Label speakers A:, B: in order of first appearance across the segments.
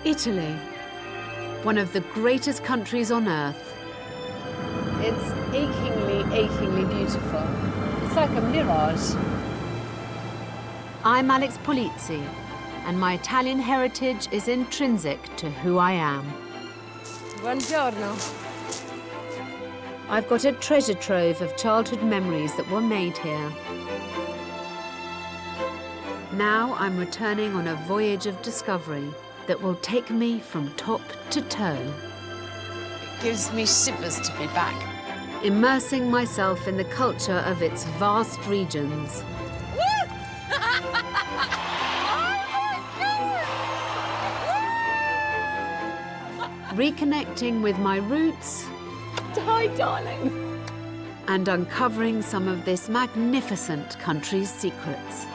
A: Italy, one of the greatest countries on earth.
B: It's achingly beautiful. It's like a mirage.
A: I'm Alex Polizzi, and my Italian heritage is intrinsic to who I am.
B: Buongiorno.
A: I've got a treasure trove of childhood memories that were made here. Now I'm returning on a voyage of discovery that will take me from top to toe.
B: It gives me shivers to be back.
A: Immersing myself in the culture of its vast regions. Reconnecting with my roots.
B: Hi, darling.
A: And uncovering some of this magnificent country's secrets.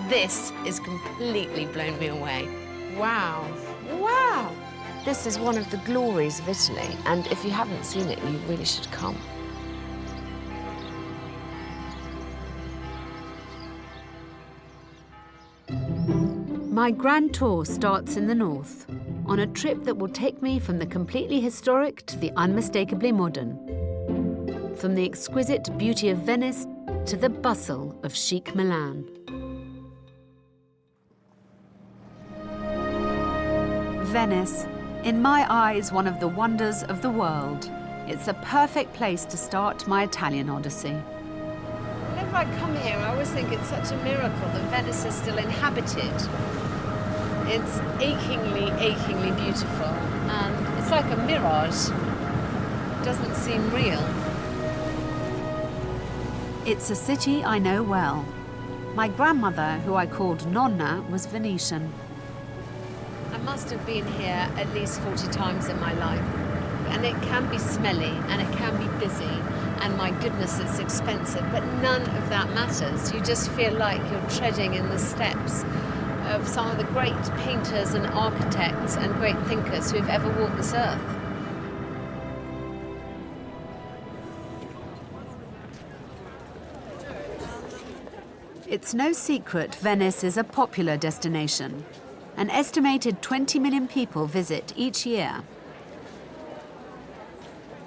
B: This is completely blown me away. Wow. Wow. This is one of the glories of Italy, and if you haven't seen it, you really should come.
A: My grand tour starts in the north, on a trip that will take me from the completely historic to the unmistakably modern. From the exquisite beauty of Venice to the bustle of chic Milan. Venice, in my eyes, one of the wonders of the world. It's a perfect place to start my Italian odyssey.
B: Whenever I come here, I always think it's such a miracle that Venice is still inhabited. It's achingly beautiful, and it's like a mirage. It doesn't seem real.
A: It's a city I know well. My grandmother, who I called Nonna, was Venetian.
B: I must have been here at least 40 times in my life. And it can be smelly, and it can be busy, and my goodness, it's expensive, but none of that matters. You just feel like you're treading in the steps of some of the great painters and architects and great thinkers who have ever walked this earth.
A: It's no secret Venice is a popular destination. An estimated 20 million people visit each year.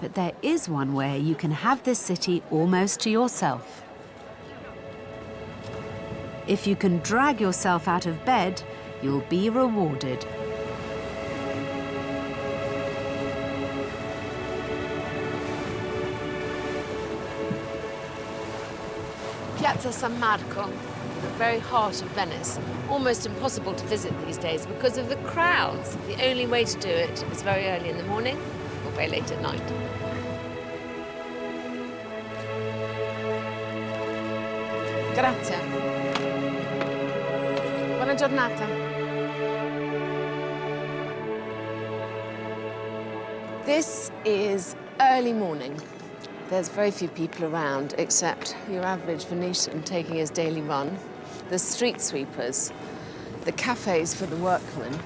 A: But there is one way you can have this city almost to yourself. If you can drag yourself out of bed, you'll be rewarded.
B: Piazza San Marco, the very heart of Venice. Almost impossible to visit these days because of the crowds. The only way to do it is very early in the morning or very late at night. Grazie. Buona giornata. This is early morning. There's very few people around, except your average Venetian taking his daily run, the street sweepers, the cafes for the workmen,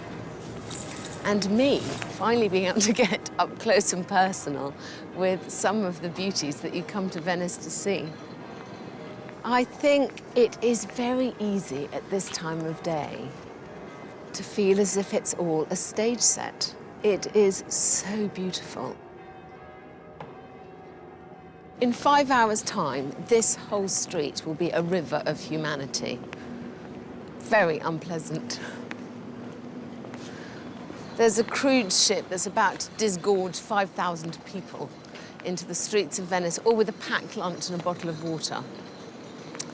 B: and me finally being able to get up close and personal with some of the beauties that you come to Venice to see. I think it is very easy at this time of day to feel as if it's all a stage set. It is so beautiful. In 5 hours' time, this whole street will be a river of humanity. Very unpleasant. There's a cruise ship that's about to disgorge 5,000 people into the streets of Venice, all with a packed lunch and a bottle of water.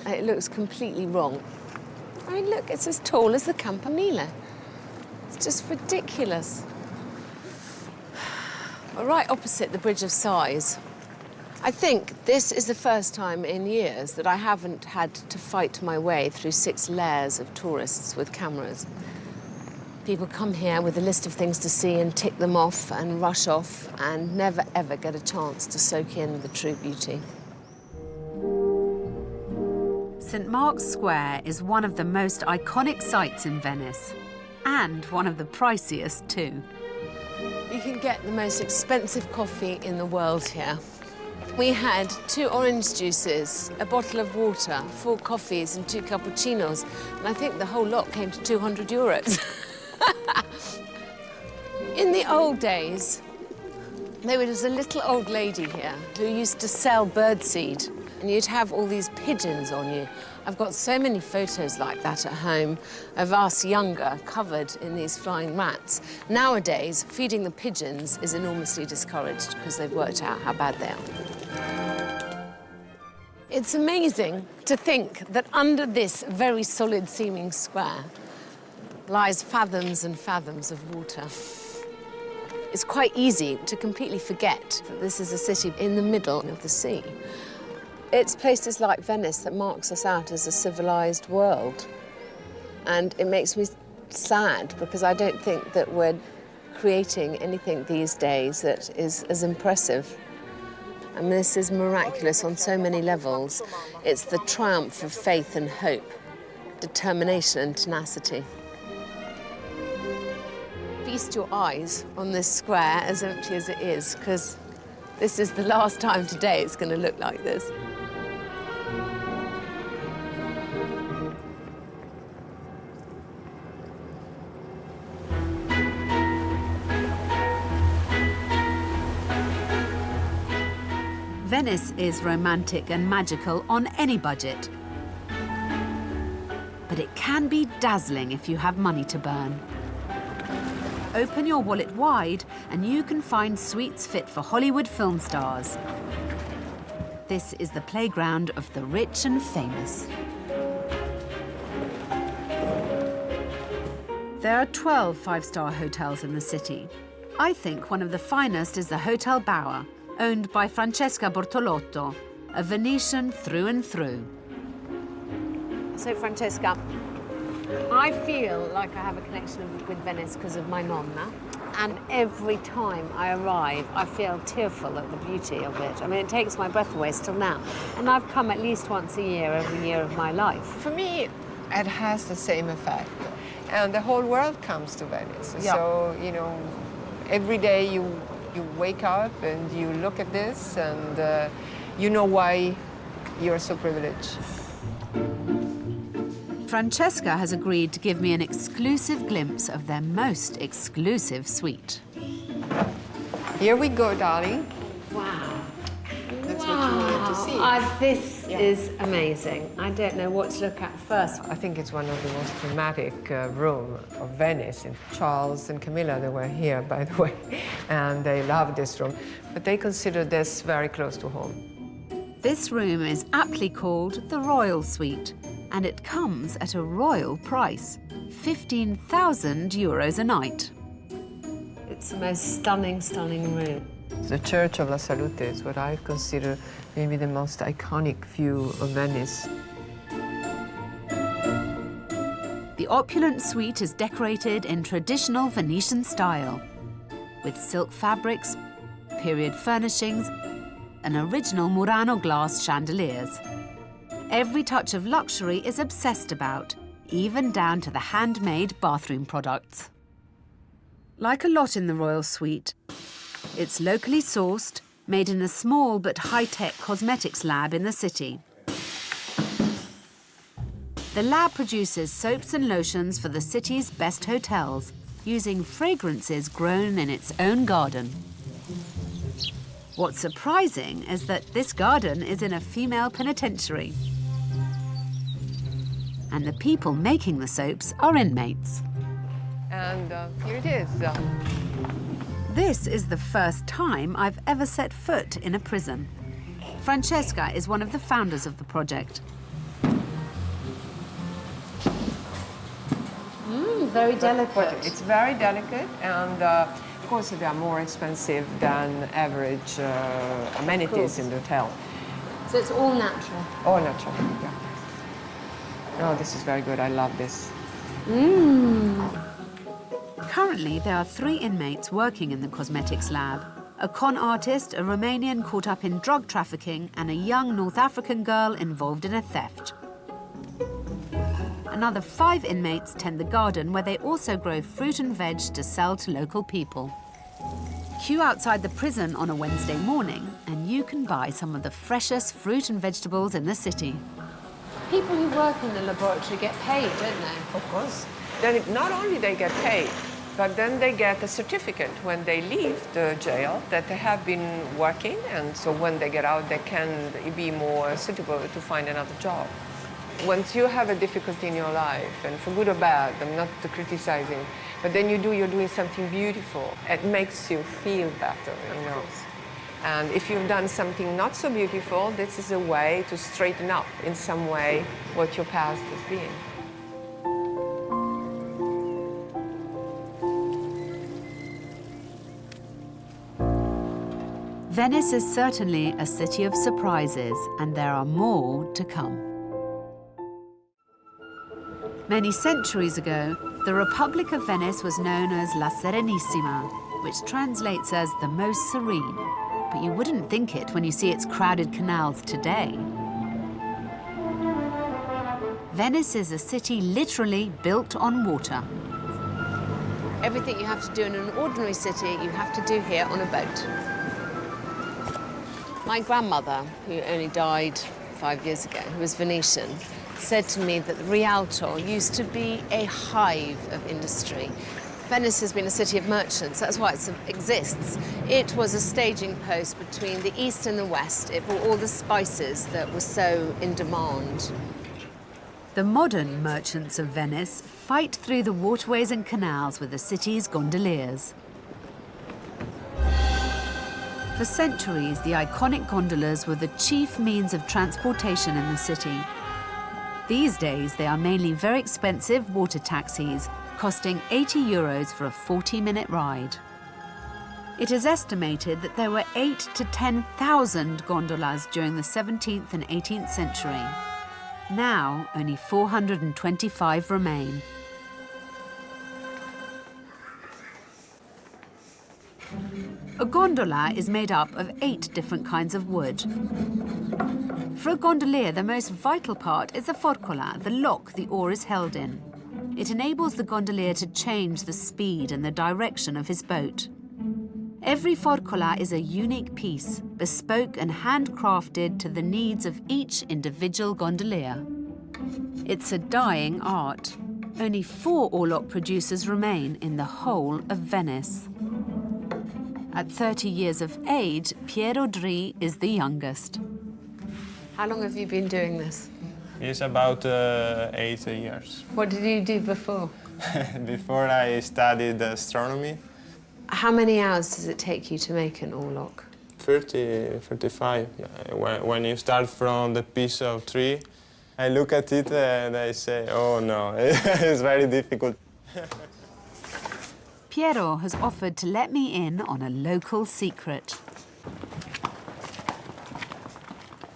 B: It looks completely wrong. I mean, look, it's as tall as the Campanile. It's just ridiculous. We're right opposite the Bridge of Sighs. I think this is the first time in years that I haven't had to fight my way through 6 layers of tourists with cameras. People come here with a list of things to see and tick them off and rush off and never, ever get a chance to soak in the true beauty.
A: St. Mark's Square is one of the most iconic sights in Venice, and one of the priciest too.
B: You can get the most expensive coffee in the world here. We had 2 orange juices, a bottle of water, 4 coffees and 2 cappuccinos, and I think the whole lot came to 200 euros. In the old days, there was a little old lady here who used to sell birdseed, and you'd have all these pigeons on you. I've got so many photos like that at home of us younger, covered in these flying rats. Nowadays, feeding the pigeons is enormously discouraged because they've worked out how bad they are. It's amazing to think that under this very solid-seeming square lies fathoms and fathoms of water. It's quite easy to completely forget that this is a city in the middle of the sea. It's places like Venice that marks us out as a civilized world. And it makes me sad because I don't think that we're creating anything these days that is as impressive. And this is miraculous on so many levels. It's the triumph of faith and hope, determination and tenacity. Feast your eyes on this square, as empty as it is, because this is the last time today it's going to look like this.
A: Venice is romantic and magical on any budget. But it can be dazzling if you have money to burn. Open your wallet wide and you can find suites fit for Hollywood film stars. This is the playground of the rich and famous. There are 12 five-star hotels in the city. I think one of the finest is the Hotel Bauer, owned by Francesca Bortolotto, a Venetian through and through.
B: So, Francesca, I feel like I have a connection with Venice because of my nonna. And every time I arrive, I feel tearful at the beauty of it. I mean, it takes my breath away still now. And I've come at least once a year, every year of my life.
C: For me, it has the same effect. And the whole world comes to Venice.
B: Yeah.
C: So, you know, every day you wake up and you look at this and you know why you're so privileged.
A: Francesca has agreed to give me an exclusive glimpse of their most exclusive suite.
C: Here we go, darling.
B: Wow.
C: That's what you wanted to see.
B: This is amazing. I don't know what to look at first.
C: I think it's one of the most dramatic rooms of Venice. And Charles and Camilla, they were here, by the way, and they love this room. But they consider this very close to home.
A: This room is aptly called the Royal Suite, and it comes at a royal price, 15,000 euros a night.
B: It's the most stunning, stunning room.
C: The Church of La Salute is what I consider maybe the most iconic view of Venice.
A: The opulent suite is decorated in traditional Venetian style, with silk fabrics, period furnishings, and original Murano glass chandeliers. Every touch of luxury is obsessed about, even down to the handmade bathroom products. Like a lot in the Royal Suite, it's locally sourced, made in a small but high-tech cosmetics lab in the city. The lab produces soaps and lotions for the city's best hotels, using fragrances grown in its own garden. What's surprising is that this garden is in a female penitentiary. And the people making the soaps are inmates.
C: And here it is.
A: This is the first time I've ever set foot in a prison. Francesca is one of the founders of the project.
B: Very delicate.
C: It's very delicate, and of course they are more expensive than average amenities in the hotel.
B: So it's all natural.
C: All natural, yeah. Oh, this is very good. I love this.
A: Currently, there are 3 inmates working in the cosmetics lab. A con artist, a Romanian caught up in drug trafficking, and a young North African girl involved in a theft. Another 5 inmates tend the garden, where they also grow fruit and veg to sell to local people. Queue outside the prison on a Wednesday morning, and you can buy some of the freshest fruit and vegetables in the city.
B: People who work in the laboratory get paid, don't they?
C: Of course. Then not only they get paid, But then they get a certificate when they leave the jail that they have been working, and so when they get out, they can be more suitable to find another job. Once you have a difficulty in your life, and for good or bad, I'm not criticizing, but then you're doing something beautiful. It makes you feel better, you know. And if you've done something not so beautiful, this is a way to straighten up in some way what your past has been.
A: Venice is certainly a city of surprises, and there are more to come. Many centuries ago, the Republic of Venice was known as La Serenissima, which translates as the most serene. But you wouldn't think it when you see its crowded canals today. Venice is a city literally built on water.
B: Everything you have to do in an ordinary city, you have to do here on a boat. My grandmother, who only died 5 years ago, who was Venetian, said to me that Rialto used to be a hive of industry. Venice has been a city of merchants, that's why it exists. It was a staging post between the east and the west. It brought all the spices that were so in demand.
A: The modern merchants of Venice fight through the waterways and canals with the city's gondoliers. For centuries, the iconic gondolas were the chief means of transportation in the city. These days, they are mainly very expensive water taxis, costing €80 for a 40-minute ride. It is estimated that there were 8,000 to 10,000 gondolas during the 17th and 18th century. Now, only 425 remain. A gondola is made up of 8 different kinds of wood. For a gondolier, the most vital part is the forcola, the lock the oar is held in. It enables the gondolier to change the speed and the direction of his boat. Every forcola is a unique piece, bespoke and handcrafted to the needs of each individual gondolier. It's a dying art. Only 4 oarlock producers remain in the whole of Venice. At 30 years of age, Piero Dri is the youngest.
B: How long have you been doing this?
D: It's about 8 years.
B: What did you do before?
D: Before I studied astronomy.
B: How many hours does it take you to make an oarlock?
D: 30, 35. Yeah. When you start from the piece of tree, I look at it and I say, oh no, it's very difficult.
A: Piero has offered to let me in on a local secret.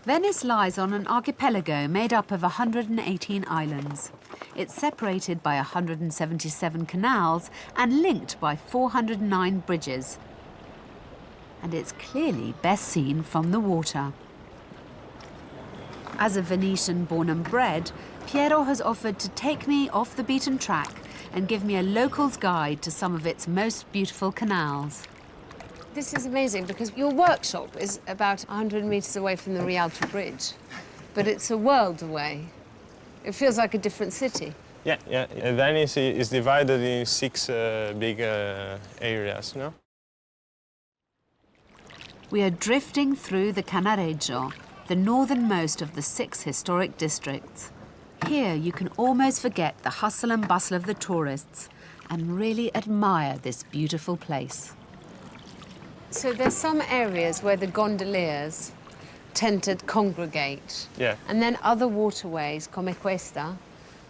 A: Venice lies on an archipelago made up of 118 islands. It's separated by 177 canals and linked by 409 bridges. And it's clearly best seen from the water. As a Venetian born and bred, Piero has offered to take me off the beaten track and give me a local's guide to some of its most beautiful canals.
B: This is amazing because your workshop is about 100 meters away from the Rialto Bridge, but it's a world away. It feels like a different city.
D: Yeah. Venice is divided in 6 big areas, no?
A: We are drifting through the Cannaregio, the northernmost of the 6 historic districts. Here you can almost forget the hustle and bustle of the tourists and really admire this beautiful place.
B: So there's some areas where the gondoliers tend to congregate.
D: Yeah.
B: And then other waterways, come questa,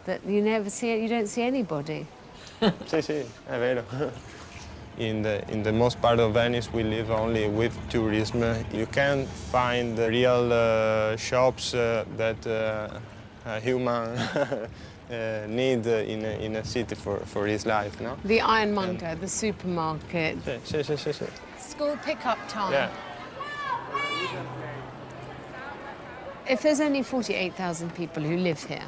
B: that you don't see anybody.
D: Sì, è vero. In the most part of Venice, we live only with tourism. You can't find the real shops that a human need in a city for his life, no?
B: The ironmonger, the supermarket.
D: Sì.
B: School pickup time.
D: Yeah.
B: If there's only 48,000 people who live here,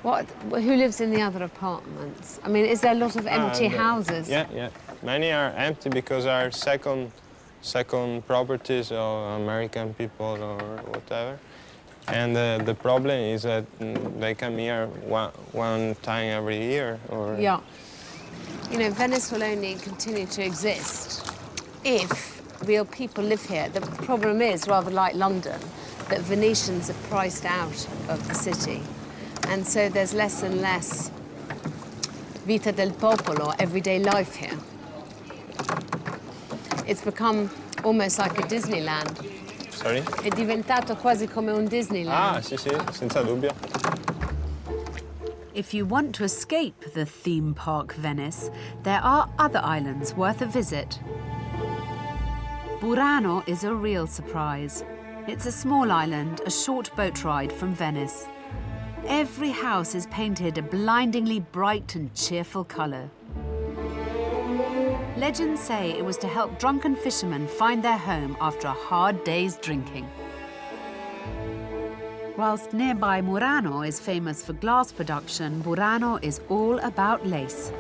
B: who lives in the other apartments? I mean, is there a lot of empty houses?
D: Yeah. Many are empty because are second properties of American people or whatever. And the problem is that they come here one time every year. Or...
B: Yeah. You know, Venice will only continue to exist if real people live here. The problem is, rather like London, that Venetians are priced out of the city. And so there's less and less vita del popolo, everyday life here. It's become almost like a Disneyland.
D: Sorry?
B: È diventato quasi come un Disneyland.
D: Ah, sì, sì, senza dubbio.
A: If you want to escape the theme park Venice, there are other islands worth a visit. Burano is a real surprise. It's a small island, a short boat ride from Venice. Every house is painted a blindingly bright and cheerful colour. Legends say it was to help drunken fishermen find their home after a hard day's drinking. Whilst nearby Murano is famous for glass production, Burano is all about lace.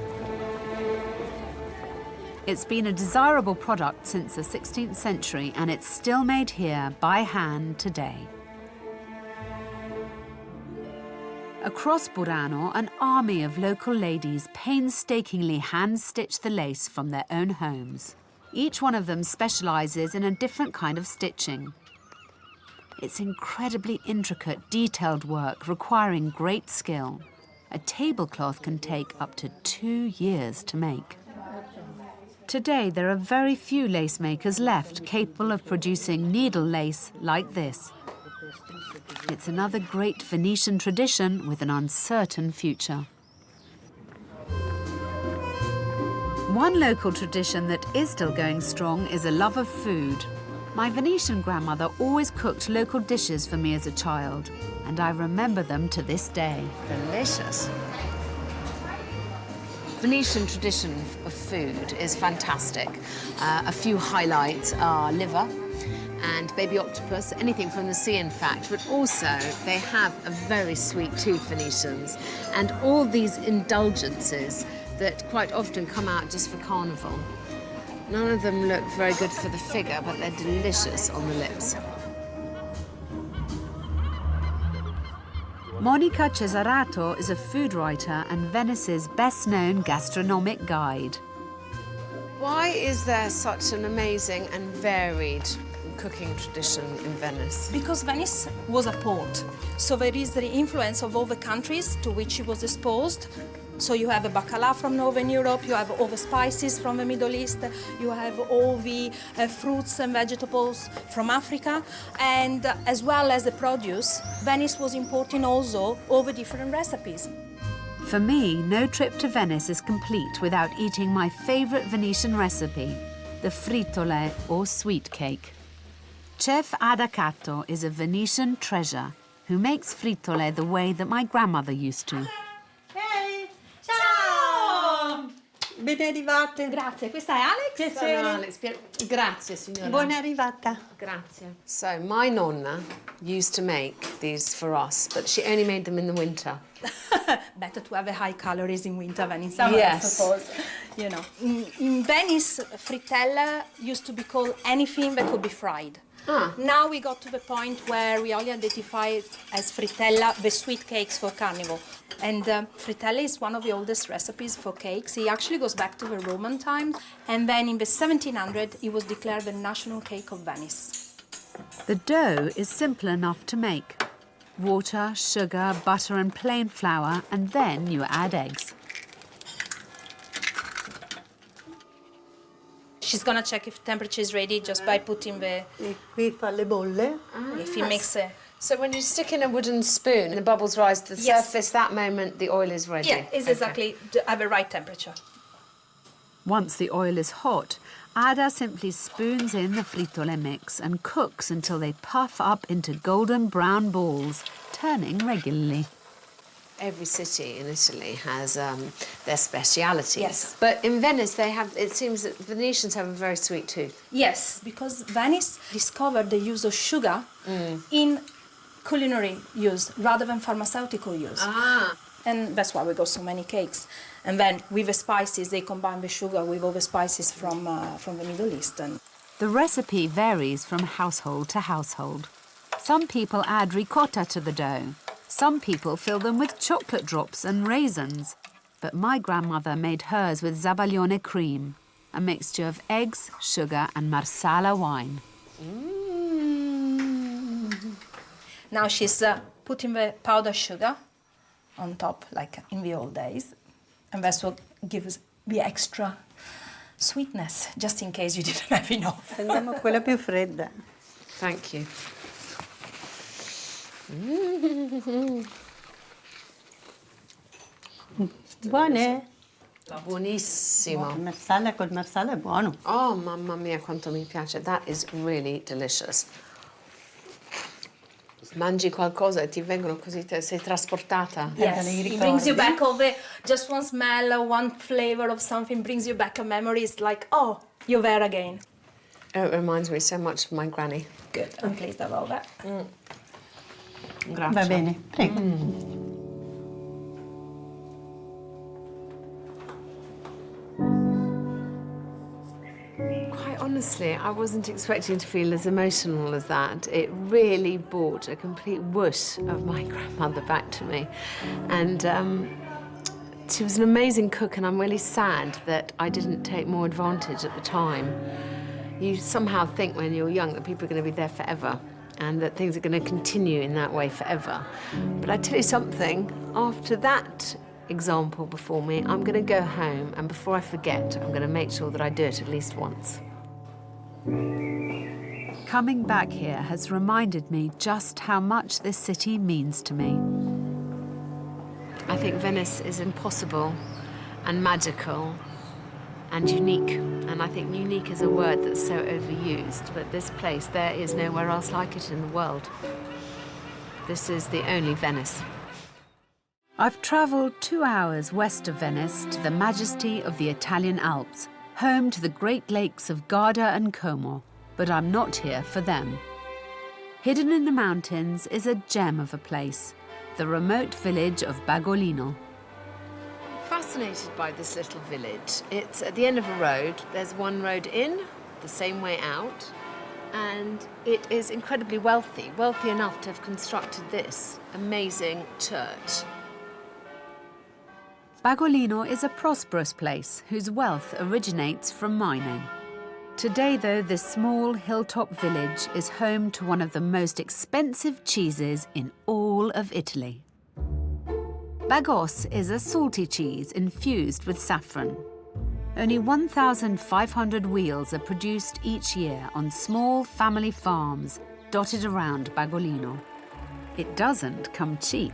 A: It's been a desirable product since the 16th century, and it's still made here by hand today. Across Burano, an army of local ladies painstakingly hand-stitch the lace from their own homes. Each one of them specialises in a different kind of stitching. It's incredibly intricate, detailed work requiring great skill. A tablecloth can take up to 2 years to make. Today, there are very few lace makers left capable of producing needle lace like this. It's another great Venetian tradition with an uncertain future. One local tradition that is still going strong is a love of food. My Venetian grandmother always cooked local dishes for me as a child, and I remember them to this day.
B: Delicious. Venetian tradition of food is fantastic. A few highlights are liver and baby octopus, anything from the sea, in fact, but also they have a very sweet tooth, Venetians, and all these indulgences that quite often come out just for carnival. None of them look very good for the figure, but they're delicious on the lips.
A: Monica Cesarato is a food writer and Venice's best-known gastronomic guide.
B: Why is there such an amazing and varied cooking tradition in Venice?
E: Because Venice was a port, so there is the influence of all the countries to which it was exposed. So you have a bacala from Northern Europe, you have all the spices from the Middle East, you have all the fruits and vegetables from Africa, and as well as the produce, Venice was importing also all the different recipes.
A: For me, no trip to Venice is complete without eating my favourite Venetian recipe, the frittole or sweet cake. Chef Agata is a Venetian treasure who makes frittole the way that my grandmother used to.
F: Ben arrivate.
E: Grazie, questa è Alex.
B: Sono Alex. Grazie, signora.
F: Buona arrivata.
B: Grazie. So, my nonna used to make these for us, but she only made them in the winter.
E: Better to have the high calories in winter than in summer,
B: Yes.
E: I suppose. You know, in Venice, frittelle used to be called anything that could be fried. Now we got to the point where we only identify it as frittella, the sweet cakes for Carnival. And frittelle is one of the oldest recipes for cakes. It actually goes back to the Roman times. And then in the 1700s, it was declared the national cake of Venice.
A: The dough is simple enough to make. Water, sugar, butter and plain flour, and then you add eggs.
E: She's gonna check if temperature is ready just by putting the...
F: E qui fa le bolle.
E: If it makes a...
B: So when you stick in a wooden spoon and the bubbles rise to the
E: Yes.
B: surface, that moment the oil is ready?
E: Yeah, it's
B: Okay.
E: exactly at the right temperature.
A: Once the oil is hot, Ada simply spoons in the frittole mix and cooks until they puff up into golden brown balls, turning regularly.
B: Every city in Italy has their specialities.
E: Yes.
B: But in Venice, they have, it seems that Venetians have a very sweet tooth.
E: Yes, because Venice discovered the use of sugar in culinary use rather than pharmaceutical use. And that's why we got so many cakes. And then with the spices, they combine the sugar with all the spices from the Middle East. And
A: The recipe varies from household to household. Some people add ricotta to the dough. Some people fill them with chocolate drops and raisins. but my grandmother made hers with zabaglione cream, a mixture of eggs, sugar and marsala wine.
E: Now she's putting the powdered sugar on top, like in the old days. And that's what gives the extra sweetness, just in case you didn't have enough.
F: Prendiamo quella più fredda.
B: Thank you.
F: Buone?
B: Buonissimo.
F: Marsala col marsala è buono.
B: Oh, mamma mia, quanto mi piace. That is really delicious. Mangi qualcosa e ti vengono così, sei trasportata.
E: Yes, it brings you back all the, just one smell, one flavor of something brings you back a memory. It's like, oh, you're there again.
B: Oh, it reminds me so much of my granny.
E: Good, I'm pleased about that.
B: Grazie.
F: Va bene, prego.
B: Quite honestly, I wasn't expecting to feel as emotional as that. It really brought a complete whoosh of my grandmother back to me. And she was an amazing cook, and I'm really sad that I didn't take more advantage at the time. You somehow think when you're young that people are going to be there forever and that things are going to continue in that way forever. But I tell you something, after that example before me, I'm going to go home, and before I forget, I'm going to make sure that I do it at least once.
A: Coming back here has reminded me just how much this city means to me.
B: I think Venice is impossible and magical and unique. And I think unique is a word that's so overused, but this place, there is nowhere else like it in the world. This is the only Venice.
A: I've travelled 2 hours west of Venice to the majesty of the Italian Alps, home to the Great Lakes of Garda and Como, but I'm not here for them. Hidden in the mountains is a gem of a place, the remote village of Bagolino.
B: Fascinated by this little village. It's at the end of a road. There's one road in, the same way out, and it is incredibly wealthy enough to have constructed this amazing church.
A: Bagolino is a prosperous place whose wealth originates from mining. Today, though, this small hilltop village is home to one of the most expensive cheeses in all of Italy. Bagos is a salty cheese infused with saffron. Only 1,500 wheels are produced each year on small family farms dotted around Bagolino. It doesn't come cheap.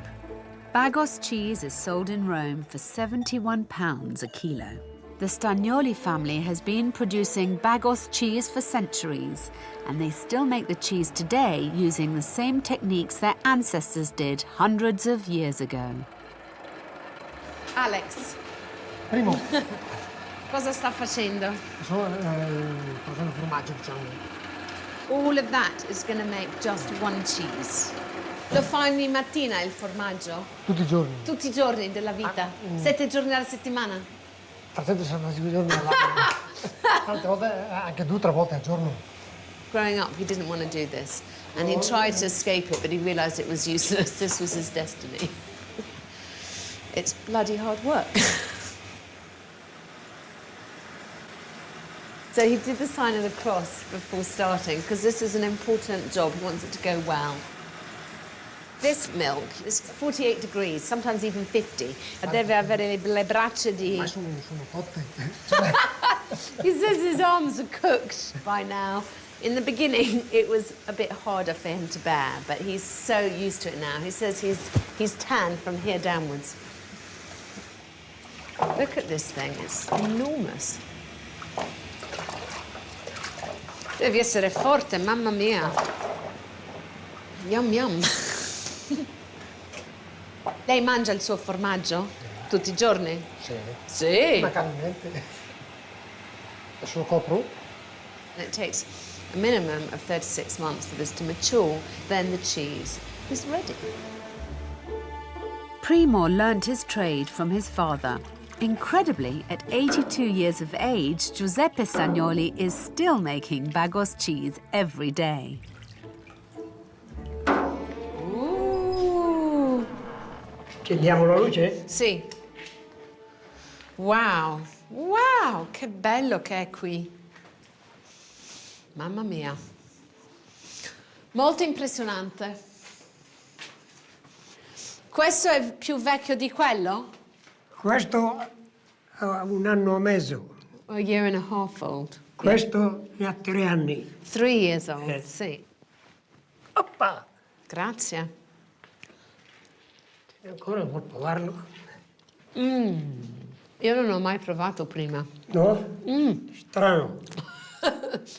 A: Bagos cheese is sold in Rome for £71 a kilo. The Stagnoli family has been producing Bagos cheese for centuries, and they still make the cheese today using the same techniques their ancestors did hundreds of years ago.
B: Alex,
G: Primo,
B: cosa sta facendo?
G: facendo formaggio, diciamo.
B: All of that is going to make just one cheese. Lo fai ogni mattina il formaggio?
G: Tutti i giorni.
B: Tutti i giorni della vita? 7 giorni alla settimana?
G: 365 giorni all'anno. Tante volte, anche 2 o 3 volte al giorno.
B: Growing up, he didn't want to do this, and he tried to escape it, but he realised it was useless. This was his destiny. It's bloody hard work. So he did the sign of the cross before starting, because this is an important job. He wants it to go well. This milk is 48 degrees, sometimes even 50. Deve avere le braccia di...
G: Ma sono cotte.
B: He says his arms are cooked by now. In the beginning, it was a bit harder for him to bear, but he's so used to it now. He says he's tanned from here downwards. Look at this thing, it's enormous. Devi essere forte, mamma mia. Yum yum. Lei mangia il suo formaggio tutti i giorni?
G: Sì.
B: Sì.
G: Immancabilmente. Adesso lo copro.
B: It takes a minimum of 36 months for this to mature, then the cheese is ready.
A: Primo learnt his trade from his father. Incredibly, at 82 years of age, Giuseppe Stagnoli is still making Bagos cheese every day.
B: Ooh.
G: Chiediamo la luce?
B: Sì. Wow, wow, che bello che è qui. Mamma mia. Molto impressionante. Questo è più vecchio di quello?
G: Questo ha 1 anno e mezzo.
B: A year and a half old.
G: Questo ne ha 3 anni.
B: 3 years old, sì.
G: Oppa!
B: Grazie.
G: Ancora vuol provarlo?
B: Io non ho mai provato prima.
G: No? Strano.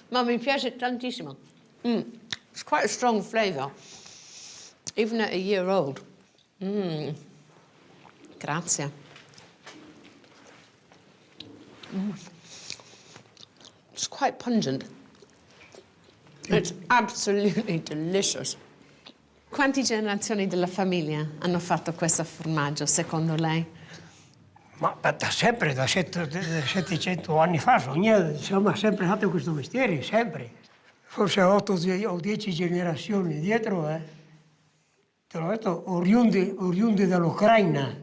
B: Ma mi piace tantissimo. It's quite a strong flavor, even at a year old. Grazie. It's quite pungent. It's absolutely delicious. Quante generazioni della famiglia hanno fatto questo formaggio, secondo lei?
G: Ma da sempre, da 700 anni fa, insomma, ha sempre fatto questo mestiere, sempre. Forse 8 o 10 generazioni dietro, Te l'ho detto, oriundi dall'Ucraina.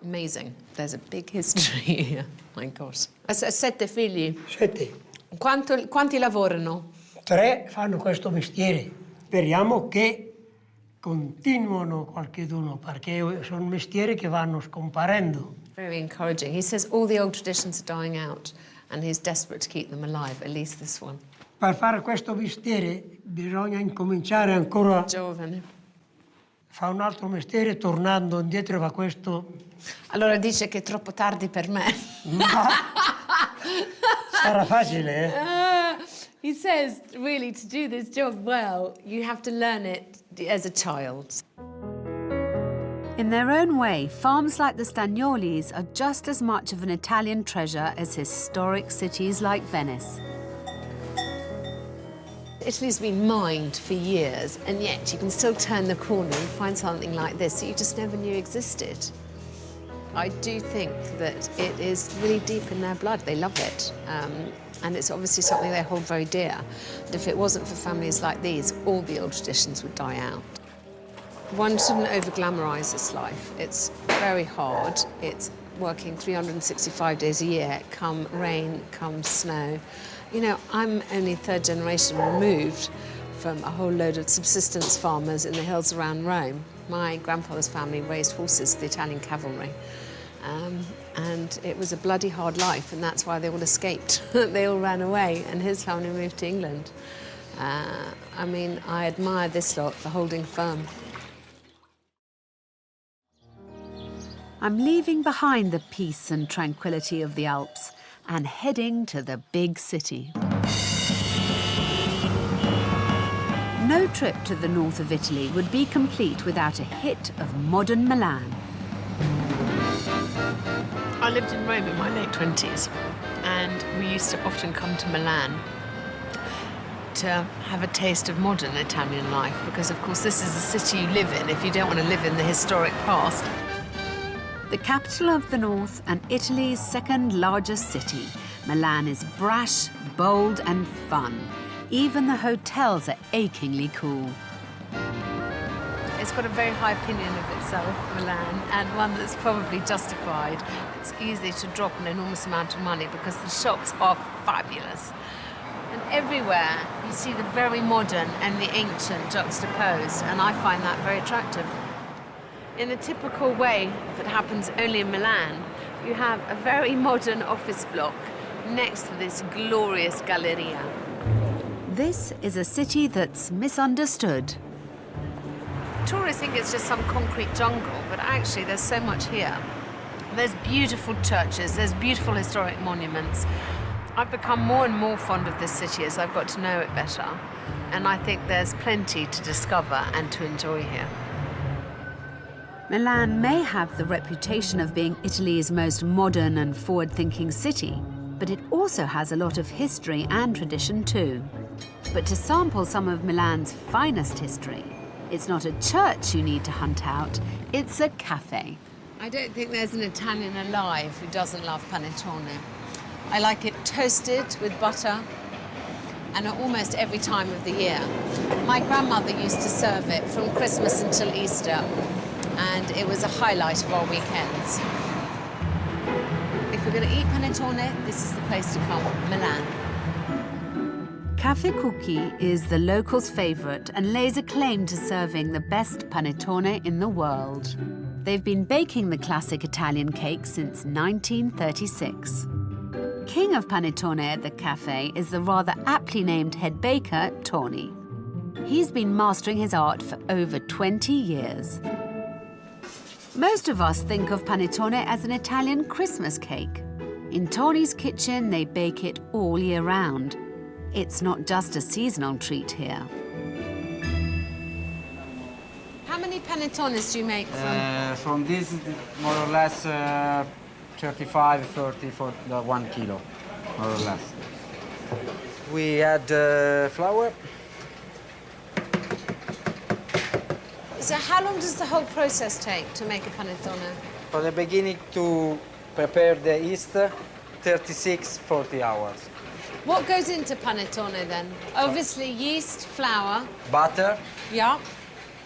B: Amazing. There's a big history here. My gosh. 7 figli.
G: 7.
B: Quanti lavorano?
G: 3 fanno questo mestiere. Speriamo che continuano qualcheduno, perché sono mestieri che vanno scomparendo.
B: Very encouraging. He says all the old traditions are dying out and he's desperate to keep them alive, at least this one.
G: Per fare questo mestiere bisogna incominciare ancora.
B: Giovane.
G: Fa un altro mestiere tornando indietro da questo.
B: Allora dice che è troppo tardi per me.
G: Ma sarà facile,
B: He says, really, to do this job well, you have to learn it as a child.
A: In their own way, farms like the Stagnolis are just as much of an Italian treasure as historic cities like Venice.
B: Italy's been mined for years, and yet you can still turn the corner and find something like this that you just never knew existed. I do think that it is really deep in their blood. They love it. And it's obviously something they hold very dear. And if it wasn't for families like these, all the old traditions would die out. One shouldn't over-glamorise this life. It's very hard. It's working 365 days a year, come rain, come snow. You know, I'm only 3rd generation removed from a whole load of subsistence farmers in the hills around Rome. My grandfather's family raised horses, the Italian cavalry. And it was a bloody hard life, and that's why they all escaped. They all ran away, and his family moved to England. I mean, I admire this lot for holding firm.
A: I'm leaving behind the peace and tranquility of the Alps and heading to the big city. No trip to the north of Italy would be complete without a hit of modern Milan.
B: I lived in Rome in my late 20s, and we used to often come to Milan to have a taste of modern Italian life, because of course this is the city you live in if you don't want to live in the historic past.
A: The capital of the north and Italy's 2nd largest city, Milan is brash, bold and fun. Even the hotels are achingly cool.
B: It's got a very high opinion of itself, Milan, and one that's probably justified. It's easy to drop an enormous amount of money because the shops are fabulous. And everywhere you see the very modern and the ancient juxtaposed, and I find that very attractive. In a typical way that happens only in Milan, you have a very modern office block next to this glorious galleria.
A: This is a city that's misunderstood.
B: Tourists think it's just some concrete jungle, but actually there's so much here. There's beautiful churches, there's beautiful historic monuments. I've become more and more fond of this city as I've got to know it better, and I think there's plenty to discover and to enjoy here.
A: Milan may have the reputation of being Italy's most modern and forward-thinking city, but it also has a lot of history and tradition too. But to sample some of Milan's finest history, it's not a church you need to hunt out, it's a cafe.
B: I don't think there's an Italian alive who doesn't love panettone. I like it toasted with butter, and at almost every time of the year. My grandmother used to serve it from Christmas until Easter, and it was a highlight of our weekends. we're going to eat panettone, this is the place to come, Milan.
A: Cafe Cookie is the locals' favourite and lays a claim to serving the best panettone in the world. They've been baking the classic Italian cake since 1936. King of panettone at the cafe is the rather aptly named head baker, Tony. He's been mastering his art for over 20 years. Most of us think of panettone as an Italian Christmas cake. In Tony's kitchen, they bake it all year round. It's not just a seasonal treat here.
B: How many panettones do you make from?
H: From this, more or less 35, 30 for the 1 kilo, more or less. We add flour.
B: So how long does the whole process take to make a panettone?
H: For the beginning to prepare the yeast, 36, 40 hours.
B: What goes into panettone then? Obviously yeast, flour.
H: Butter,
B: Yeah.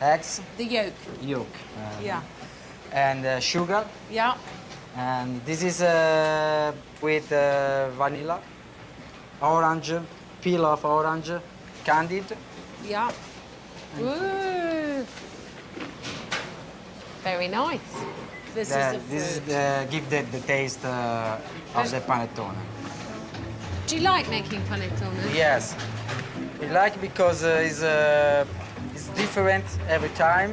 H: eggs,
B: The yolk.
H: yolk.
B: Yeah.
H: And sugar.
B: Yeah.
H: And this is with vanilla, orange, peel of orange, candied.
B: Yeah. Ooh. Very nice. This is the fruit.
H: Give the taste of the panettone.
B: Do you like making panettone?
H: Yes, we like because it's different every time,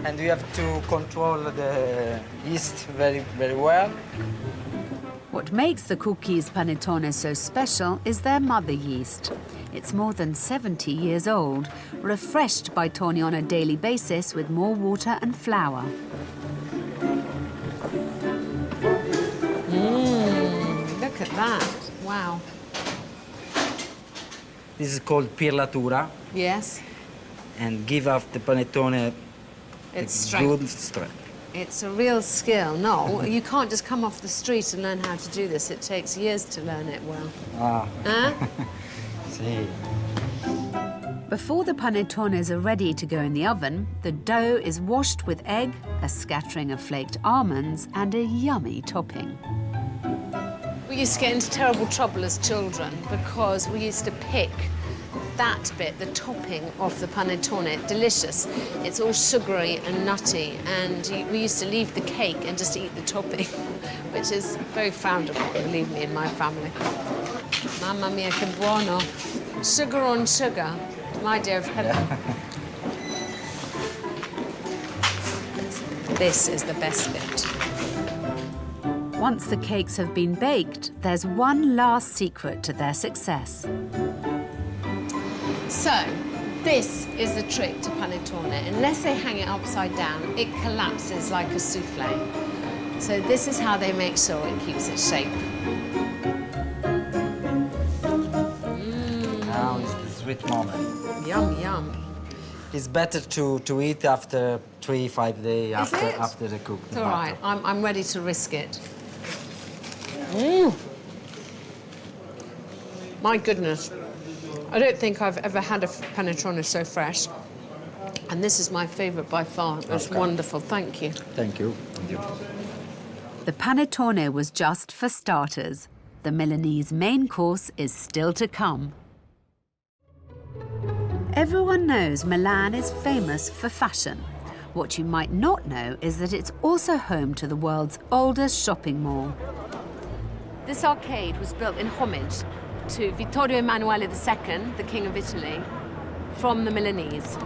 H: and we have to control the yeast very, very well.
A: What makes the cookies panettone so special is their mother yeast. It's more than 70 years old, refreshed by Tony on a daily basis with more water and flour.
B: Look at that. Wow.
H: This is called pirlatura,
B: Yes.
H: and give off the panettone
B: It's
H: a
B: strength.
H: good strength.
B: It's a real skill. No, you can't just come off the street and learn how to do this. It takes years to learn it well.
H: Ah,
B: Huh?
H: see.
A: Before the panettones are ready to go in the oven, the dough is washed with egg, a scattering of flaked almonds, and a yummy topping.
B: We used to get into terrible trouble as children because we used to pick that bit, the topping of the panettone. Delicious. It's all sugary and nutty, and we used to leave the cake and just eat the topping, which is very frowned upon, believe me, in my family. Mamma mia, che buono. Sugar on sugar. My dear of heaven. This is the best bit.
A: Once the cakes have been baked, there's one last secret to their success.
B: So, this is the trick to panettone. Unless they hang it upside down, it collapses like a souffle. So this is how they make sure it keeps its shape.
H: Now is the sweet moment.
B: Yum, yum.
H: It's better to eat after 3-5 days
B: it?
H: after the cook.
B: It's all right. I'm ready to risk it. Mm. My goodness. I don't think I've ever had a panettone so fresh. And this is my favourite by far. It was wonderful. Thank you.
H: Thank you. Thank you.
A: The panettone was just for starters. The Milanese main course is still to come. Everyone knows Milan is famous for fashion. What you might not know is that it's also home to the world's oldest shopping mall.
B: This arcade was built in homage to Vittorio Emanuele II, the King of Italy, from the Milanese.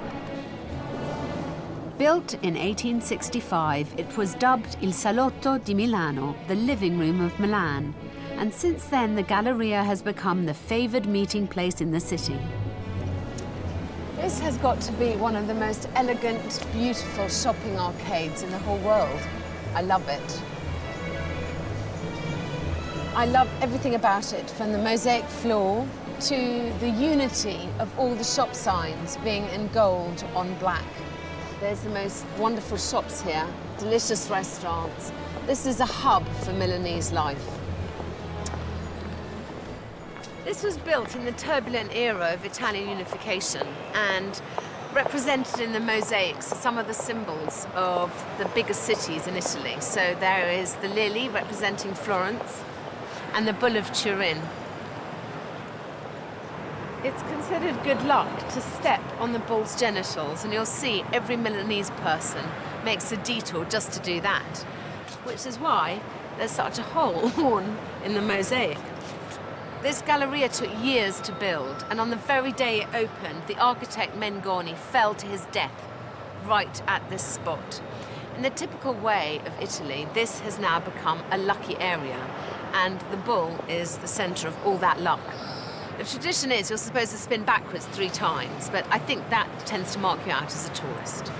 A: Built in 1865, it was dubbed Il Salotto di Milano, the living room of Milan. And since then, the Galleria has become the favoured meeting place in the city.
B: This has got to be one of the most elegant, beautiful shopping arcades in the whole world. I love it. I love everything about it, from the mosaic floor to the unity of all the shop signs being in gold on black. There's the most wonderful shops here, delicious restaurants. This is a hub for Milanese life. This was built in the turbulent era of Italian unification, and Represented in the mosaics are some of the symbols of the biggest cities in Italy. So there is the lily representing Florence and the bull of Turin. It's considered good luck to step on the bull's genitals, and you'll see every Milanese person makes a detour just to do that, which is why there's such a hole worn in the mosaic. This galleria took years to build, and on the very day it opened, the architect Mengoni fell to his death right at this spot. In the typical way of Italy, this has now become a lucky area, and the bull is the centre of all that luck. The tradition is you're supposed to spin backwards 3 times, but I think that tends to mark you out as a tourist.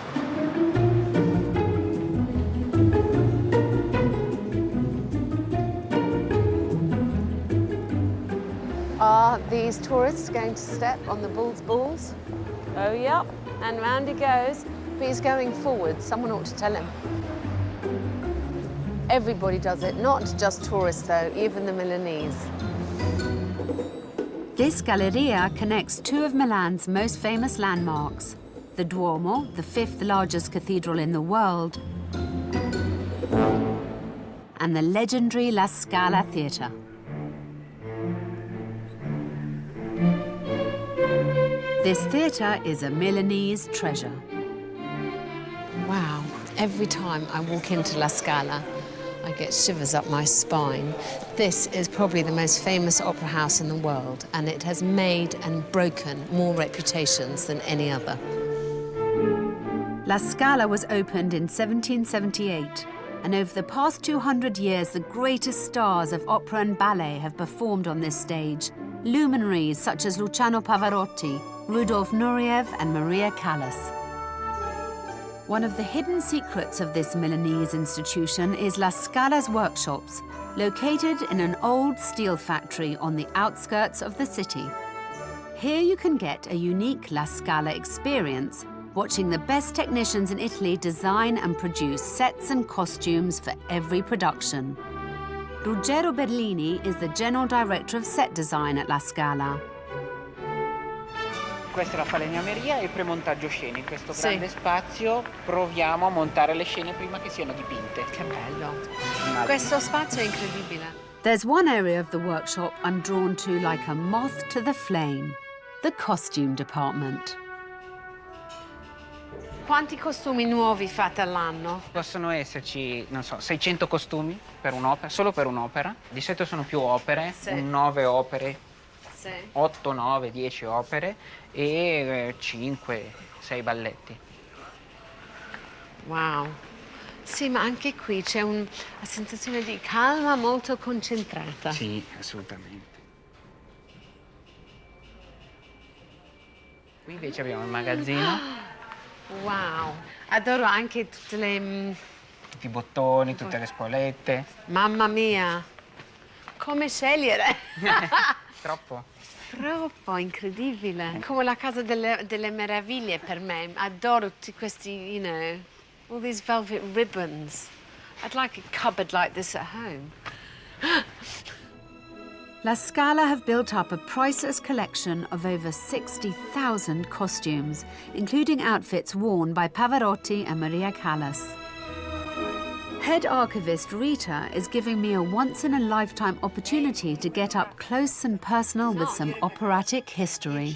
B: Are these tourists going to step on the bull's balls? Oh, yep, and round he goes. But he's going forward. Someone ought to tell him. Everybody does it, not just tourists, though, even the Milanese.
A: This galleria connects 2 of Milan's most famous landmarks, the Duomo, the 5th largest cathedral in the world, and the legendary La Scala Theatre. This theatre is a Milanese treasure.
B: Wow, every time I walk into La Scala, I get shivers up my spine. This is probably the most famous opera house in the world, and it has made and broken more reputations than any other.
A: La Scala was opened in 1778, and over the past 200 years, the greatest stars of opera and ballet have performed on this stage. Luminaries such as Luciano Pavarotti, Rudolf Nureyev and Maria Callas. One of the hidden secrets of this Milanese institution is La Scala's workshops, located in an old steel factory on the outskirts of the city. Here you can get a unique La Scala experience, watching the best technicians in Italy design and produce sets and costumes for every production. Ruggero Berlini is the General Director of Set Design at La Scala.
I: Questa è la falegnameria e il premontaggio scene. In questo grande spazio proviamo a montare le scene prima che siano dipinte.
B: Che bello. Questo spazio è incredibile.
A: There's one area of the workshop I'm drawn to like a moth to the flame, the costume department.
B: Quanti costumi nuovi fate all'anno?
I: Possono esserci, non so, 600 costumi per un'opera, solo per un'opera. Di solito sono più opere, 9 opere. 8, 9, 10 opere e 5, 6 balletti.
B: Wow. Sì, ma anche qui c'è una sensazione di calma molto concentrata.
I: Sì, assolutamente. Qui invece abbiamo il magazzino.
B: Wow. Adoro anche tutte le...
I: Tutti i bottoni, tutte le spolette.
B: Mamma mia. Come scegliere?
I: Troppo.
B: Troppo, incredibile. Come la casa delle meraviglie per me. Adoro tutti questi, you know, all these velvet ribbons. I'd like a cupboard like this at home.
A: La Scala have built up a priceless collection of over 60,000 costumes, including outfits worn by Pavarotti and Maria Callas. Head archivist Rita is giving me a once-in-a-lifetime opportunity to get up close and personal with some operatic history.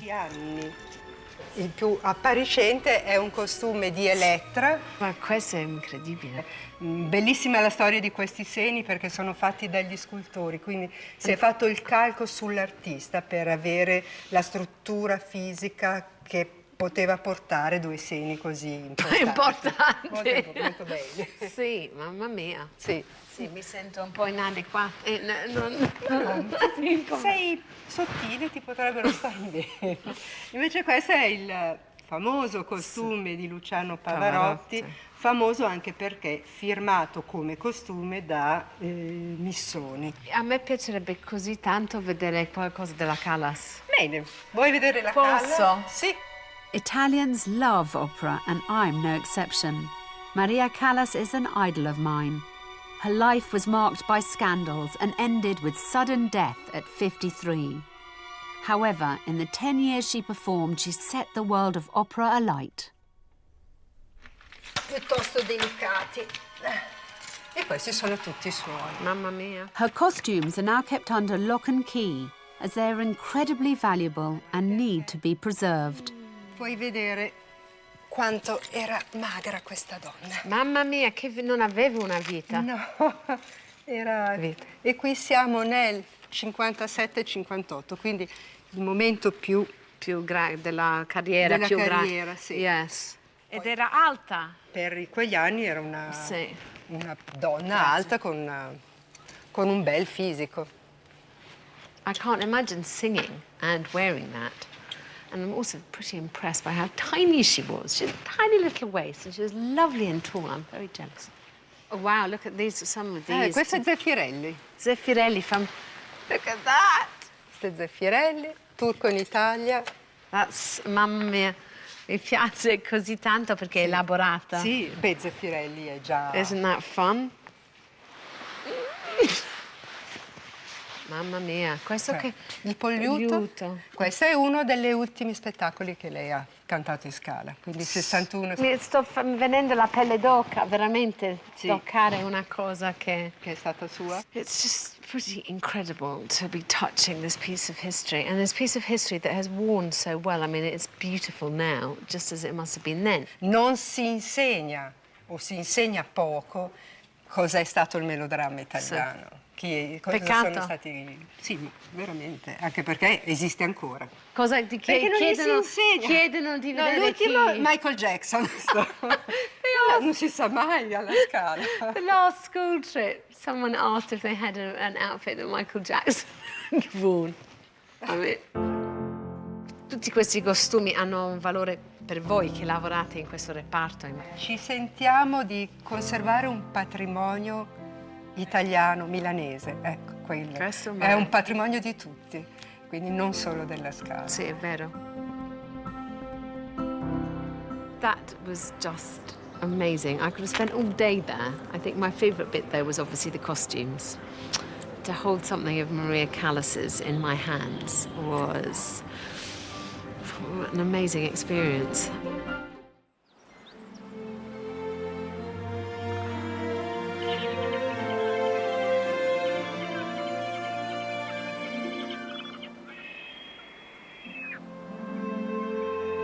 J: Il più appariscente è un costume di Elettra.
B: Ma questo è incredibile.
J: Bellissima la storia di questi seni perché sono fatti dagli scultori, quindi si è fatto il calco sull'artista per avere la struttura fisica che poteva portare 2 seni così importanti. Molto belli.
B: Sì, mamma mia.
J: Sì.
B: Sì, mi sento un po' inadeguata.
J: Sei sottile, ti potrebbero stare bene. Invece questo è il famoso costume di Luciano Pavarotti, famoso anche perché firmato come costume da Missoni.
B: A me piacerebbe così tanto vedere qualcosa della Callas.
J: Bene, vuoi vedere la
B: Posso?
J: Callas? Sì.
A: Italians love opera, and I'm no exception. Maria Callas is an idol of mine. Her life was marked by scandals and ended with sudden death at 53. However, in the 10 years she performed, she set the world of opera alight.
J: Piuttosto delicati. E questi sono tutti suoi.
B: Mamma mia.
A: Her costumes are now kept under lock and key, as they are incredibly valuable and need to be preserved.
J: Puoi vedere quanto era magra questa donna.
B: Mamma mia, che non aveva una vita.
J: No, era... E qui siamo nel 57-58, quindi il momento più
B: della carriera.
J: Della carriera, sì.
B: Yes. Ed era alta.
J: Per quegli anni era una donna
B: Grazie.
J: alta con un bel fisico.
B: I can't imagine singing and wearing that. And I'm also pretty impressed by how tiny she was. She had a tiny little waist and she was lovely and tall. I'm very jealous. Oh, wow, look at these, some of these.
J: Questo è Zeffirelli.
B: Zeffirelli from... Look at that!
J: Questo è Zeffirelli, turco in Italia.
B: That's, mamma mia, mi piace così tanto perché è elaborata.
J: Sì, beh, Zeffirelli è già...
B: Isn't that fun? Mamma mia, questo che...
J: Il Polliuto. Questo è uno degli ultimi spettacoli che lei ha cantato in Scala, quindi 61.
B: Mi sto venendo la pelle d'oca, veramente, toccare una cosa che
J: è stata sua.
B: It's just pretty incredible to be touching this piece of history, and this piece of history that has worn so well. I mean, it's beautiful now, just as it must have been then.
J: Non si insegna, o si insegna poco, cos'è stato il melodramma italiano.
B: Peccato.
J: Sono stati... Sì, veramente, anche perché esiste ancora.
B: Cosa
J: chiedono
B: di
J: no,
B: vedere
J: l'ultimo
B: chi?
J: Michael Jackson. Non si sa mai alla Scala.
B: The last school trip, someone asked if they had an outfit that Michael Jackson had worn. I mean, tutti questi costumi hanno un valore per voi che lavorate in questo reparto.
J: Ci sentiamo di conservare un patrimonio italiano, milanese, ecco, quello. È un patrimonio di tutti, quindi non solo della Scala.
B: Sì, è vero. That was just amazing. I could have spent all day there. I think my favourite bit, though, was obviously the costumes. To hold something of Maria Callas's in my hands was an amazing experience.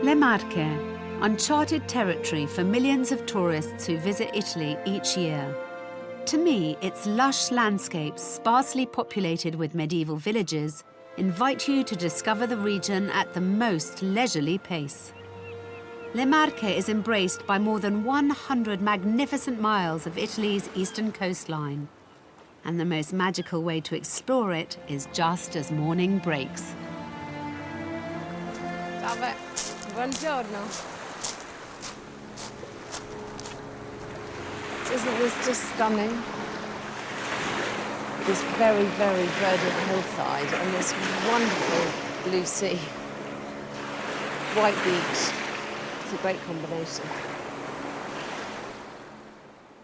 A: Le Marche, uncharted territory for millions of tourists who visit Italy each year. To me, its lush landscapes, sparsely populated with medieval villages, invite you to discover the region at the most leisurely pace. Le Marche is embraced by more than 100 magnificent miles of Italy's eastern coastline. And the most magical way to explore it is just as morning breaks.
B: Salve. Buongiorno. Isn't this just stunning? This very, very verdant hillside and this wonderful blue sea. White beach. It's a great combination.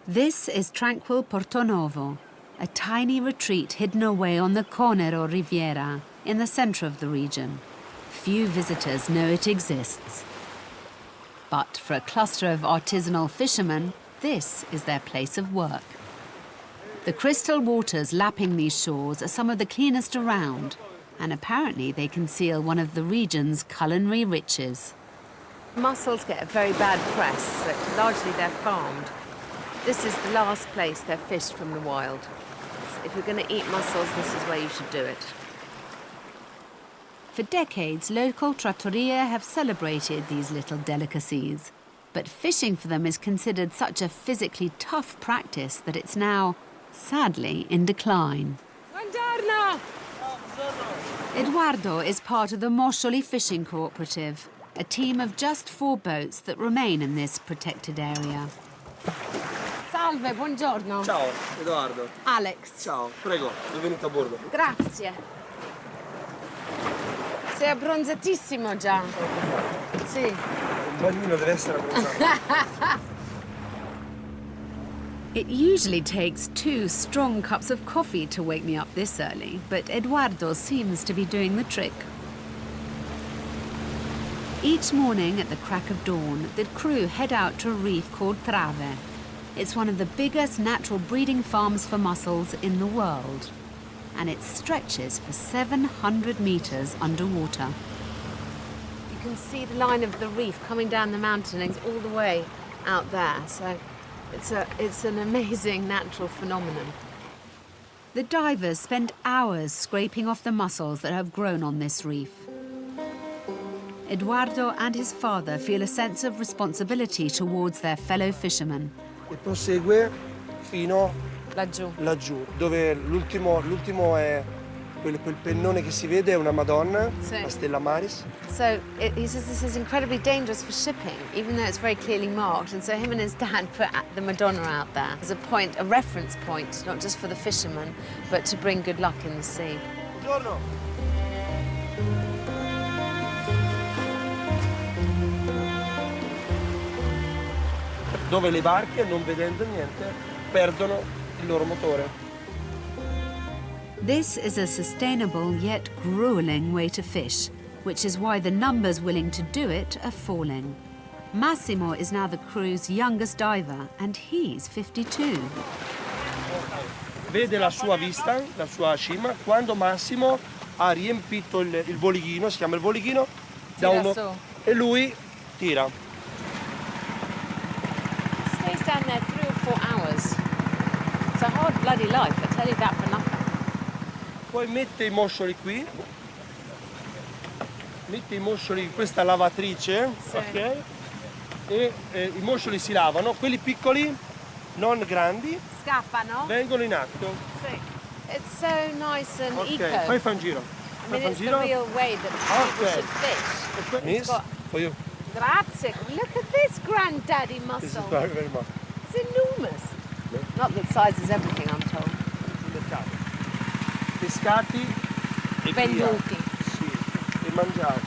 A: This is tranquil Porto Novo, a tiny retreat hidden away on the Conero Riviera in the centre of the region. Few visitors know it exists. But for a cluster of artisanal fishermen, this is their place of work. The crystal waters lapping these shores are some of the cleanest around, and apparently they conceal one of the region's culinary riches.
B: Mussels get a very bad press, but largely they're farmed. This is the last place they're fished from the wild. If you're going to eat mussels, this is where you should do it.
A: For decades, local trattorie have celebrated these little delicacies. But fishing for them is considered such a physically tough practice that it's now, sadly, in decline.
B: Buongiorno!
A: Eduardo is part of the Moscioli Fishing Cooperative, a team of just 4 boats that remain in this protected area.
B: Salve, buongiorno.
K: Ciao, Edoardo.
B: Alex.
K: Ciao, prego, benvenuto a bordo.
B: Grazie. Sei abbronzatissimo già. Sì.
K: Un bambino deve essere abbronzato.
A: It usually takes 2 strong cups of coffee to wake me up this early, but Eduardo seems to be doing the trick. Each morning at the crack of dawn, the crew head out to a reef called Trave. It's one of the biggest natural breeding farms for mussels in the world. And it stretches for 700 meters underwater.
B: You can see the line of the reef coming down the mountain and it's all the way out there. So it's an amazing natural phenomenon.
A: The divers spend hours scraping off the mussels that have grown on this reef. Edoardo and his father feel a sense of responsibility towards their fellow fishermen.
K: E prosegue fino
B: Laggiù.
K: dove l'ultimo è quel pennone che si vede, è una Madonna,
B: Sì.
K: la Stella Maris.
B: So he says this is incredibly dangerous for shipping, even though it's very clearly marked. And so him and his dad put the Madonna out there as a reference point, not just for the fishermen, but to bring good luck in the sea.
K: Buongiorno. Dove le barche, non vedendo niente, perdono il loro motore.
A: This is a sustainable yet grueling way to fish, which is why the numbers willing to do it are falling. Massimo is now the crew's youngest diver, and he's 52.
K: Vede la sua vista, la sua cima, quando Massimo ha riempito il volighino, si chiama il volighino, e lui tira.
B: Stays down there 3 or 4 hours. It's a hard bloody life, I tell you that for nothing.
K: Poi mette i moscioli qui, mette i moscioli in questa lavatrice,
B: Sì.
K: ok? E i moscioli si lavano, quelli piccoli, non grandi,
B: Scappano?
K: vengono in acqua.
B: Sì. It's so nice and
K: Ok,
B: eco.
K: poi fa un giro.
B: I mean, it's the real way that people
K: Ok.
B: should fish.
K: Miss, for you.
B: Grazie. Look at this granddaddy
K: This is
B: mussel.
K: very, very much.
B: It's enormous. Not that size is everything, I'm told.
K: Pescati e
B: Venduti.
K: Sì, e mangiati.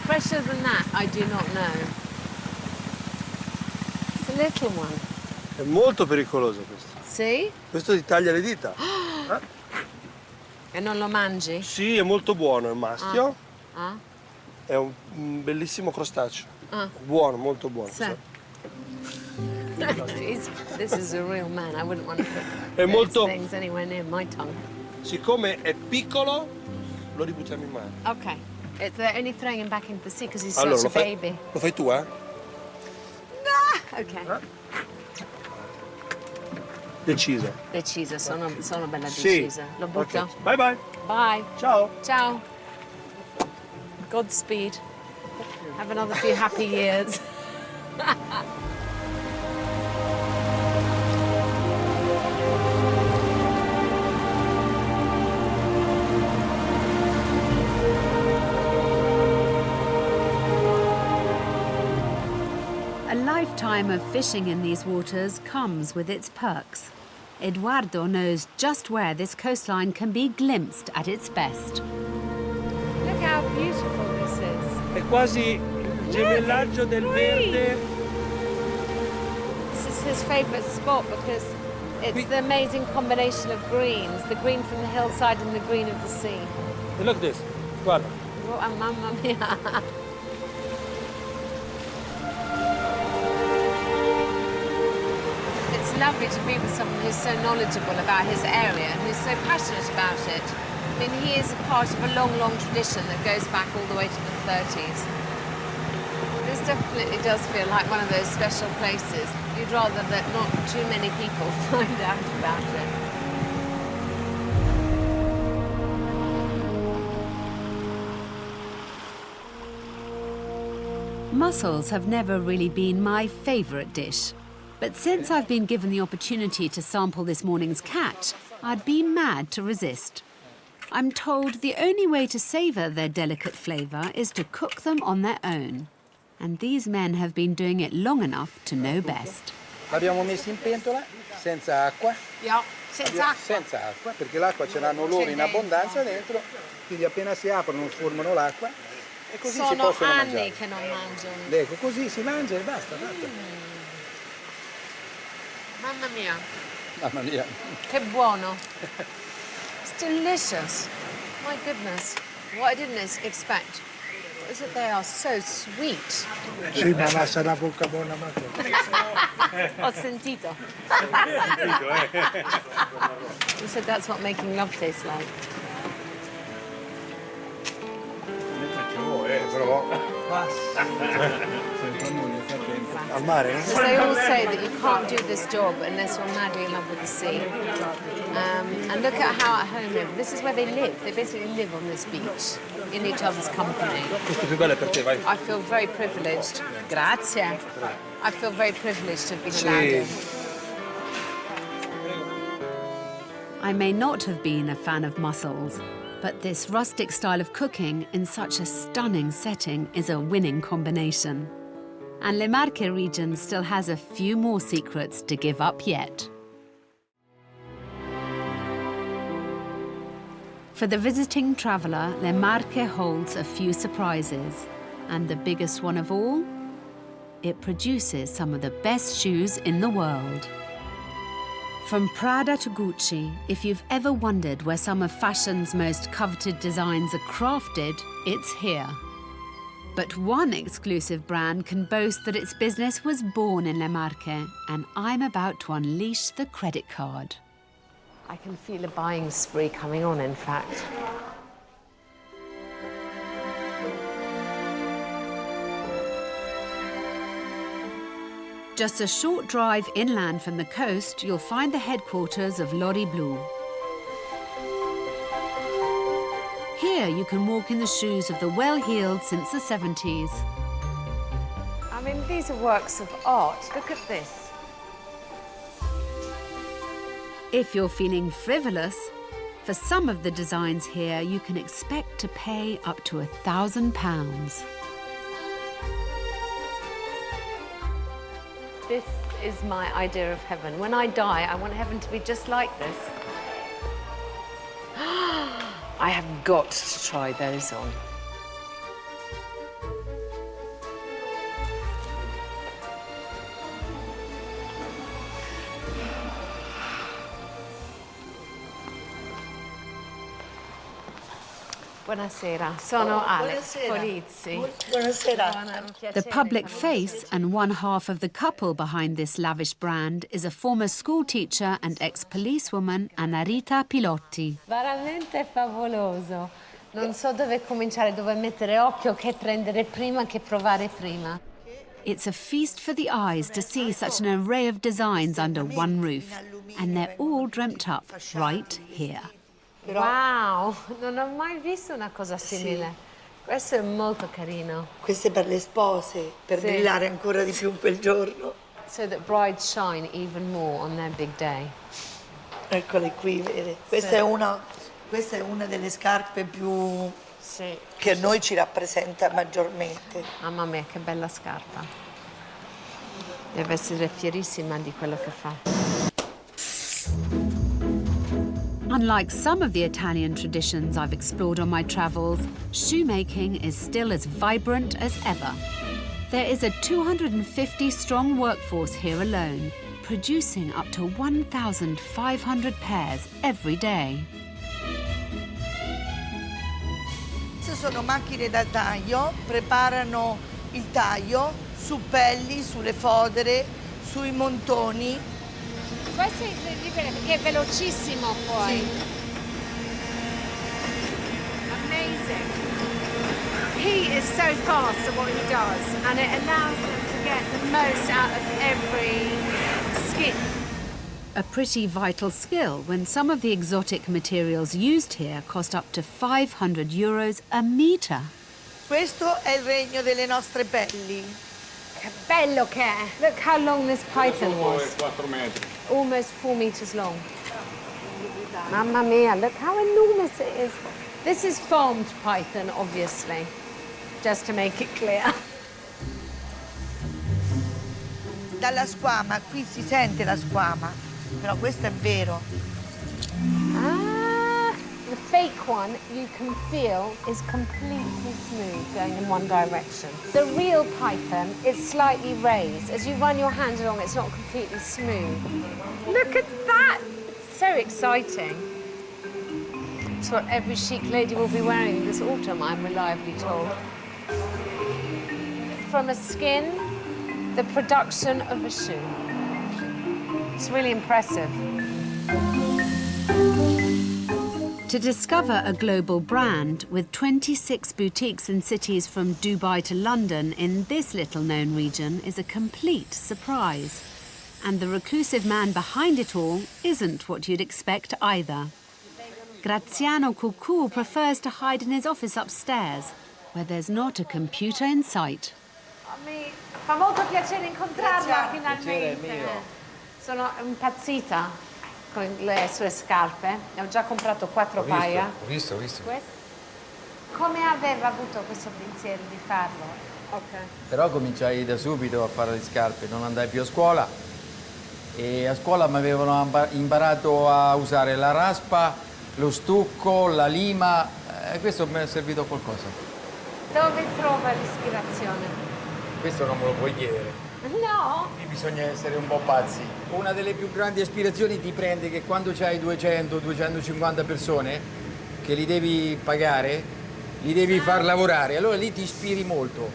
B: Fresher than that, I do not know. It's a little one.
K: È molto pericoloso questo.
B: See?
K: Questo ti taglia le dita.
B: E non lo mangi?
K: Sì, è molto buono, è un maschio.
B: Ah?
K: È un bellissimo crostaceo.
B: Ah.
K: Buono, molto buono.
B: So. This is a real man. I wouldn't want to
K: È
B: put
K: molto-
B: things anywhere near my tongue.
K: Siccome è piccolo, lo ributtiamo in mare.
B: Okay. They're only throwing him back into the sea because he's
K: Allora,
B: such a baby.
K: lo fai tu, eh?
B: Ok.
K: Deciso.
B: Decisa, sono bella
K: Sì.
B: decisa. Lo butto?
K: Ok. Bye bye.
B: Bye.
K: Ciao.
B: Ciao. Godspeed. Have another few happy years.
A: A lifetime of fishing in these waters comes with its perks. Edoardo knows just where this coastline can be glimpsed at its best.
B: Look how beautiful this is.
K: È quasi il gemellaggio del verde.
B: This is his favourite spot because it's the amazing combination of greens, the green from the hillside and the green of the sea.
K: E look this. Guarda.
B: Oh, mamma mia. It's lovely to be with someone who's so knowledgeable about his area and who's so passionate about it. I mean, he is a part of a long, long tradition that goes back all the way to the 30s. This definitely does feel like one of those special places. You'd rather that not too many people find out about it.
A: Mussels have never really been my favourite dish. But since I've been given the opportunity to sample this morning's catch, I'd be mad to resist. I'm told the only way to savour their delicate flavour is to cook them on their own. And these men have been doing it long enough to know best.
H: L'abbiamo messo in pentola senza acqua.
B: Senza acqua.
H: Senza acqua, perché l'acqua ce l'hanno loro in abbondanza dentro, quindi appena si aprono formano l'acqua e così si
B: Sono
H: possono
B: anni
H: mangiare.
B: che non mangiano.
H: Ecco, così si mangia e basta.
B: Mamma mia,
H: Mamma mia.
B: che buono. It's delicious. My goodness, what I didn't expect. They are so sweet.
K: Sì, ma lascia la bocca buona, ma
B: Ho sentito. You said that's what making love tastes like.
K: Al mare?
B: Because they all say that you can't do this job unless you're madly in love with the sea. And look at how at home live. This is where they live. They basically live on this beach, in each other's company.
L: Questo più bello è per te, vai.
B: I feel very privileged. Grazie. I feel very privileged to have been allowed in.
A: I may not have been a fan of mussels, but this rustic style of cooking in such a stunning setting is a winning combination. And Le Marche region still has a few more secrets to give up yet. For the visiting traveller, Le Marche holds a few surprises. And the biggest one of all? It produces some of the best shoes in the world. From Prada to Gucci, if you've ever wondered where some of fashion's most coveted designs are crafted, it's here. But one exclusive brand can boast that its business was born in Le Marche, and I'm about to unleash the credit card.
B: I can feel a buying spree coming on, in fact.
A: Just a short drive inland from the coast, you'll find the headquarters of Lori Blu. Here you can walk in the shoes of the well-heeled since the 70s.
B: I mean, these are works of art. Look at this.
A: If you're feeling frivolous, for some of the designs here you can expect to pay up to £1,000.
B: This is my idea of heaven. When I die, I want heaven to be just like this. I have got to try those on. Buonasera, sono Alex Polizzi.
F: Buonasera.
A: The public face and one half of the couple behind this lavish brand is a former school teacher and ex-policewoman, Annarita Pilotti.
B: Veramente favoloso. Non so dove cominciare, dove mettere occhio, che prendere prima, che provare prima.
A: It's a feast for the eyes to see such an array of designs under one roof, and they're all dreamt up right here.
B: Wow, non ho mai visto una cosa simile. Sì. Questo è molto carino.
F: Queste per le spose, per brillare ancora di più in quel giorno.
B: So that brides shine even more on their big day.
F: Eccole qui, vedi. Questa è una delle scarpe più che a noi ci rappresenta maggiormente.
B: Mamma mia, che bella scarpa. Deve essere fierissima di quello che fa.
A: Unlike some of the Italian traditions I've explored on my travels, shoemaking is still as vibrant as ever. There is a 250-strong workforce here alone, producing up to 1,500 pairs every day.
F: Queste sono macchine da taglio, preparano il taglio su pelli, sulle fodere, sui montoni.
B: Questo è incredibile perché è velocissimo poi. Sì. Amazing. He is so fast at what he does and it allows them to get the most out of every skin.
A: A pretty vital skill when some of the exotic materials used here cost up to €500 a metre.
F: Questo è il regno delle nostre pelli.
B: Che bello che è. Look how long this python was.
L: 4 metri.
B: Almost 4 meters long. Mamma mia, look how enormous it is. This is farmed python, obviously, just to make it clear.
F: Dalla squama, qui si sente la squama, però questo è vero.
B: The fake one, you can feel, is completely smooth going in one direction. The real python is slightly raised. As you run your hand along, it's not completely smooth. Look at that! It's so exciting. It's what every chic lady will be wearing this autumn, I'm reliably told. from a skin, the production of a shoe. It's really impressive.
A: To discover a global brand with 26 boutiques in cities from Dubai to London in this little-known region is a complete surprise. And the reclusive man behind it all isn't what you'd expect either. Graziano Cucù prefers to hide in his office upstairs, where there's not a computer in sight.
B: Mi fa molto piacere incontrarla finalmente. Sono impazzita con le sue scarpe. Ne ho già comprato 4 paia.
L: Ho visto.
B: Come aveva avuto questo pensiero di farlo? Okay.
H: Però cominciai da subito a fare le scarpe, non andai più a scuola e a scuola mi avevano imparato a usare la raspa, lo stucco, la lima e questo mi è servito a qualcosa.
B: Dove trova l'ispirazione?
H: Questo non me lo puoi chiedere.
B: No!
H: Bisogna essere un po' pazzi. Una delle più grandi ispirazioni ti prende che quando c'hai 200-250 persone che li devi pagare, li devi far lavorare, allora lì ti ispiri molto.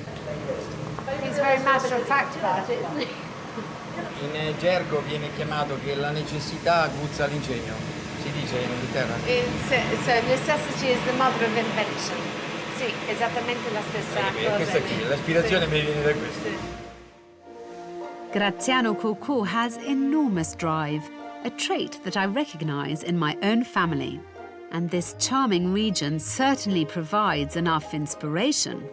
B: He's very matter of fact about it, isn't he?
H: In gergo viene chiamato che la necessità aguzza l'ingegno, si dice in Inghilterra.
B: So necessity is the mother of invention. Sì, esattamente la stessa cosa.
H: Questa qui, l'aspirazione mi viene da questo.
A: Graziano Cucù has enormous drive, a trait that I recognize in my own family. And this charming region certainly provides enough inspiration.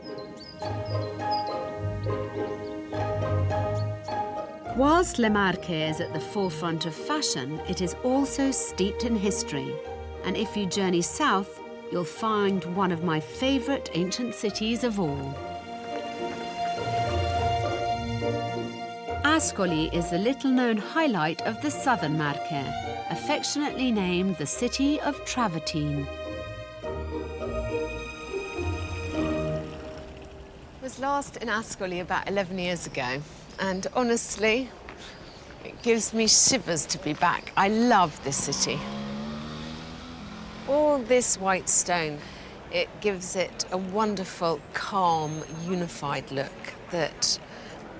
A: Whilst Le Marche is at the forefront of fashion, it is also steeped in history. And if you journey south, you'll find one of my favorite ancient cities of all. Ascoli is the little-known highlight of the southern Marche, affectionately named the city of travertine.
B: I was last in Ascoli about 11 years ago, and honestly, it gives me shivers to be back. I love this city. All this white stone, it gives it a wonderful, calm, unified look that,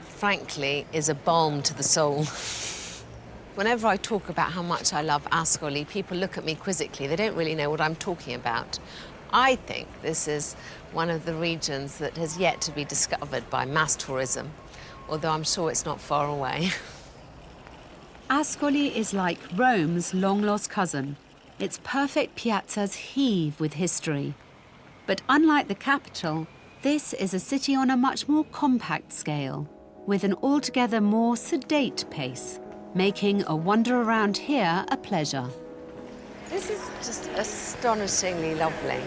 B: frankly, is a balm to the soul. Whenever I talk about how much I love Ascoli, people look at me quizzically. They don't really know what I'm talking about. I think this is one of the regions that has yet to be discovered by mass tourism, although I'm sure it's not far away.
A: Ascoli is like Rome's long-lost cousin. Its perfect piazzas heave with history. But unlike the capital, this is a city on a much more compact scale, with an altogether more sedate pace, making a wander around here a pleasure.
B: This is just astonishingly lovely.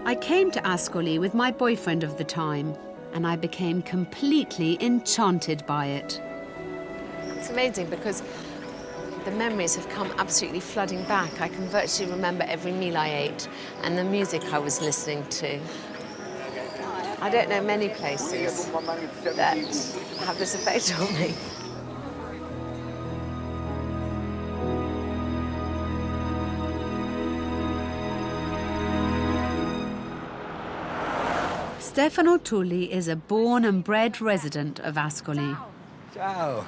A: I came to Ascoli with my boyfriend of the time, and I became completely enchanted by it.
B: It's amazing because the memories have come absolutely flooding back. I can virtually remember every meal I ate and the music I was listening to. I don't know many places that have this effect on me.
A: Stefano Tulli is a born and bred resident of Ascoli.
L: Ciao.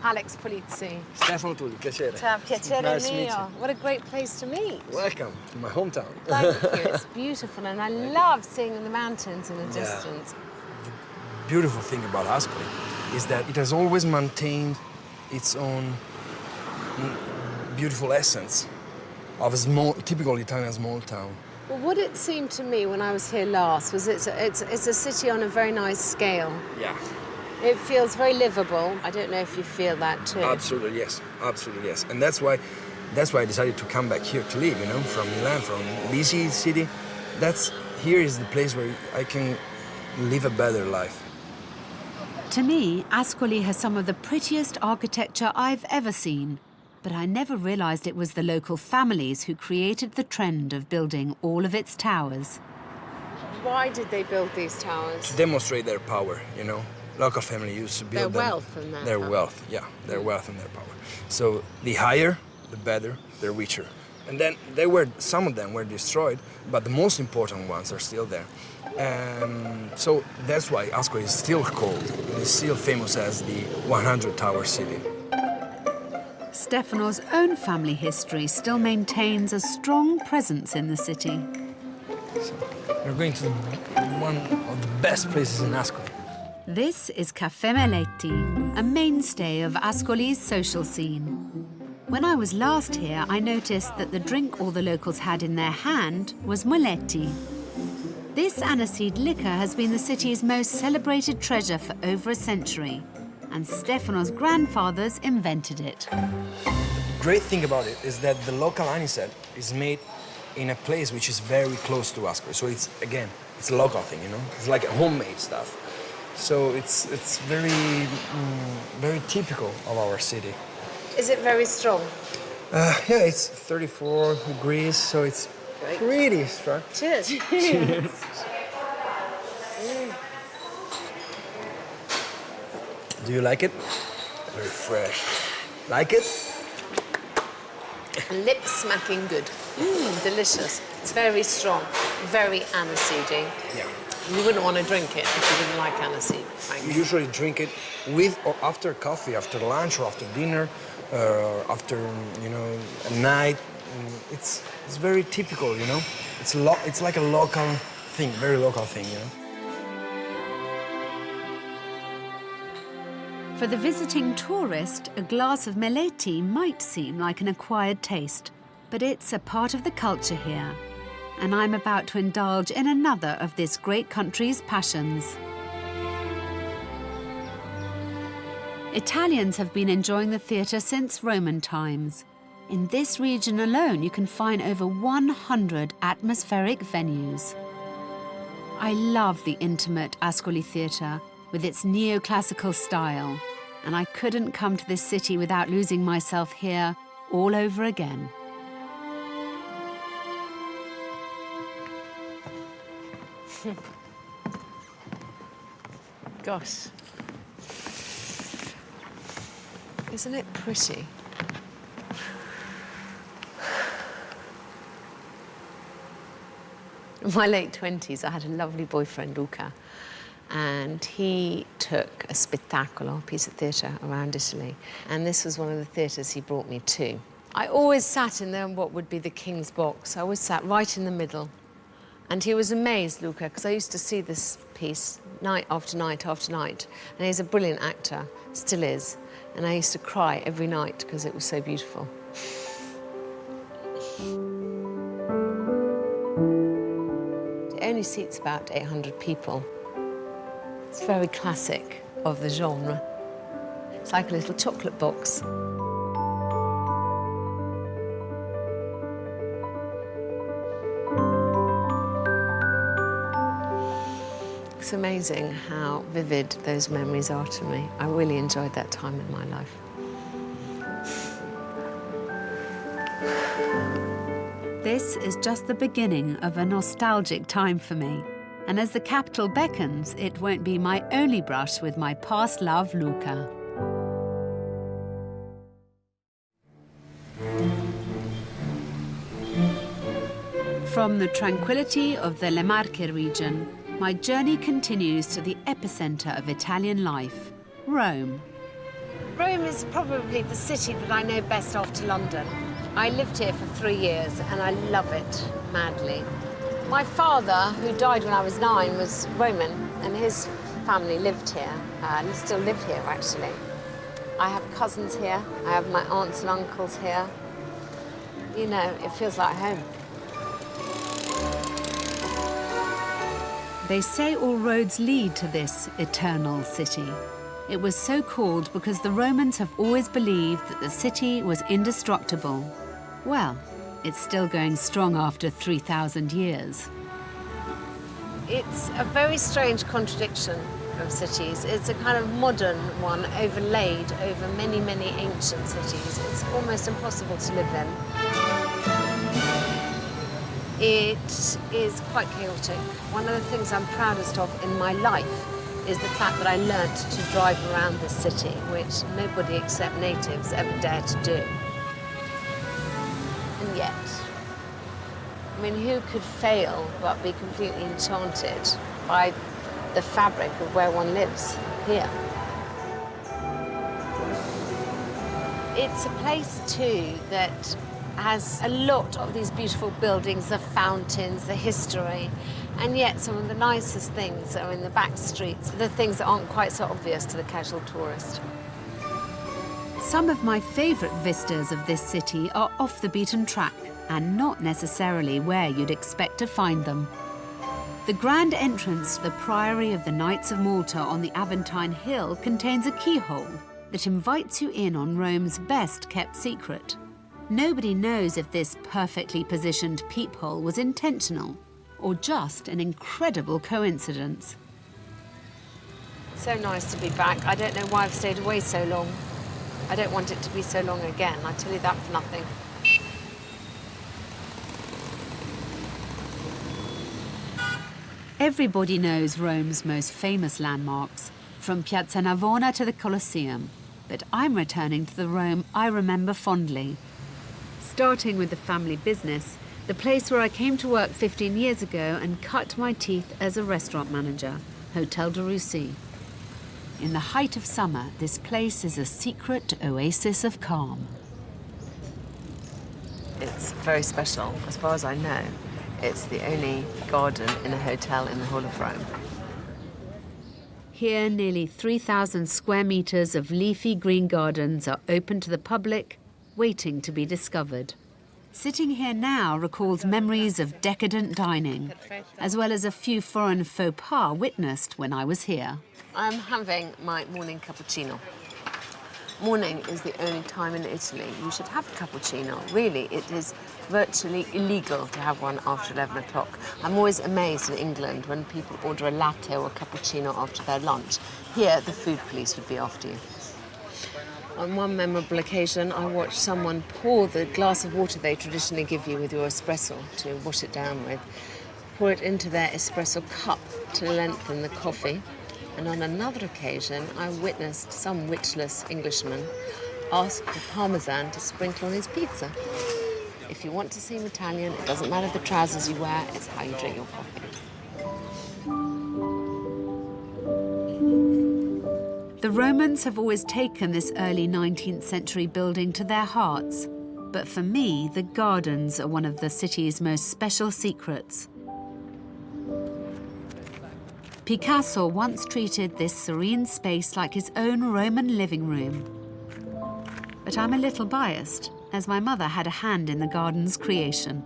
B: Alex Polizzi.
L: Stefano Tulli, piacere.
B: Ciao, piacere
L: Nice to meet
B: mio.
L: you.
B: What a great place to meet.
L: Welcome to my hometown.
B: Thank you. It's beautiful, and I love seeing the mountains in the distance.
L: The beautiful thing about Ascoli is that it has always maintained its own beautiful essence of a small, typical Italian small town.
B: Well, what it seemed to me when I was here last was it's a city on a very nice scale.
L: Yeah.
B: It feels very livable. I don't know if you feel that too.
L: Absolutely, yes. Absolutely, yes. And that's why I decided to come back here to live, you know, from Milan, from busy city. Here is the place where I can live a better life.
A: To me, Ascoli has some of the prettiest architecture I've ever seen, but I never realized it was the local families who created the trend of building all of its towers.
B: Why did they build these towers?
L: To demonstrate their power, you know. Local family used to build
B: their wealth and
L: their wealth, yeah, their wealth and their power. So the higher, the better, the richer. And then some of them were destroyed, but the most important ones are still there. So that's why Ascoli is still called, it is still famous as the 100 Tower City.
A: Stefano's own family history still maintains a strong presence in the city.
L: So we're going to one of the best places in Ascoli.
A: This is Caffè Meletti, a mainstay of Ascoli's social scene. When I was last here, I noticed that the drink all the locals had in their hand was moletti. This aniseed liquor has been the city's most celebrated treasure for over a century, and Stefano's grandfathers invented it.
L: The great thing about it is that the local anisette is made in a place which is very close to Ascoli. So it's a local thing, you know? It's like a homemade stuff. So it's very, very typical of our city.
B: Is it very strong?
L: Yeah, it's 34 degrees, so it's pretty strong.
B: Cheers.
L: Cheers. Do you like it? Very fresh. Like it?
B: Lip smacking good. Delicious. It's very strong, very aniseedy.
L: Yeah.
B: You wouldn't want to drink it if you didn't like aniseed, frankly.
L: You usually drink it with or after coffee, after lunch or after dinner, after, a night. It's very typical, you know? It's like a local thing, very local thing, you know?
A: For the visiting tourist, a glass of Meletti might seem like an acquired taste, but it's a part of the culture here. And I'm about to indulge in another of this great country's passions. Italians have been enjoying the theatre since Roman times. In this region alone, you can find over 100 atmospheric venues. I love the intimate Ascoli Theatre with its neoclassical style, and I couldn't come to this city without losing myself here all over again.
B: Gosh. Isn't it pretty? In my late 20s, I had a lovely boyfriend, Luca, and he took a spettacolo, a piece of theatre around Italy, and this was one of the theatres he brought me to. I always sat in there in what would be the King's Box. I always sat right in the middle. And he was amazed, Luca, because I used to see this piece night after night after night. And he's a brilliant actor, still is. And I used to cry every night because it was so beautiful. It only seats about 800 people. It's very classic of the genre. It's like a little chocolate box. It's amazing how vivid those memories are to me. I really enjoyed that time in my life.
A: This is just the beginning of a nostalgic time for me. And as the capital beckons, it won't be my only brush with my past love, Luca. From the tranquility of the Le Marche region, my journey continues to the epicenter of Italian life, Rome.
B: Rome is probably the city that I know best after London. I lived here for 3 years and I love it madly. My father, who died when I was 9, was Roman, and his family lived here, and still live here, actually. I have cousins here, I have my aunts and uncles here. You know, it feels like home.
A: They say all roads lead to this eternal city. It was so called because the Romans have always believed that the city was indestructible. Well, it's still going strong after 3,000 years.
B: It's a very strange contradiction of cities. It's a kind of modern one overlaid over many, many ancient cities. It's almost impossible to live in. It is quite chaotic. One of the things I'm proudest of in my life is the fact that I learnt to drive around this city, which nobody except natives ever dare to do. And yet, I mean, who could fail but be completely enchanted by the fabric of where one lives here? It's a place, too, that has a lot of these beautiful buildings, the fountains, the history, and yet some of the nicest things are in the back streets, the things that aren't quite so obvious to the casual tourist.
A: Some of my favourite vistas of this city are off the beaten track and not necessarily where you'd expect to find them. The grand entrance to the Priory of the Knights of Malta on the Aventine Hill contains a keyhole that invites you in on Rome's best-kept secret. Nobody knows if this perfectly positioned peephole was intentional or just an incredible coincidence.
B: So nice to be back. I don't know why I've stayed away so long. I don't want it to be so long again, I tell you that for nothing.
A: Everybody knows Rome's most famous landmarks, from Piazza Navona to the Colosseum, but I'm returning to the Rome I remember fondly. Starting with the family business, the place where I came to work 15 years ago and cut my teeth as a restaurant manager, Hotel de Russie. In the height of summer, this place is a secret oasis of calm.
B: It's very special. As far as I know, it's the only garden in a hotel in the whole of Rome.
A: Here, nearly 3,000 square metres of leafy green gardens are open to the public, waiting to be discovered. Sitting here now recalls memories of decadent dining, as well as a few foreign faux pas witnessed when I was here.
B: I'm having my morning cappuccino. Morning is the only time in Italy you should have a cappuccino. Really, it is virtually illegal to have one after 11 o'clock. I'm always amazed in England when people order a latte or a cappuccino after their lunch. Here, the food police would be after you. On one memorable occasion, I watched someone pour the glass of water they traditionally give you with your espresso to wash it down with, pour it into their espresso cup to lengthen the coffee. And on another occasion, I witnessed some witchless Englishman ask for Parmesan to sprinkle on his pizza. If you want to seem Italian, it doesn't matter the trousers you wear, it's how you drink your coffee.
A: The Romans have always taken this early 19th century building to their hearts, but for me, the gardens are one of the city's most special secrets. Picasso once treated this serene space like his own Roman living room. But I'm a little biased, as my mother had a hand in the garden's creation.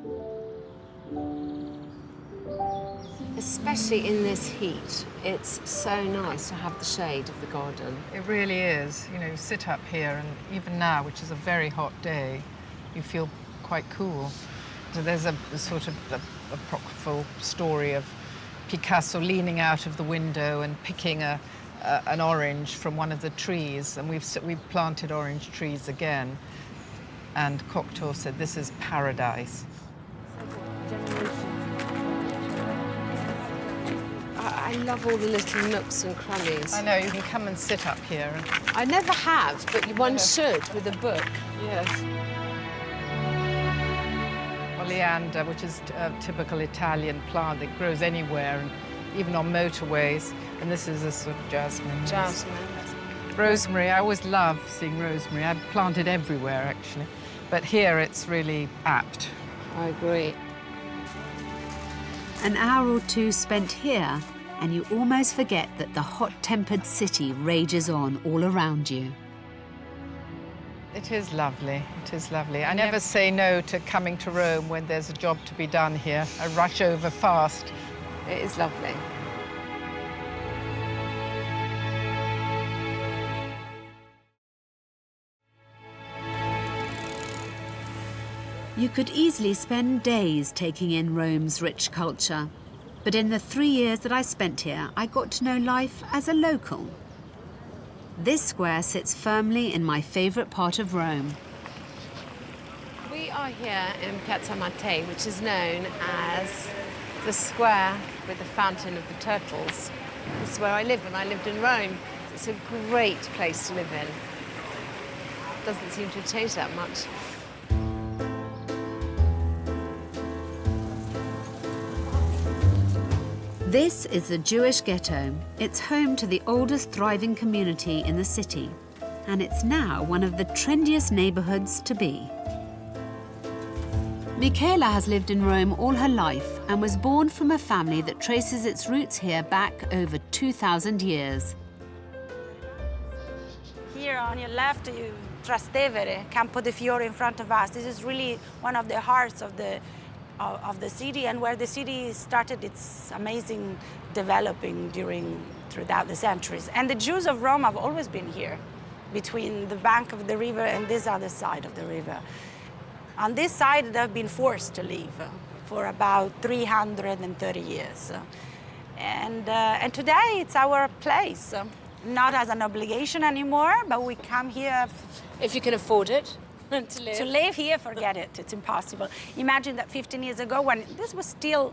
B: Especially in this heat, it's so nice to have the shade of the garden.
C: It really is. You know, you sit up here, and even now, which is a very hot day, you feel quite cool. So there's a sort of apocryphal story of Picasso leaning out of the window and picking an orange from one of the trees, and we've planted orange trees again. And Cocteau said, "This is paradise."
B: I love all the little nooks and crannies.
C: I know, you can come and sit up here.
B: I never have, but one should with a book.
C: Yes. Oleander, which is a typical Italian plant that grows anywhere, and even on motorways. And this is a sort of jasmine.
B: Jasmine.
C: Rosemary, I always love seeing rosemary. I've planted everywhere, actually. But here it's really apt.
B: I agree.
A: An hour or two spent here, and you almost forget that the hot-tempered city rages on all around you.
C: It is lovely. It is lovely. I never say no to coming to Rome when there's a job to be done here. I rush over fast.
B: It is lovely.
A: You could easily spend days taking in Rome's rich culture. But in the 3 years that I spent here, I got to know life as a local. This square sits firmly in my favourite part of Rome.
B: We are here in Piazza Marche, which is known as the square with the fountain of the turtles. This is where I lived when I lived in Rome. It's a great place to live in. Doesn't seem to have changed that much.
A: This is the Jewish ghetto. It's home to the oldest thriving community in the city, and it's now one of the trendiest neighborhoods to be. Michela has lived in Rome all her life and was born from a family that traces its roots here back over 2,000 years.
M: Here on your left, Trastevere, Campo de Fiore in front of us. This is really one of the hearts of the city, and where the city started its amazing developing throughout the centuries. And the Jews of Rome have always been here, between the bank of the river and this other side of the river. On this side, they've been forced to leave for about 330 years. And today, it's our place. Not as an obligation anymore, but we come here.
B: If you can afford it.
M: To live here, forget it. It's impossible. Imagine that 15 years ago, when this was still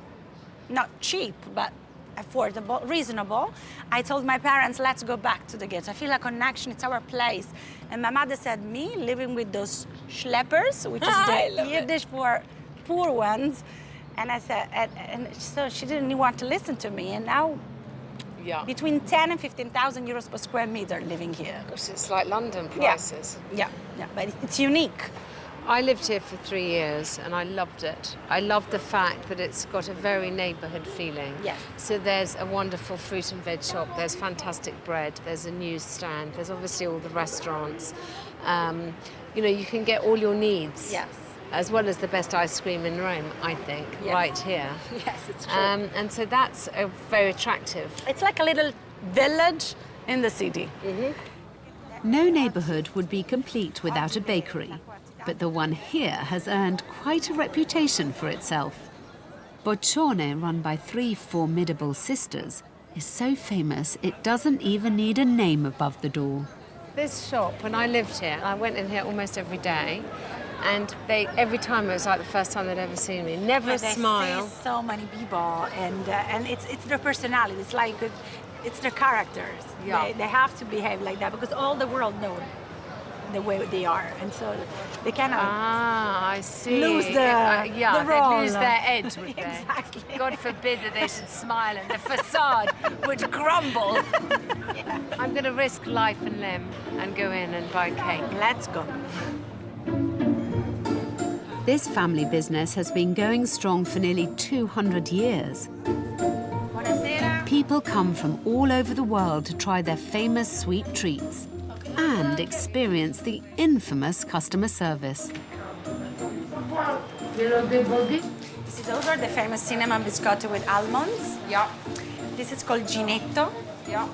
M: not cheap, but affordable, reasonable, I told my parents, let's go back to the ghetto. I feel a connection, it's our place. And my mother said, me living with those schleppers, which is the Yiddish for poor ones. And I said, and so she didn't want to listen to me. And now, between 10 and 15,000 euros per square meter living here.
B: Because it's like London prices.
M: Yeah, but it's unique.
B: I lived here for 3 years and I loved it. I loved the fact that it's got a very neighbourhood feeling.
M: Yes.
B: So there's a wonderful fruit and veg shop, there's fantastic bread, there's a newsstand, there's obviously all the restaurants. You know, you can get all your needs.
M: Yes.
B: As well as the best ice cream in Rome, I think, right here.
M: Yes, it's true.
B: And so that's very attractive.
M: It's like a little village in the city.
A: No neighborhood would be complete without a bakery, but the one here has earned quite a reputation for itself. Boccione, run by 3 formidable sisters, is so famous it doesn't even need a name above the door.
B: This shop, when I lived here, I went in here almost every day, and every time it was like the first time they'd ever seen me. Never a smile.
M: They see so many people, and it's their personality. It's like it's their characters.
B: Yeah.
M: They have to behave like that because all the world knows the way they are, and so they cannot
B: I see.
M: lose the
B: the
M: role.
B: they'd lose their edge, would they?
M: Exactly.
B: God forbid that they should smile and the facade would crumble. I'm going to risk life and limb and go in and buy cake.
M: Let's go.
A: This family business has been going strong for nearly 200 years.
M: Buonasera.
A: People come from all over the world to try their famous sweet treats and experience the infamous customer service.
M: See, those are the famous cinnamon biscotti with almonds.
B: Yeah.
M: This is called ginetto.
B: Yeah.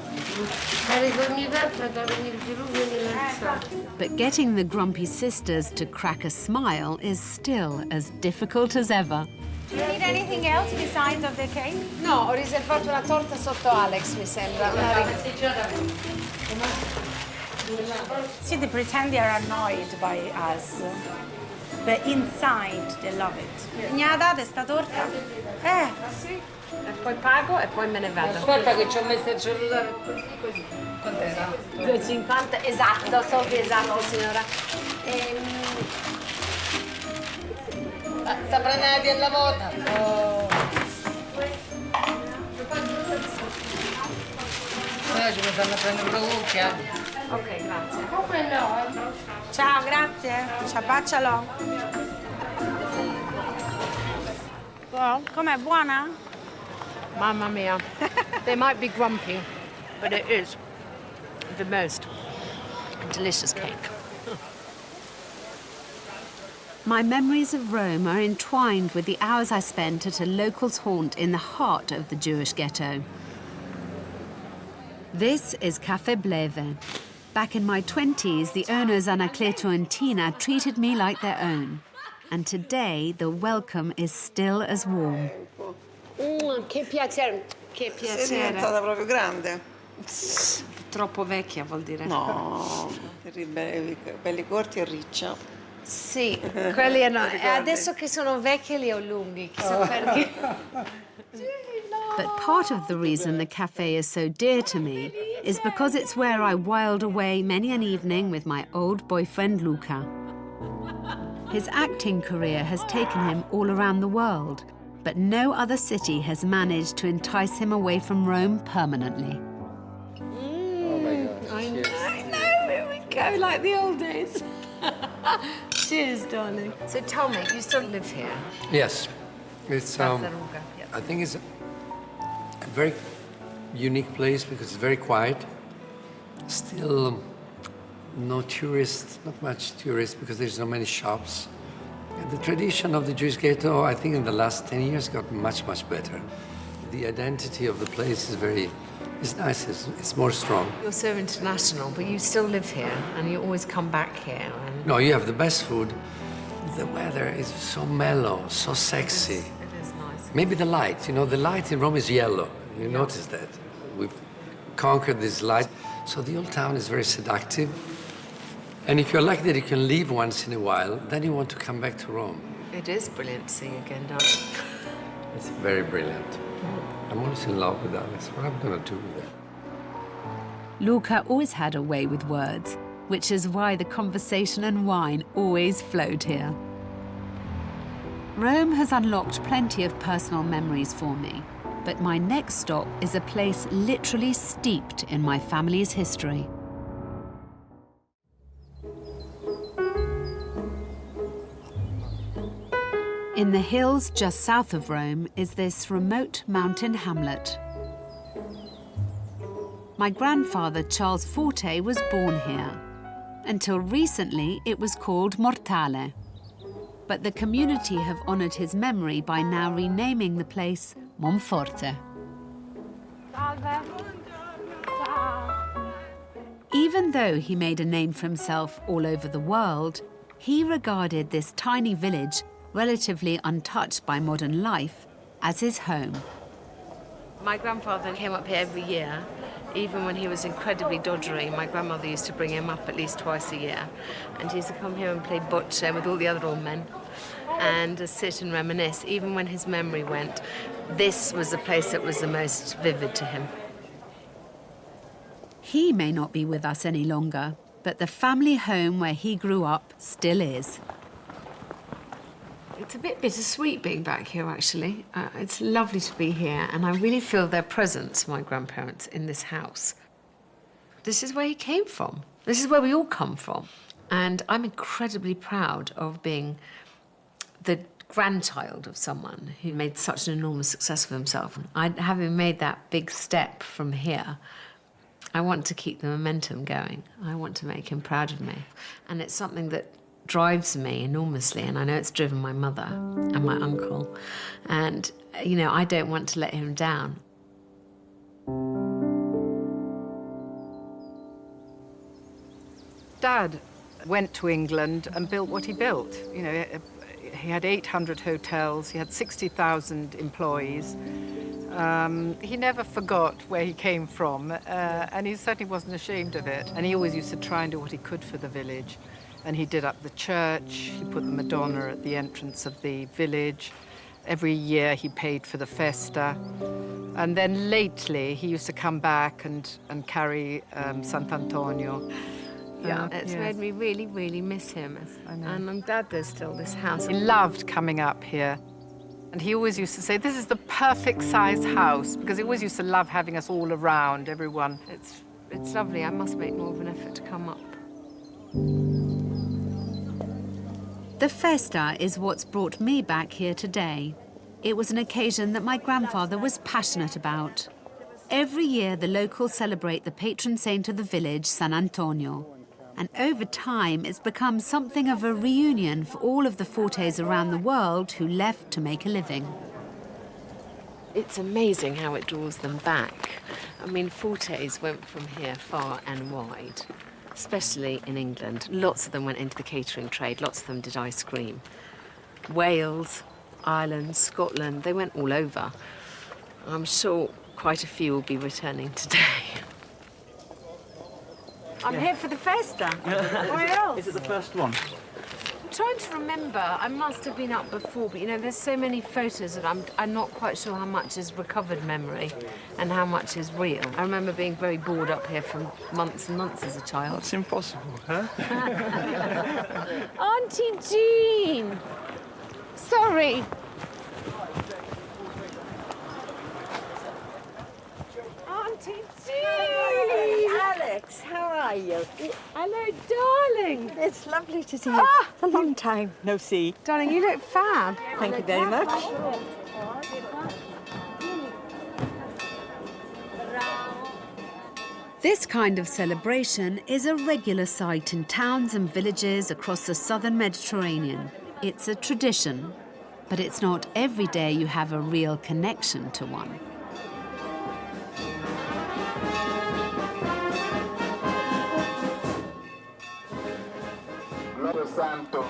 A: But getting the grumpy sisters to crack a smile is still as difficult as ever.
M: Do you need anything else besides of the cake?
B: No, ho riservato una torta sotto Alex, mi sembra.
M: See, they pretend they are annoyed by us, but inside they love it. Mi ha date sta torta?
B: Sì. E poi pago e poi me ne vado.
N: Aspetta che ci ho messo il cellulare così. Quant'era?
B: 2,50, esatto, esatto signora.
N: Sta prendendo alla volta. Ci potranno prendere una cucchia.
B: Ok, grazie.
M: Ciao, grazie. Ciao, com'è, buona?
B: Mamma mia. They might be grumpy, but it is the most delicious cake.
A: My memories of Rome are entwined with the hours I spent at a local's haunt in the heart of the Jewish ghetto. This is Caffè Bleve. Back in my 20s, the owners Anacleto and Tina treated me like their own. And today, the welcome is still as warm.
B: Che piacere. Che piacere.
F: Sei diventata proprio grande.
B: Troppo vecchia vuol dire.
F: No, belli corti e riccia.
B: Sì, quelli erano. Adesso che sono vecchie li ho lunghi, chissà perché.
A: But part of the reason the cafe is so dear to me is because it's where I whiled away many an evening with my old boyfriend Luca. His acting career has taken him all around the world, but no other city has managed to entice him away from Rome permanently.
H: Oh my God.
B: I know, here we go, like the old days. Cheers, darling. So tell me, you still live here?
O: Yes. It's, I think it's a very unique place because it's very quiet. Still no tourists, not much tourists because there's not many shops. And the tradition of the Jewish ghetto, I think in the last 10 years got much, much better. The identity of the place is it's nice, it's more strong.
B: You're so international, but you still live here and you always come back here. And...
O: No, you have the best food. The weather is so mellow, so sexy.
B: It is nice.
O: Maybe the light, the light in Rome is yellow. You notice that. We've conquered this light. So the old town is very seductive. And if you're lucky that you can leave once in a while, then you want to come back to Rome.
B: It is brilliant to see you again, darling.
O: It's very brilliant. I'm always in love with Alex. What am I going to do with her?
A: Luca always had a way with words, which is why the conversation and wine always flowed here. Rome has unlocked plenty of personal memories for me, but my next stop is a place literally steeped in my family's history. In the hills just south of Rome is this remote mountain hamlet. My grandfather, Charles Forte, was born here. Until recently, it was called Mortale. But the community have honored his memory by now renaming the place Monforte. Even though he made a name for himself all over the world, he regarded this tiny village, relatively untouched by modern life, as his home.
B: My grandfather came up here every year. Even when he was incredibly doddery, my grandmother used to bring him up at least twice a year. And he used to come here and play bocce with all the other old men and sit and reminisce. Even when his memory went, this was the place that was the most vivid to him.
A: He may not be with us any longer, but the family home where he grew up still is.
B: It's a bit bittersweet being back here, actually. It's lovely to be here, and I really feel their presence, my grandparents, in this house. This is where he came from. This is where we all come from. And I'm incredibly proud of being the grandchild of someone who made such an enormous success of himself. Having made that big step from here, I want to keep the momentum going. I want to make him proud of me. And it's something that drives me enormously, and I know it's driven my mother and my uncle. And, I don't want to let him down.
P: Dad went to England and built what he built. He had 800 hotels, he had 60,000 employees. He never forgot where he came from, and he certainly wasn't ashamed of it. And he always used to try and do what he could for the village. And he did up the church, he put the Madonna at the entrance of the village. Every year he paid for the festa. And then lately he used to come back and carry Sant'Antonio.
B: Yeah, it's made me really, really miss him. And I'm glad there's still this house.
P: He loved coming up here. And he always used to say, this is the perfect size house, because he always used to love having us all around, everyone.
B: It's lovely. I must make more of an effort to come up.
A: The festa is what's brought me back here today. It was an occasion that my grandfather was passionate about. Every year, the locals celebrate the patron saint of the village, San Antonio. And over time, it's become something of a reunion for all of the Fortes around the world who left to make a living.
B: It's amazing how it draws them back. I mean, Fortes went from here far and wide, especially in England. Lots of them went into the catering trade, lots of them did ice cream. Wales, Ireland, Scotland, they went all over. I'm sure quite a few will be returning today. I'm here for the festa. Where else?
Q: Is it the first one?
B: I'm trying to remember. I must have been up before, but there's so many photos that I'm not quite sure how much is recovered memory and how much is real. I remember being very bored up here for months and months as a child.
Q: It's impossible, huh?
B: Auntie Jean! Sorry.
Q: It's lovely to see you. It's a long time no see.
B: Darling, you look fab.
Q: Thank you very much.
A: This kind of celebration is a regular sight in towns and villages across the southern Mediterranean. It's a tradition, but it's not every day you have a real connection to one.
R: Santo.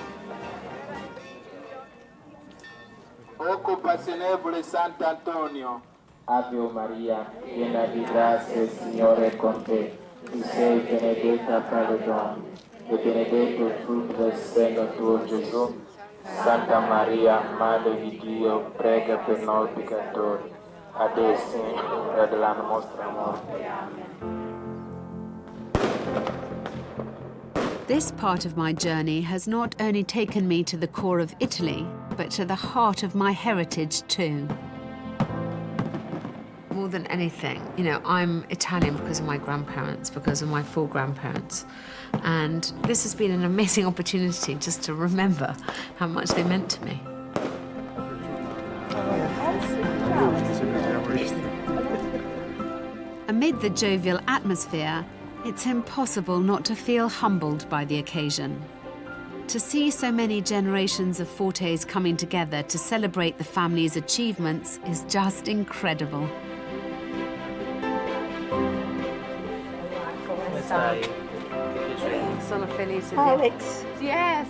R: O compassionevole Sant'Antonio. Ave Maria, piena di grazia, il Signore è con te. Tu sei benedetta fra le donne, e benedetto il frutto del seno tuo, Gesù. Santa Maria, Madre di Dio, prega per noi peccatori, adesso e all'ora della nostra morte.
A: This part of my journey has not only taken me to the core of Italy, but to the heart of my heritage too.
B: More than anything, you know, I'm Italian because of my grandparents, because of my 4 grandparents. And this has been an amazing opportunity just to remember how much they meant to me.
A: Amid the jovial atmosphere, it's impossible not to feel humbled by the occasion. To see so many generations of Fortes coming together to celebrate the family's achievements is just incredible.
B: Sono felice.
Q: Alex.
B: Yes.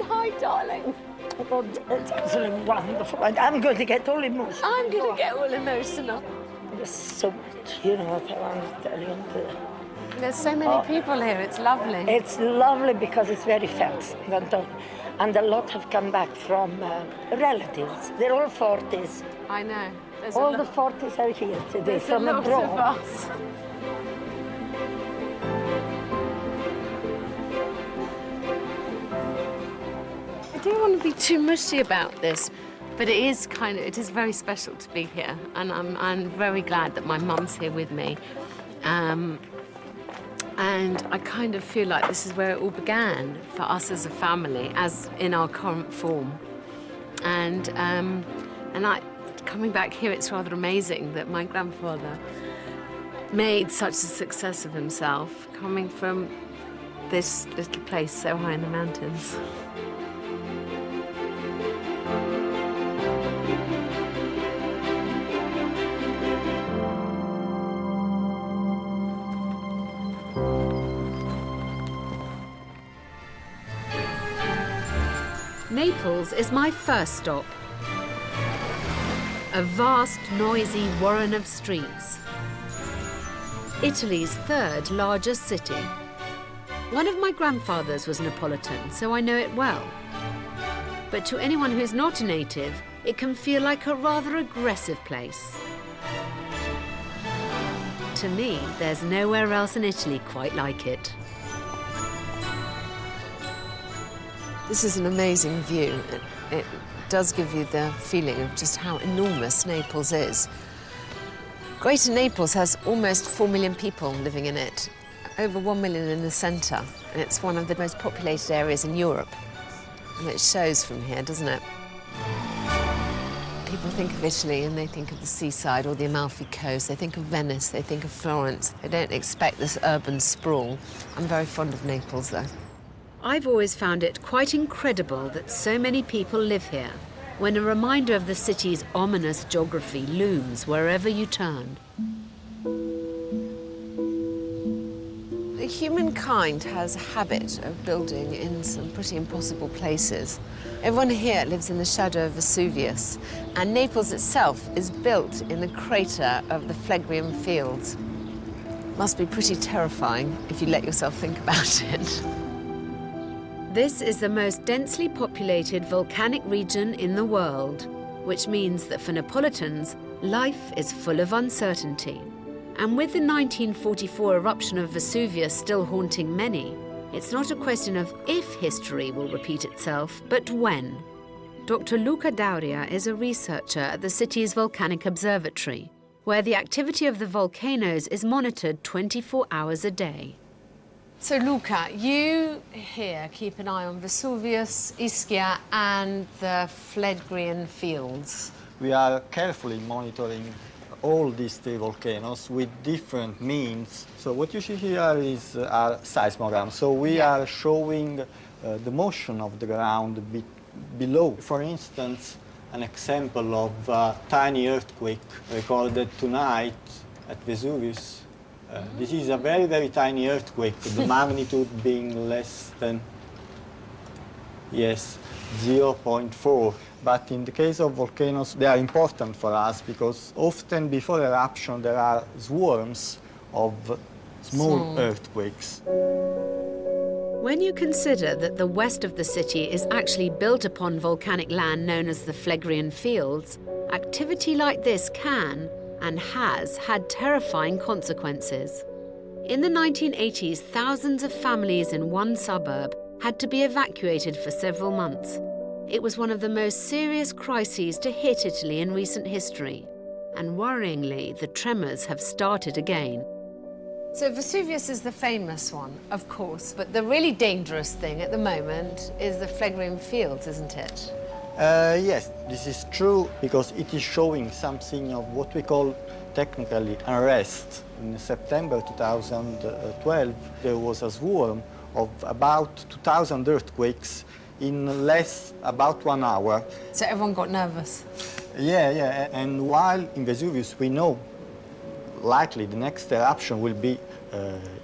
B: Hi, darling.
Q: It's absolutely wonderful. I'm going to get all emotional.
B: I'm going to get all emotional.
Q: There's so much, you know, what I want to tell you.
B: There's so many people here. It's lovely.
Q: It's lovely because it's very fancy. And a lot have come back from relatives. They're all Fortes.
B: I know. There's
Q: all the Fortes are here today
B: there's
Q: from
B: a lot
Q: abroad.
B: of us. I don't want to be too mushy about this, but it is very special to be here, and I'm very glad that my mum's here with me. And I kind of feel like this is where it all began for us as a family, as in our current form. And coming back here, it's rather amazing that my grandfather made such a success of himself, coming from this little place so high in the mountains.
A: Naples is my first stop. A vast, noisy warren of streets. Italy's 3rd largest city. One of my grandfathers was Napolitan, so I know it well. But to anyone who's not a native, it can feel like a rather aggressive place. To me, there's nowhere else in Italy quite like it.
B: This is an amazing view. It does give you the feeling of just how enormous Naples is. Greater Naples has almost 4 million people living in it, over 1 million in the centre, and it's one of the most populated areas in Europe. And it shows from here, doesn't it? People think of Italy and they think of the seaside or the Amalfi Coast. They think of Venice, they think of Florence. They don't expect this urban sprawl. I'm very fond of Naples, though.
A: I've always found it quite incredible that so many people live here, when a reminder of the city's ominous geography looms wherever you turn.
B: Humankind has a habit of building in some pretty impossible places. Everyone here lives in the shadow of Vesuvius, and Naples itself is built in the crater of the Phlegrean Fields. Must be pretty terrifying if you let yourself think about it.
A: This is the most densely populated volcanic region in the world, which means that for Napolitans, life is full of uncertainty. And with the 1944 eruption of Vesuvius still haunting many, it's not a question of if history will repeat itself, but when. Dr. Luca Dauria is a researcher at the city's volcanic observatory, where the activity of the volcanoes is monitored 24 hours a day.
B: So Luca, you here keep an eye on Vesuvius, Ischia and the Phlegrean fields.
S: We are carefully monitoring all these three volcanoes with different means. So what you see here is our seismogram. So we are showing the motion of the ground below. For instance, an example of a tiny earthquake recorded tonight at Vesuvius. This is a very, very tiny earthquake, the magnitude being less than, 0.4. But in the case of volcanoes, they are important for us because often before eruption there are swarms of small earthquakes.
A: When you consider that the west of the city is actually built upon volcanic land known as the Phlegrean Fields, activity like this can and has had terrifying consequences. In the 1980s, thousands of families in one suburb had to be evacuated for several months. It was one of the most serious crises to hit Italy in recent history. And worryingly, the tremors have started again.
B: So Vesuvius is the famous one, of course, but the really dangerous thing at the moment is the Phlegrean Fields, isn't it?
S: Yes, this is true because it is showing something of what we call technically unrest. In September 2012, there was a swarm of about 2,000 earthquakes in less about 1 hour.
B: So everyone got nervous?
S: Yeah, and while in Vesuvius we know likely the next eruption will be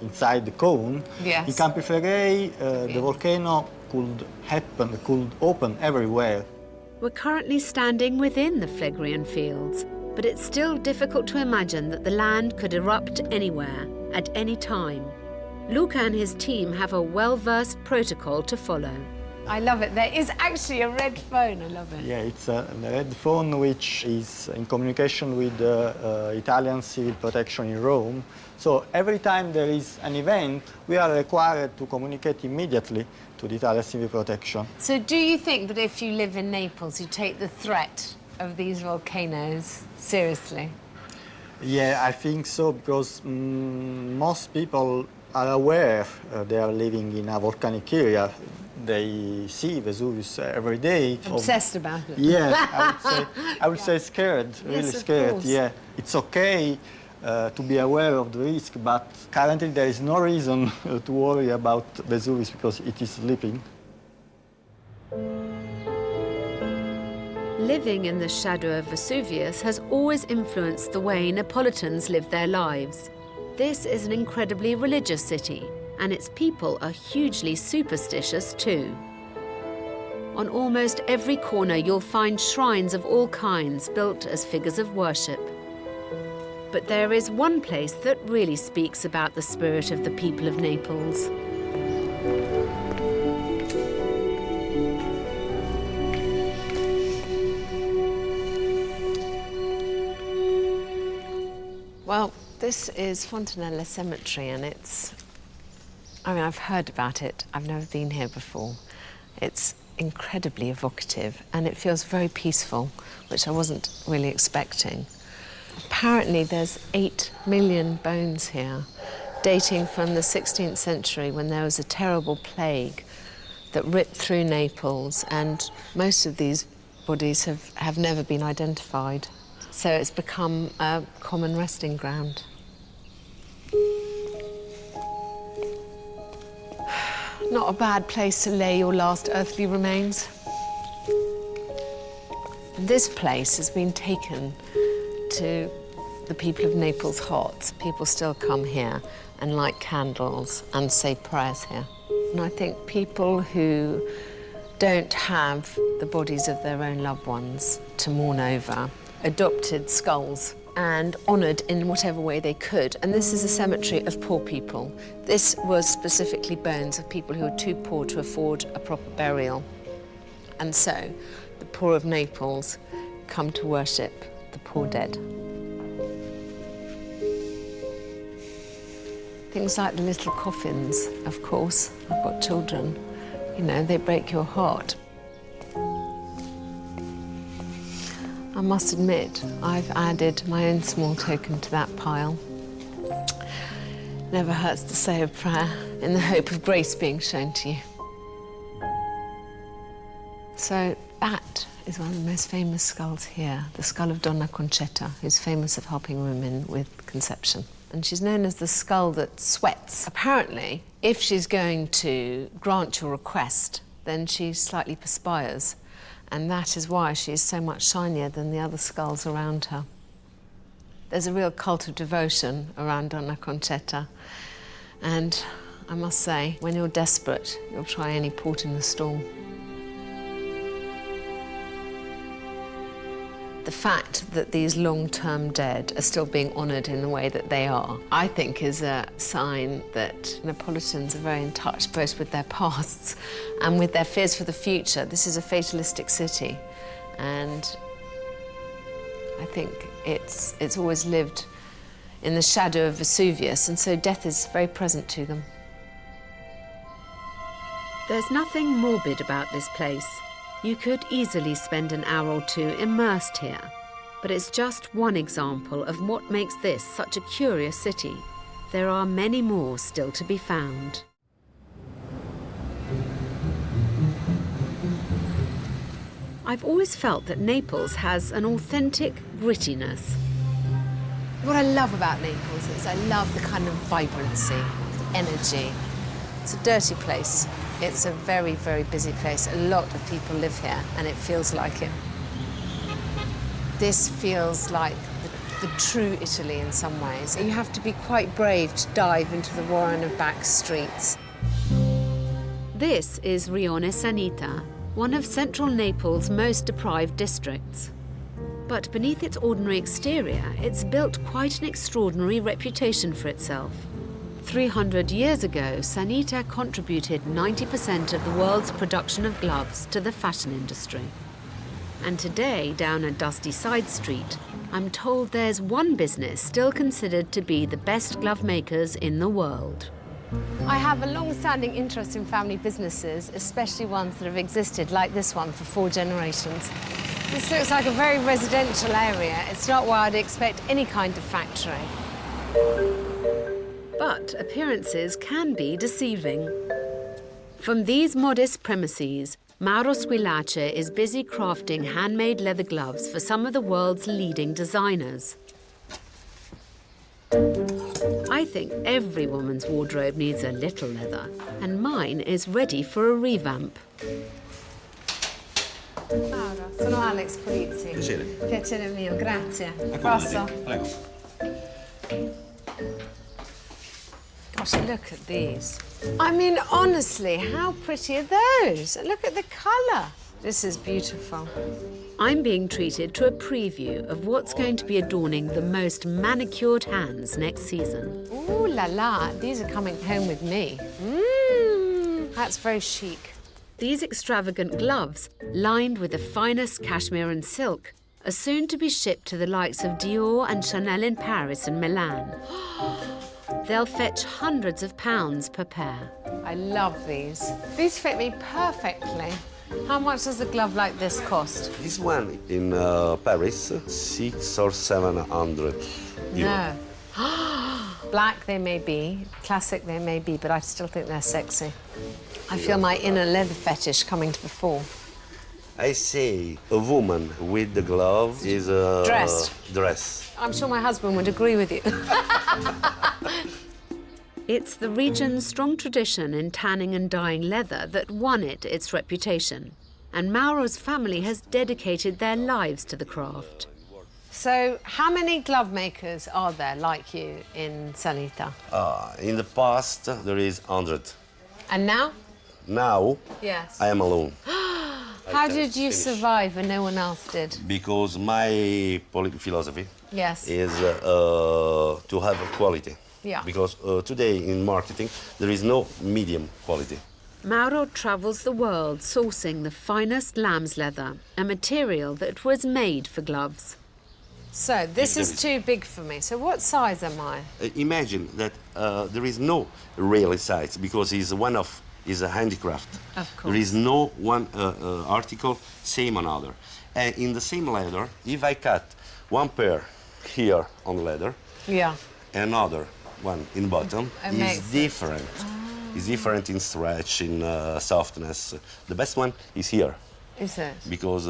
S: inside the cone,
B: yes.
S: in Campi Flegrei the volcano could open everywhere.
A: We're currently standing within the Phlegrean Fields, but it's still difficult to imagine that the land could erupt anywhere, at any time. Luca and his team have a well-versed protocol to follow.
B: I love it. There is actually a red phone. I love it.
S: Yeah, it's a red phone which is in communication with the Italian Civil Protection in Rome. So every time there is an event, we are required to communicate immediately to the Italian Civil Protection.
B: So do you think that if you live in Naples, you take the threat of these volcanoes seriously?
S: Yeah, I think so, because most people are aware they are living in a volcanic area. They see Vesuvius every day.
B: Obsessed about it.
S: Yeah, I would say scared, really scared. Yeah, it's okay to be aware of the risk, but currently there is no reason to worry about Vesuvius because it is sleeping.
A: Living in the shadow of Vesuvius has always influenced the way Napolitans live their lives. This is an incredibly religious city, and its people are hugely superstitious too. On almost every corner you'll find shrines of all kinds built as figures of worship. But there is one place that really speaks about the spirit of the people of Naples.
B: Well, this is Fontanella Cemetery, and I've heard about it. I've never been here before. It's incredibly evocative, and it feels very peaceful, which I wasn't really expecting. Apparently, there's 8 million bones here, dating from the 16th century when there was a terrible plague that ripped through Naples, and most of these bodies have never been identified. So it's become a common resting ground. Not a bad place to lay your last earthly remains. This place has been taken to the people of Naples' hearts. People still come here and light candles and say prayers here. And I think people who don't have the bodies of their own loved ones to mourn over adopted skulls and honoured in whatever way they could. And this is a cemetery of poor people. This was specifically bones of people who were too poor to afford a proper burial. And so the poor of Naples come to worship the poor dead. Things like the little coffins, of course. I've got children. You know, they break your heart. I must admit, I've added my own small token to that pile. Never hurts to say a prayer in the hope of grace being shown to you. So that is one of the most famous skulls here, the skull of Donna Concetta, who's famous of helping women with conception. And she's known as the skull that sweats. Apparently, if she's going to grant your request, then she slightly perspires. And that is why she's so much shinier than the other skulls around her. There's a real cult of devotion around Donna Concetta. And I must say, when you're desperate, you'll try any port in the storm. The fact that these long-term dead are still being honoured in the way that they are, I think is a sign that Napolitans are very in touch both with their pasts and with their fears for the future. This is a fatalistic city, and I think it's always lived in the shadow of Vesuvius, and so death is very present to them.
A: There's nothing morbid about this place. You could easily spend an hour or two immersed here, but it's just one example of what makes this such a curious city. There are many more still to be found. I've always felt that Naples has an authentic grittiness.
B: What I love about Naples is I love the kind of vibrancy, the energy. It's a dirty place. It's a very, very busy place. A lot of people live here, and it feels like it. This feels like the true Italy in some ways. You have to be quite brave to dive into the warren of back streets.
A: This is Rione Sanita, one of central Naples' most deprived districts. But beneath its ordinary exterior, it's built quite an extraordinary reputation for itself. 300 years ago, Sanita contributed 90% of the world's production of gloves to the fashion industry. And today, down a dusty side street, I'm told there's one business still considered to be the best glove makers in the world.
B: I have a long-standing interest in family businesses, especially ones that have existed, like this one, for 4 generations. This looks like a very residential area. It's not where I'd expect any kind of factory.
A: But appearances can be deceiving. From these modest premises, Mauro Squillace is busy crafting handmade leather gloves for some of the world's leading designers. I think every woman's wardrobe needs a little leather, and mine is ready for a revamp.
B: Mauro, sono Alex Polizzi.
T: Piacere.
B: Piacere mio, grazie. Posso?
T: Prego.
B: Gosh, look at these. I mean, honestly, how pretty are those? Look at the colour. This is beautiful.
A: I'm being treated to a preview of what's going to be adorning the most manicured hands next season.
B: Ooh la la, these are coming home with me. That's very chic.
A: These extravagant gloves, lined with the finest cashmere and silk, are soon to be shipped to the likes of Dior and Chanel in Paris and Milan. They'll fetch hundreds of pounds per pair.
B: I love these. These fit me perfectly. How much does a glove like this cost?
T: This one in Paris, 600 or 700 euros.
B: No. Black they may be, classic they may be, but I still think they're sexy. I feel my inner leather fetish coming to the fore.
T: I say a woman with the glove is dressed.
B: I'm sure my husband would agree with you.
A: It's the region's strong tradition in tanning and dyeing leather that won it its reputation. And Mauro's family has dedicated their lives to the craft.
B: So, how many glove makers are there like you in Sanita?
T: In the past, there is 100.
B: And now?
T: Now,
B: yes.
T: I am alone.
B: How did you survive when no one else did?
T: Because my philosophy
B: Yes.
T: is to have quality.
B: Yeah.
T: Because today in marketing, there is no medium quality.
A: Mauro travels the world sourcing the finest lamb's leather, a material that was made for gloves.
B: So, this is too big for me. So, what size am I?
T: Imagine that there is no real size because it's a handicraft.
B: Of course.
T: There is no one article same another. And in the same leather, if I cut one pair here on leather,
B: Yeah.
T: another one in bottom, is different. It's different in stretch, in softness. The best one is here.
B: Is it?
T: Because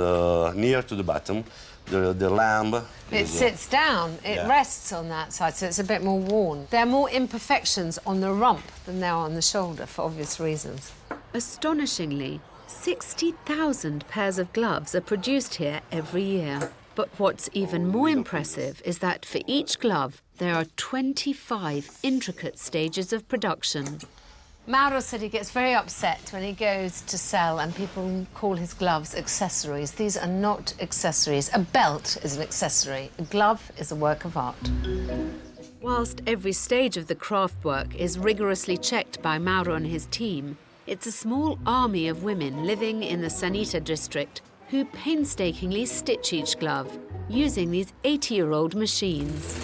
T: near to the bottom, the lamb...
B: It sits down, it rests on that side, so it's a bit more worn. There are more imperfections on the rump than there are on the shoulder, for obvious reasons.
A: Astonishingly, 60,000 pairs of gloves are produced here every year. But what's even more impressive is that for each glove, there are 25 intricate stages of production.
B: Mauro said he gets very upset when he goes to sell and people call his gloves accessories. These are not accessories. A belt is an accessory. A glove is a work of art.
A: Whilst every stage of the craft work is rigorously checked by Mauro and his team, it's a small army of women living in the Sanita district who painstakingly stitch each glove using these 80-year-old machines.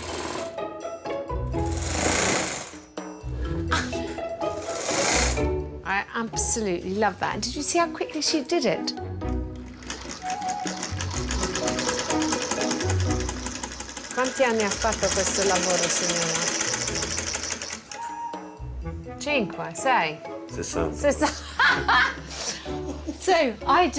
B: I absolutely love that. And did you see how quickly she did it? Quanti anni ha fatto questo lavoro, signora? 5, 6.
T: 60.
B: So I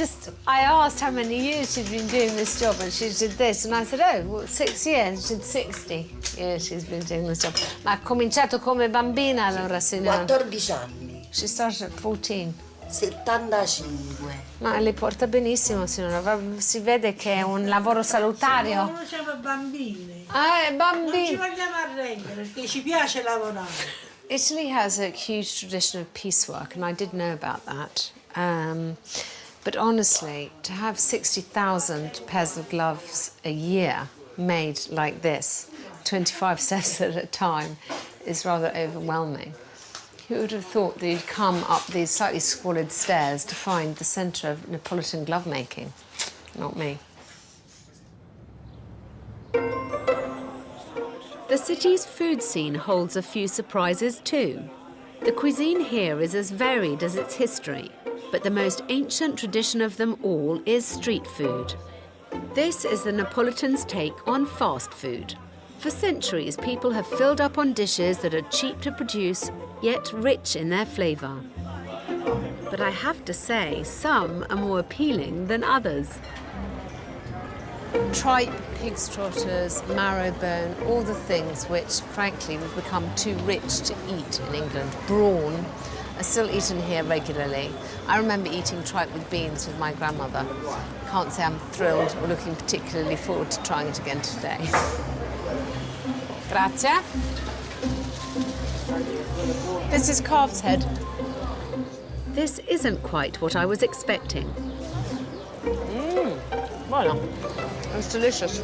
B: asked how many years she'd been doing this job, and she did this, and I said, oh, well, 6 years. She did 60 years she's been doing this job. Ma ha cominciato come bambina allora, signora?
U: 14 anni.
B: She started at 14.
U: 75.
B: Ma le porta benissimo, signora. Si vede che è un lavoro salutario.
U: Noi siamo bambini.
B: Ah, bambini.
U: Non ci vogliamo arrendere perché ci piace lavorare.
B: Italy has a huge tradition of piecework, and I did know about that. But honestly, to have 60,000 pairs of gloves a year made like this, 25 sets at a time, is rather overwhelming. Who would have thought that you'd come up these slightly squalid stairs to find the centre of Napolitan glove making? Not me.
A: The city's food scene holds a few surprises too. The cuisine here is as varied as its history, but the most ancient tradition of them all is street food. This is the Napolitans' take on fast food. For centuries, people have filled up on dishes that are cheap to produce, yet rich in their flavour. But I have to say, some are more appealing than others.
B: Tripe, pig's trotters, marrowbone, all the things which, frankly, we've become too rich to eat in England. Brawn are still eaten here regularly. I remember eating tripe with beans with my grandmother. Can't say I'm thrilled or looking particularly forward to trying it again today. Grazie. This is calf's head.
A: This isn't quite what I was expecting.
B: Bueno. It's delicious.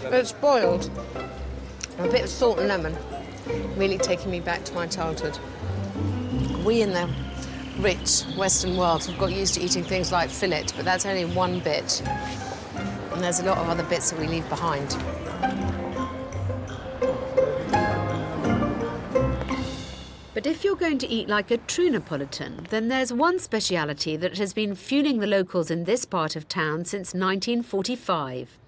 B: It's boiled. A bit of salt and lemon. Really taking me back to my childhood. We in the rich Western world have got used to eating things like fillet, but that's only one bit. And there's a lot of other bits that we leave behind.
A: But if you're going to eat like a true Napolitan, then there's one speciality that has been fueling the locals in this part of town since 1945.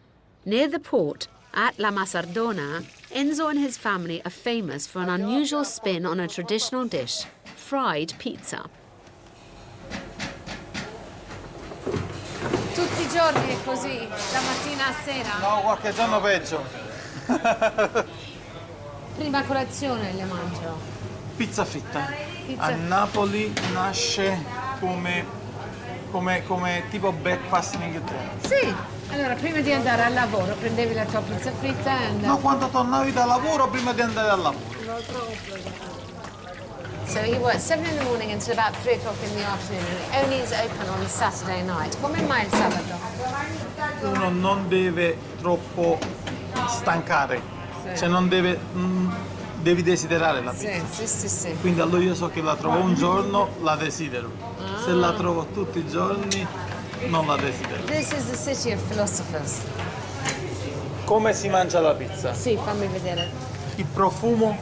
A: Near the port, at La Massardona, Enzo and his family are famous for an unusual spin on a traditional dish, fried pizza.
B: Tutti I giorni è così, da mattina a sera?
V: No, qualche giorno peggio.
B: Prima colazione le mangio.
V: Pizza fritta.
B: Pizza.
V: A Napoli nasce come tipo breakfast in Inghilterra.
B: Sì, allora prima di andare al lavoro prendevi la tua pizza fritta e
V: No, quando tornavi da lavoro prima di andare al lavoro.
B: So he works 7 in the morning until about 3 o'clock in the afternoon, and he only is open on a Saturday night. Come mai il sabato?
V: Uno non deve troppo stancare, cioè non deve, devi desiderare la pizza.
B: Sì.
V: Quindi allora io so che la trovo un giorno, la desidero. Se la trovo tutti i giorni, non la desidero.
B: This is the city of philosophers.
V: Come si mangia la pizza?
B: Sì, fammi vedere.
V: Il profumo.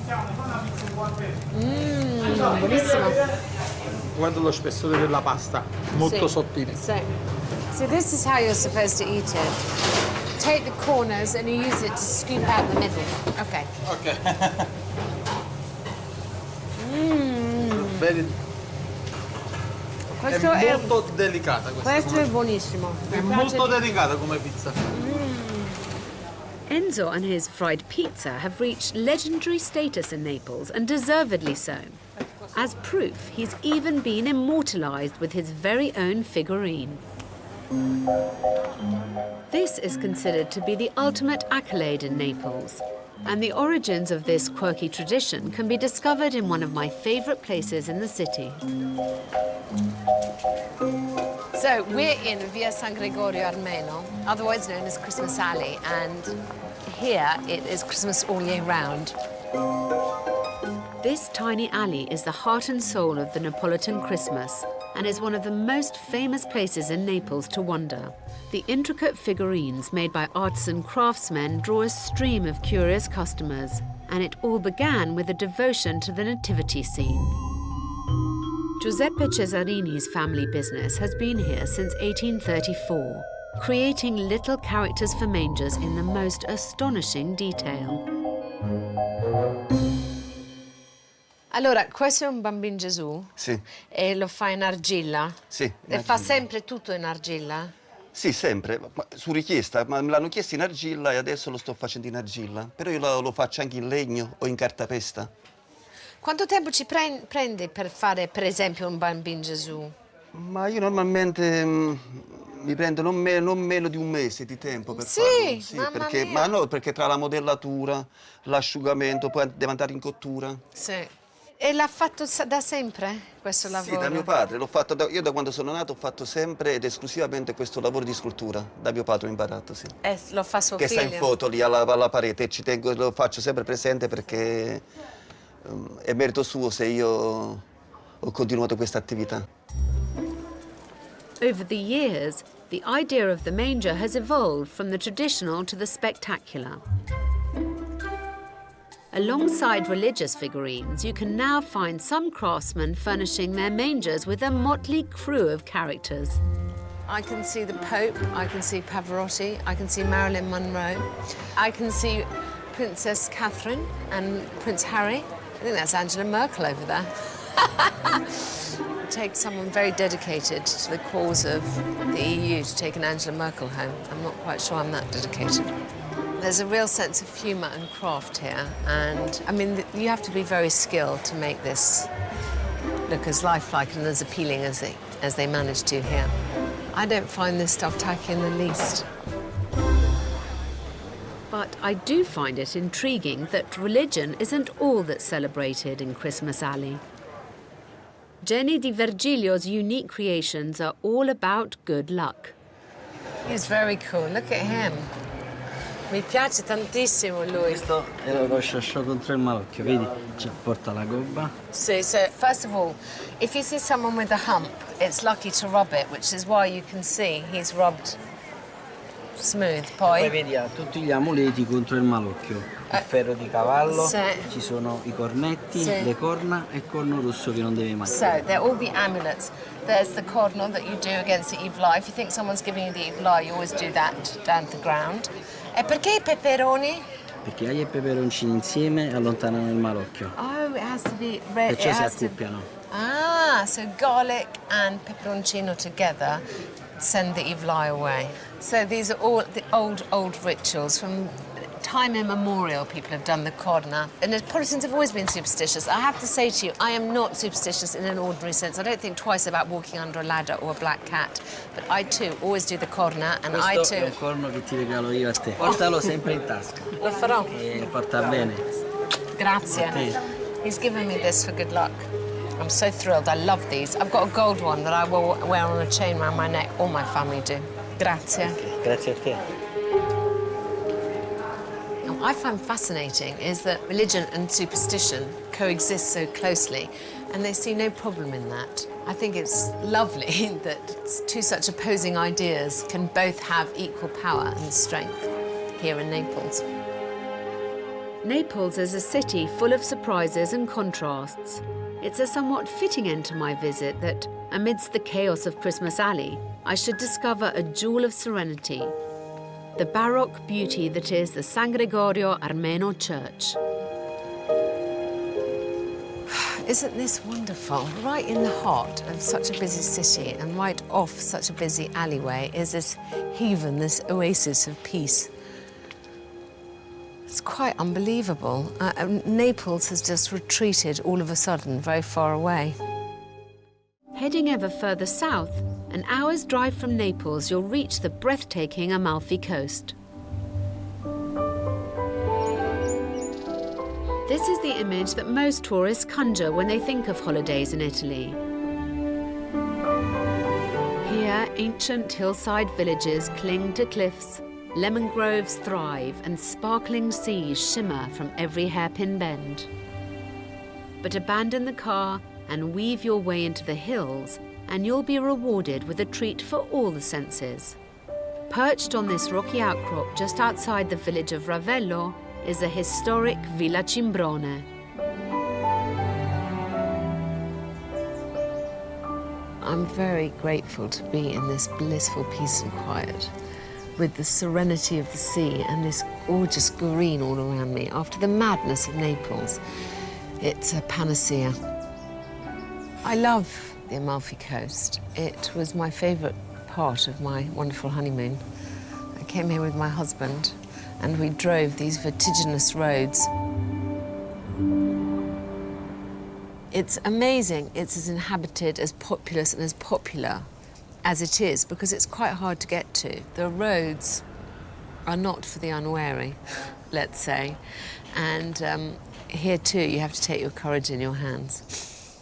B: Buonissimo.
V: Guarda lo spessore della pasta, molto sottile.
B: So this is how you're supposed to eat it. Take the corners and you use it to scoop out the middle. Okay.
V: very...
B: Questo
V: è molto delicata questa.
B: Questo è buonissimo.
V: È molto delicata come pizza.
A: Enzo and his fried pizza have reached legendary status in Naples, and deservedly so. As proof, he's even been immortalised with his very own figurine. This is considered to be the ultimate accolade in Naples, and the origins of this quirky tradition can be discovered in one of my favourite places in the city.
B: So we're in Via San Gregorio Armeno, otherwise known as Christmas Alley, and here it is Christmas all year round.
A: This tiny alley is the heart and soul of the Napolitan Christmas and is one of the most famous places in Naples to wander. The intricate figurines made by artisan craftsmen draw a stream of curious customers, and it all began with a devotion to the nativity scene. Giuseppe Cesarini's family business has been here since 1834, creating little characters for mangers in the most astonishing detail.
B: Allora, questo è un Bambino Gesù?
T: Sì.
B: E lo fa in argilla?
T: Sì.
B: E fa sempre tutto in argilla?
T: Sì, sempre, ma su richiesta, ma me l'hanno chiesto in argilla e adesso lo sto facendo in argilla. Però io lo faccio anche in legno o in cartapesta.
B: Quanto tempo ci prende per fare, per esempio, un Bambino Gesù?
T: Ma io normalmente mi prendo non meno di un mese di tempo per farlo. Sì, perché, ma no, perché tra la modellatura, l'asciugamento, poi deve andare in cottura.
B: Sì. E l'ha fatto da sempre questo lavoro?
T: Sì, da mio padre. L'ho fatto io da quando sono nato ho fatto sempre ed esclusivamente questo lavoro di scultura. Da mio padre ho imparato, sì.
B: E lo fa suo
T: che
B: figlio?
T: Che sta in foto lì alla parete. Ci tengo, lo faccio sempre presente perché è merito suo se io ho continuato questa attività.
A: Over the years, the idea of the manger has evolved from the traditional to the spectacular. Alongside religious figurines, you can now find some craftsmen furnishing their mangers with a motley crew of characters.
B: I can see the Pope, I can see Pavarotti, I can see Marilyn Monroe, I can see Princess Catherine and Prince Harry. I think that's Angela Merkel over there. It takes someone very dedicated to the cause of the EU to take an Angela Merkel home. I'm not quite sure I'm that dedicated. There's a real sense of humour and craft here, and I mean, you have to be very skilled to make this look as lifelike and as appealing as they manage to here. I don't find this stuff tacky in the least.
A: But I do find it intriguing that religion isn't all that's celebrated in Christmas Alley. Jenny Di Virgilio's unique creations are all about good luck.
B: He's very cool. Look at him. Mi piace tantissimo lui.
D: Questo è lo sciosciò contro il malocchio, vedi? Ci porta la gobba.
B: So first of all, if you see someone with a hump, it's lucky to rub it, which is why you can see he's rubbed smooth.
D: Poi vedi, ha tutti gli amuleti contro il malocchio. Il ferro di cavallo, ci sono i cornetti, le corna e il corno rosso che non deve mai.
B: So they're all the amulets. There's the corno that you do against the evil eye. If you think someone's giving you the evil eye, you always do that down to the ground. E perché I peperoni?
D: Perché aglio e peperoncini insieme allontanano il malocchio.
B: Oh, it has to be red.
D: Perciò si accoppiano.
B: Ah, so garlic and peperoncino together send the evil eye away. So these are all the old rituals from time immemorial. People have done the corna. And the Protestants have always been superstitious. I have to say to you, I am not superstitious in an ordinary sense. I don't think twice about walking under a ladder or a black cat. But I too always do the corna, and I too...
D: Questo è un corno che ti regalo io a te. Portalo sempre in tasca.
B: Lo farò.
D: E porta bene.
B: Grazie. He's given me this for good luck. I'm so thrilled. I love these. I've got a gold one that I will wear on a chain around my neck. All my family do. Grazie.
D: Okay, grazie a te.
B: What I find fascinating is that religion and superstition coexist so closely, and they see no problem in that. I think it's lovely that two such opposing ideas can both have equal power and strength here in Naples.
A: Naples is a city full of surprises and contrasts. It's a somewhat fitting end to my visit that, amidst the chaos of Christmas Alley, I should discover a jewel of serenity, the Baroque beauty that is the San Gregorio Armeno Church.
B: Isn't this wonderful? Right in the heart of such a busy city and right off such a busy alleyway is this haven, this oasis of peace. It's quite unbelievable. Naples has just retreated all of a sudden, very far away.
A: Heading ever further south, an hour's drive from Naples, you'll reach the breathtaking Amalfi Coast. This is the image that most tourists conjure when they think of holidays in Italy. Here, ancient hillside villages cling to cliffs, lemon groves thrive, and sparkling seas shimmer from every hairpin bend. But abandon the car and weave your way into the hills, and you'll be rewarded with a treat for all the senses. Perched on this rocky outcrop just outside the village of Ravello is the historic Villa Cimbrone.
B: I'm very grateful to be in this blissful peace and quiet, with the serenity of the sea and this gorgeous green all around me. After the madness of Naples, it's a panacea. I love the Amalfi Coast. It was my favourite part of my wonderful honeymoon. I came here with my husband and we drove these vertiginous roads. It's amazing it's as inhabited, as populous and as popular as it is, because it's quite hard to get to. The roads are not for the unwary, let's say. And here too, you have to take your courage in your hands.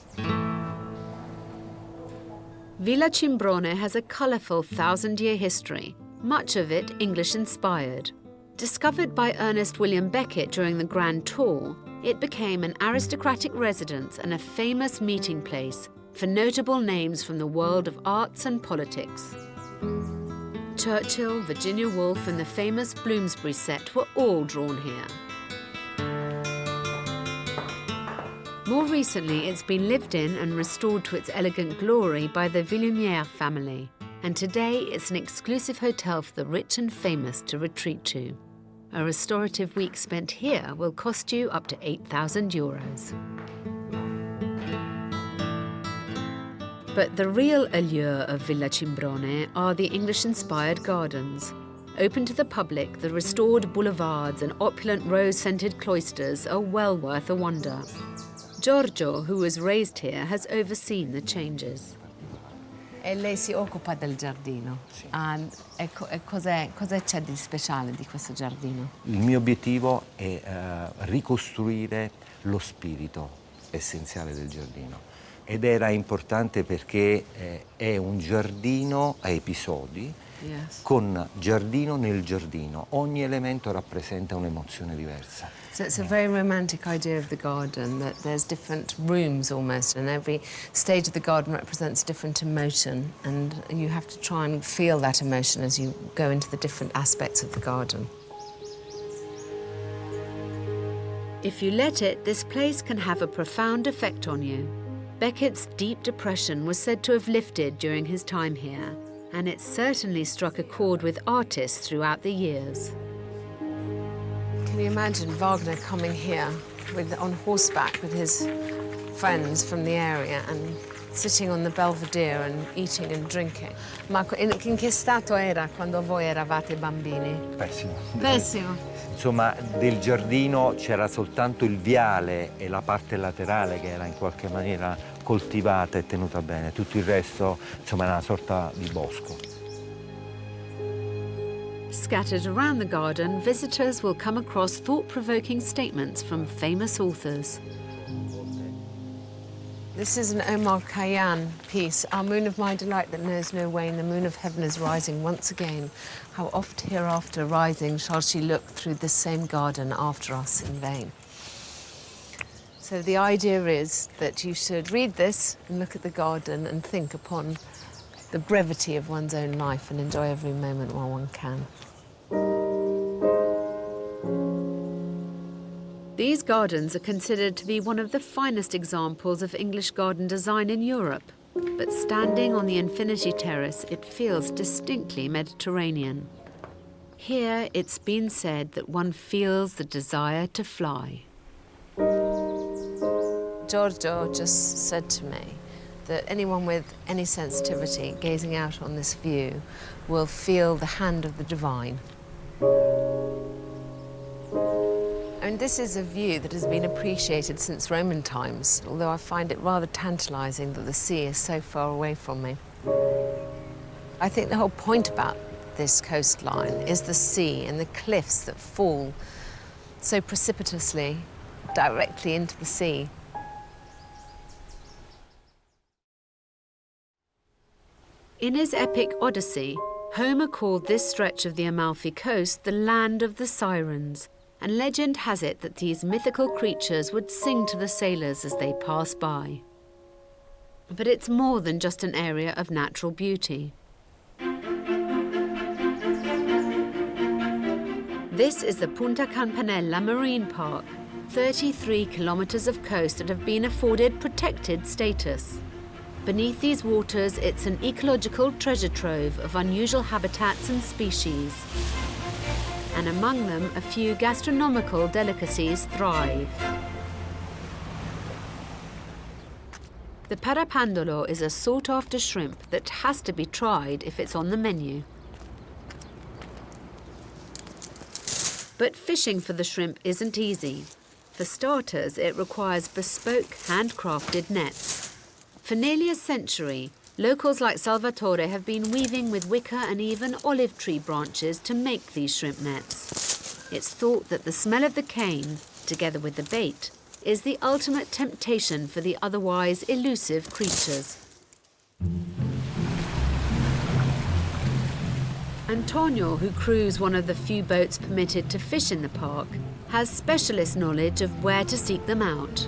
A: Villa Cimbrone has a colourful 1,000-year history, much of it English-inspired. Discovered by Ernest William Beckett during the Grand Tour, it became an aristocratic residence and a famous meeting place for notable names from the world of arts and politics. Churchill, Virginia Woolf, and the famous Bloomsbury set were all drawn here. More recently, it's been lived in and restored to its elegant glory by the Villumière family, and today it's an exclusive hotel for the rich and famous to retreat to. A restorative week spent here will cost you up to €8,000. But the real allure of Villa Cimbrone are the English-inspired gardens. Open to the public, the restored boulevards and opulent rose-scented cloisters are well worth a wander. Giorgio, who was raised here, has overseen the changes.
B: E lei si occupa del giardino. Cos'è c'è di speciale di questo giardino?
E: Il mio obiettivo è ricostruire lo spirito essenziale del giardino. Ed era importante perché è un giardino a episodi, con giardino nel giardino. Ogni elemento rappresenta un'emozione diversa.
B: So it's a very romantic idea of the garden, that there's different rooms almost, and every stage of the garden represents a different emotion, and you have to try and feel that emotion as you go into the different aspects of the garden.
A: If you let it, this place can have a profound effect on you. Beckett's deep depression was said to have lifted during his time here, and it certainly struck a chord with artists throughout the years.
B: Can you imagine Wagner coming here on horseback with his friends from the area and sitting on the Belvedere and eating and drinking? Ma in che stato era quando voi eravate bambini?
E: Pessimo.
B: Pessimo.
E: Insomma, del giardino c'era soltanto il viale e la parte laterale che era in qualche maniera coltivata e tenuta bene. Tutto il resto, insomma, era una sorta di bosco.
A: Scattered around the garden, visitors will come across thought-provoking statements from famous authors.
B: This is an Omar Khayyam piece, Our moon of my delight that knows no wane, the moon of heaven is rising once again. How oft hereafter rising shall she look through this same garden after us in vain. So the idea is that you should read this and look at the garden and think upon the brevity of one's own life and enjoy every moment while one can.
A: These gardens are considered to be one of the finest examples of English garden design in Europe, but standing on the infinity terrace, it feels distinctly Mediterranean. Here, it's been said that one feels the desire to fly.
B: Giorgio just said to me that anyone with any sensitivity gazing out on this view will feel the hand of the divine. I mean, this is a view that has been appreciated since Roman times, although I find it rather tantalising that the sea is so far away from me. I think the whole point about this coastline is the sea and the cliffs that fall so precipitously directly into the sea.
A: In his epic Odyssey, Homer called this stretch of the Amalfi Coast the land of the sirens, and legend has it that these mythical creatures would sing to the sailors as they pass by. But it's more than just an area of natural beauty. This is the Punta Campanella Marine Park, 33 kilometers of coast that have been afforded protected status. Beneath these waters, it's an ecological treasure trove of unusual habitats and species. And among them, a few gastronomical delicacies thrive. The parapandolo is a sought-after shrimp that has to be tried if it's on the menu. But fishing for the shrimp isn't easy. For starters, it requires bespoke, handcrafted nets. For nearly a century, locals like Salvatore have been weaving with wicker and even olive tree branches to make these shrimp nets. It's thought that the smell of the cane, together with the bait, is the ultimate temptation for the otherwise elusive creatures. Antonio, who crews one of the few boats permitted to fish in the park, has specialist knowledge of where to seek them out.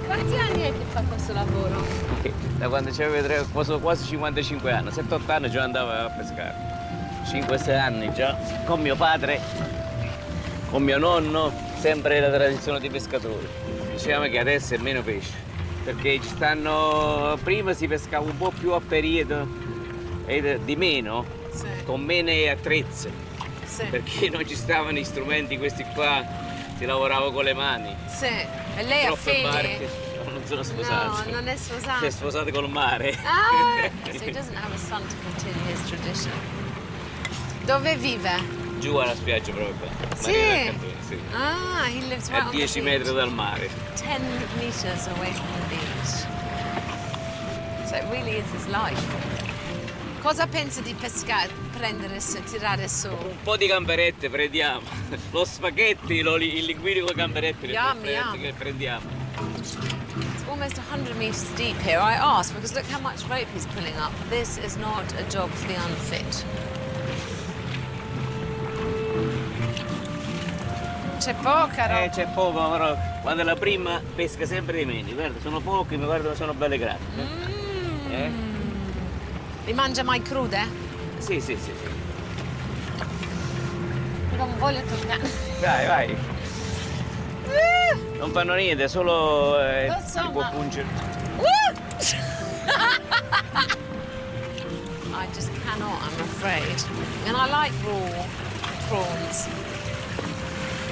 G: Quanti anni è che fa questo lavoro? Da quando c'avevo quasi 55 anni, 7-8 anni già andavo a pescare. 5-6 anni già, con mio padre, con mio nonno, sempre la tradizione dei pescatori. Diciamo che adesso è meno pesce, perché ci stanno, prima si pescava un po' più a periodo e di meno, sì, con meno attrezzi, sì, perché non ci stavano gli strumenti questi qua. Si lavorava con le mani.
B: Sì, e lei ha figli?
G: Barche. No, non sono sposato.
B: No, non è sposato.
G: Si è sposato col mare.
B: Ah, so he doesn't have a son to continue his tradition. Dove vive?
G: Giù alla spiaggia proprio qua.
B: Sì?
G: Sì.
B: Ah, he lives right
G: a 10 metri dal mare.
B: 10 meters away from the beach. So it really is his life. Cosa pensa di pescare, prendere, tirare su?
G: Un po' di gamberette prendiamo. Lo spaghetti, il linguine con le gamberette che prendiamo.
B: It's almost 100 meters deep here. I asked because look how much rope he's pulling up. This is not a job for the unfit. C'è poca roba.
G: C'è poco, però quando è la prima pesca sempre di meno. Guarda, sono pochi, ma guarda, sono belle grandi.
B: Li mangia mai crude?
G: Sì, sì, sì.
B: Non voglio toccare.
G: Vai, vai. Non fanno niente, solo si può pungere.
B: I just cannot, I'm afraid. And I like raw prawns.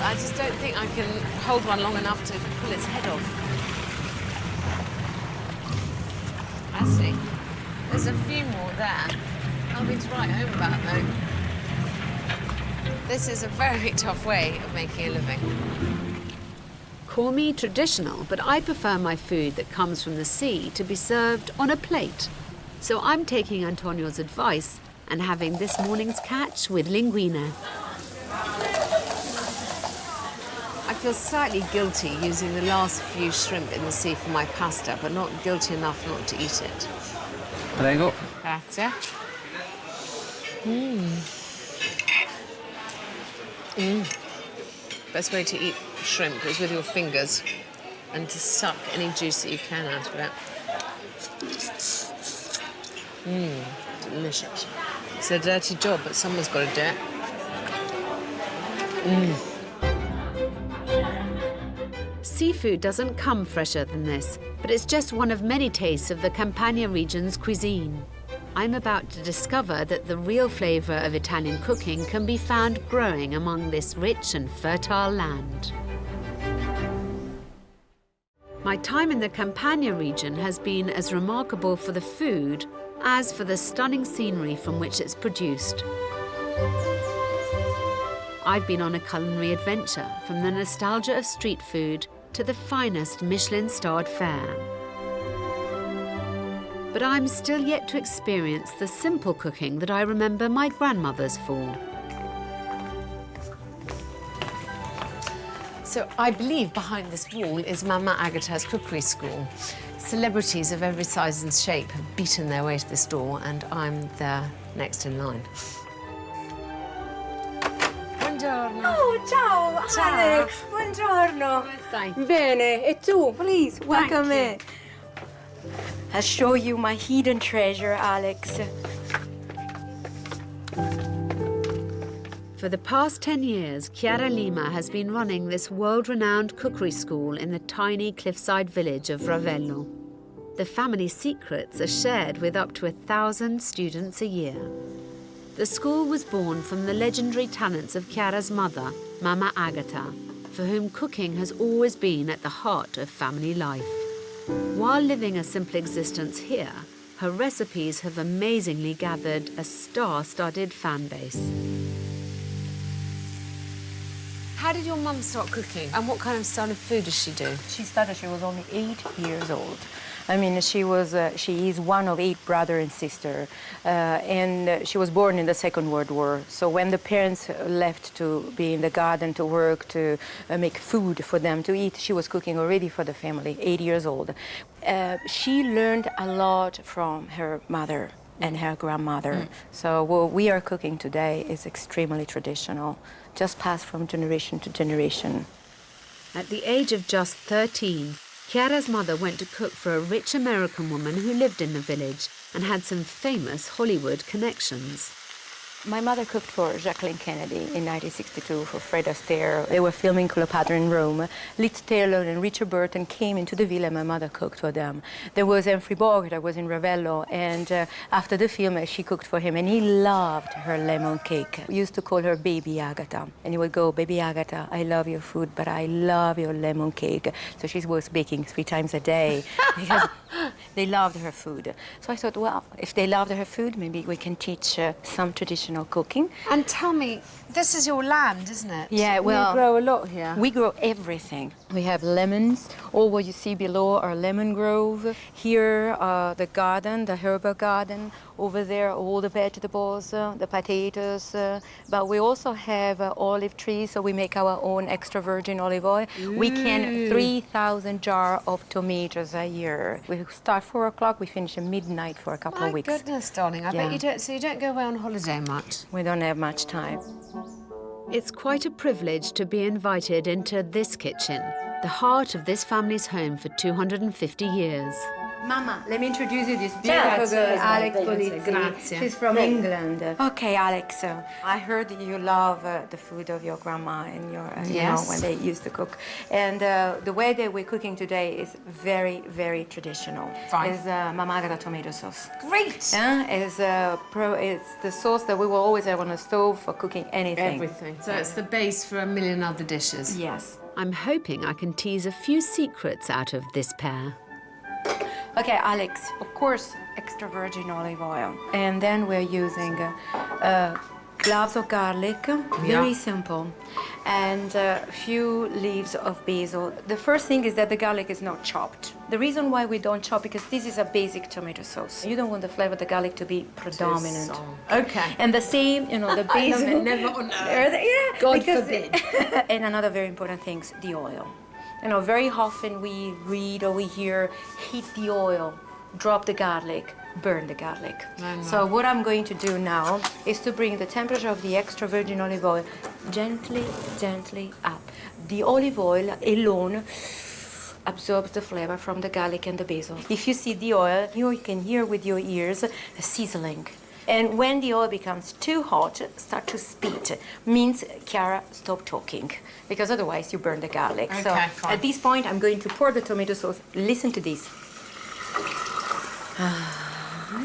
B: I just don't think I can hold one long enough to pull its head off. I see. There's a few more there. Nothing to write home about, though. This is a very tough way of making a living.
A: Call me traditional, but I prefer my food that comes from the sea to be served on a plate. So I'm taking Antonio's advice and having this morning's catch with linguine.
B: I feel slightly guilty using the last few shrimp in the sea for my pasta, but not guilty enough not to eat it.
G: Prego.
B: Grazie. Best way to eat shrimp is with your fingers and to suck any juice that you can out of it. Delicious. It's a dirty job, but someone's got to do it.
A: Seafood doesn't come fresher than this, but it's just one of many tastes of the Campania region's cuisine. I'm about to discover that the real flavour of Italian cooking can be found growing among this rich and fertile land. My time in the Campania region has been as remarkable for the food as for the stunning scenery from which it's produced. I've been on a culinary adventure, from the nostalgia of street food to the finest Michelin-starred fare. But I'm still yet to experience the simple cooking that I remember my grandmothers for.
B: So I believe behind this wall is Mama Agata's cookery school. Celebrities of every size and shape have beaten their way to this door, and I'm there next in line.
I: Buongiorno. Oh, ciao, Alex. Buongiorno.
B: Come stai?
I: Bene. E tu? Please, welcome in. I'll show you my hidden treasure, Alex.
A: For the past 10 years, Chiara Lima has been running this world-renowned cookery school in the tiny cliffside village of Ravello. The family secrets are shared with up to 1,000 students a year. The school was born from the legendary talents of Chiara's mother, Mama Agata, for whom cooking has always been at the heart of family life. While living a simple existence here, her recipes have amazingly gathered a star-studded fan base.
B: How did your mum start cooking? And what kind of style of food does she do?
I: She started, she was only 8 years old. I mean, she is one of 8 brothers and sisters, and she was born in the Second World War. So when the parents left to be in the garden to work, to make food for them to eat, she was cooking already for the family, 8 years old. She learned a lot from her mother and her grandmother. So what we are cooking today is extremely traditional, just passed from generation to generation.
A: At the age of just 13, Chiara's mother went to cook for a rich American woman who lived in the village and had some famous Hollywood connections.
I: My mother cooked for Jacqueline Kennedy in 1962 for Fred Astaire. They were filming Cleopatra in Rome. Liz Taylor and Richard Burton came into the villa and my mother cooked for them. There was Humphrey Bogart that was in Ravello, and after the film she cooked for him, and he loved her lemon cake. We used to call her Baby Agata, and he would go, "Baby Agata, I love your food, but I love your lemon cake." So she was baking 3 times a day because they loved her food. So I thought, well, if they loved her food, maybe we can teach some traditional cooking.
B: And tell me, this is your land, isn't it?
I: Yeah, well,
B: you grow a lot here.
I: We grow everything. We have lemons. All what you see below are lemon grove. Here, the garden, the herbal garden. Over there, all the vegetables, the potatoes. But we also have olive trees, so we make our own extra virgin olive oil. We can 3,000 jars of tomatoes a year. We start 4 o'clock, we finish at midnight for a couple of weeks.
B: My goodness, darling. I bet you don't. So you don't go away on holiday much?
I: We don't have much time.
A: It's quite a privilege to be invited into this kitchen, the heart of this family's home for 250 years.
I: Mama, let me introduce you this beautiful girl, Alex Polizzi.
B: Grazie.
I: She's from England. Okay, Alex, I heard you love the food of your grandma and your, you know, when they used to cook. And the way that we're cooking today is very, very traditional.
B: Fine.
I: It's Mama Agata tomato sauce.
B: Great.
I: It's the sauce that we will always have on the stove for cooking anything.
B: Everything. So it's the base for a million other dishes.
I: Yes.
A: I'm hoping I can tease a few secrets out of this pair.
I: Okay, Alex, of course, extra virgin olive oil. And then we're using cloves of garlic, very simple, and a few leaves of basil. The first thing is that the garlic is not chopped. The reason why we don't chop, because this is a basic tomato sauce. You don't want the flavor of the garlic to be predominant.
B: Okay.
I: And the same, you know, the basil.
B: Never on
I: Yeah,
B: God
I: because
B: forbid.
I: And another very important thing is the oil. You know, very often we read or we hear, heat the oil, drop the garlic, burn the garlic. So what I'm going to do now is to bring the temperature of the extra virgin olive oil gently, gently up. The olive oil alone absorbs the flavor from the garlic and the basil. If you see the oil, you can hear with your ears a sizzling. And when the oil becomes too hot, start to spit. Means, Chiara, stop talking, because otherwise you burn the garlic.
B: Okay,
I: so
B: fine.
I: at this point, I'm going to pour the tomato sauce. Listen to this.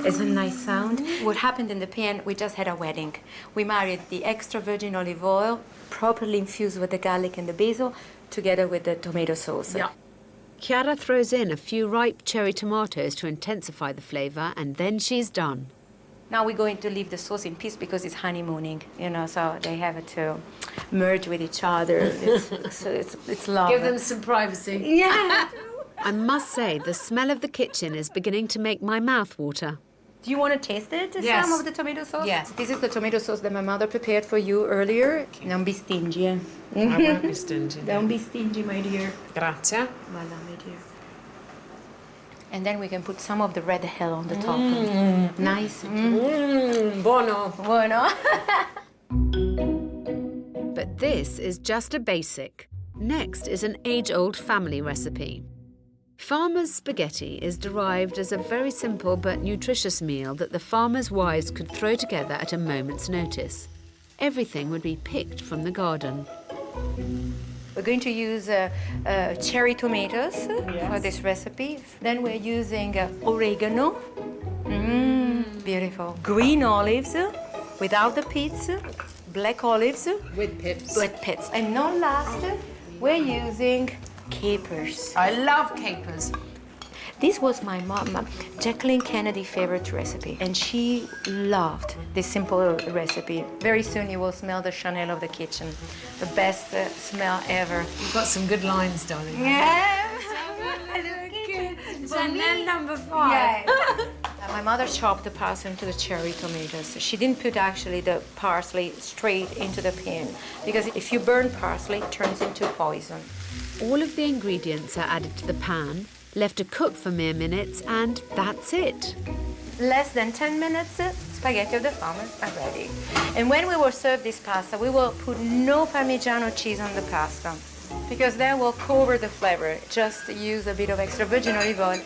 I: It's a nice sound. What happened in the pan, we just had a wedding. We married the extra virgin olive oil, properly infused with the garlic and the basil, together with the tomato sauce.
A: Yeah. Chiara throws in a few ripe cherry tomatoes to intensify the flavour, and then she's done.
I: Now we're going to leave the sauce in peace because it's honeymooning, you know, so they have to merge with each other. It's love.
A: Give them some privacy.
I: Yeah.
A: I must say, the smell of the kitchen is beginning to make my mouth water.
I: Do you want to taste it?
A: Yes.
I: Some of the tomato sauce?
A: Yes.
I: This is the tomato sauce that my mother prepared for you earlier. Don't be stingy.
B: I won't be stingy.
I: Don't be stingy, my dear.
B: Grazie.
I: Voilà, my dear. And then we can put some of the red hell on the top. Nice.
B: Buono.
I: Buono.
A: But this is just a basic. Next is an age-old family recipe. Farmer's spaghetti is derived as a very simple but nutritious meal that the farmers' wives could throw together at a moment's notice. Everything would be picked from the garden.
I: We're going to use cherry tomatoes for this recipe. Then we're using oregano. Beautiful. Green olives without the pits. Black olives
B: with pips.
I: With pips. And not last, we're using capers.
B: I love capers.
I: This was my mom, Jacqueline Kennedy's favorite recipe, and she loved this simple recipe. Very soon you will smell the Chanel of the kitchen. The best smell ever.
B: You've got some good lines, darling.
I: Yeah.
B: Chanel number 5.
I: Yeah. My mother chopped the parsley into the cherry tomatoes. She didn't put actually the parsley straight into the pan, because if you burn parsley, it turns into poison.
A: All of the ingredients are added to the pan, left to cook for mere minutes, and that's it.
I: Less than 10 minutes, spaghetti of the farmers are ready. And when we will serve this pasta, we will put no Parmigiano cheese on the pasta, because that will cover the flavor. Just use a bit of extra virgin olive oil.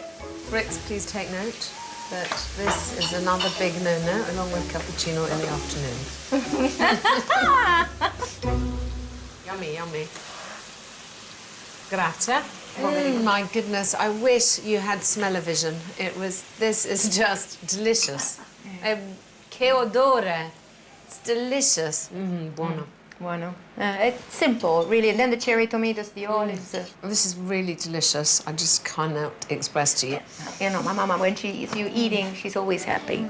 B: Brix, please take note that this is another big no-no, along with cappuccino in the afternoon. Yummy, yummy. Grazie. My goodness, I wish you had smell-o-vision. This is just delicious. Che odore. It's delicious. Buono.
I: Buono. It's simple, really. And then the cherry tomatoes, the olives.
B: This is really delicious. I just cannot express to you.
I: You know, my mama, when she sees you eating, she's always happy.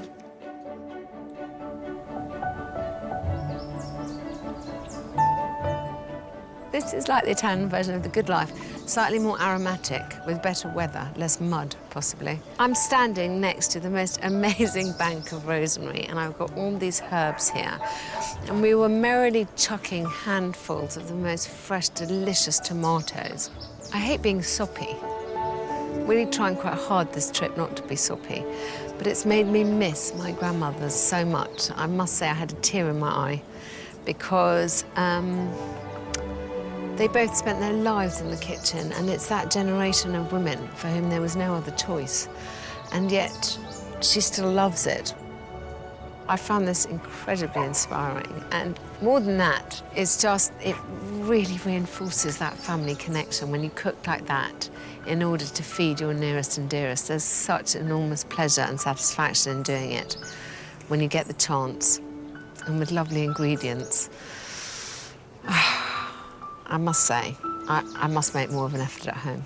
B: This is like the Italian version of the good life, slightly more aromatic, with better weather, less mud, possibly. I'm standing next to the most amazing bank of rosemary, and I've got all these herbs here. And we were merrily chucking handfuls of the most fresh, delicious tomatoes. I hate being soppy. Really trying quite hard this trip not to be soppy, but it's made me miss my grandmothers so much. I must say I had a tear in my eye, because they both spent their lives in the kitchen, and it's that generation of women for whom there was no other choice. And yet, she still loves it. I found this incredibly inspiring. And more than that, it's just, it really reinforces that family connection when you cook like that in order to feed your nearest and dearest. There's such enormous pleasure and satisfaction in doing it when you get the chance, and with lovely ingredients. I must say, I must make more of an effort at home.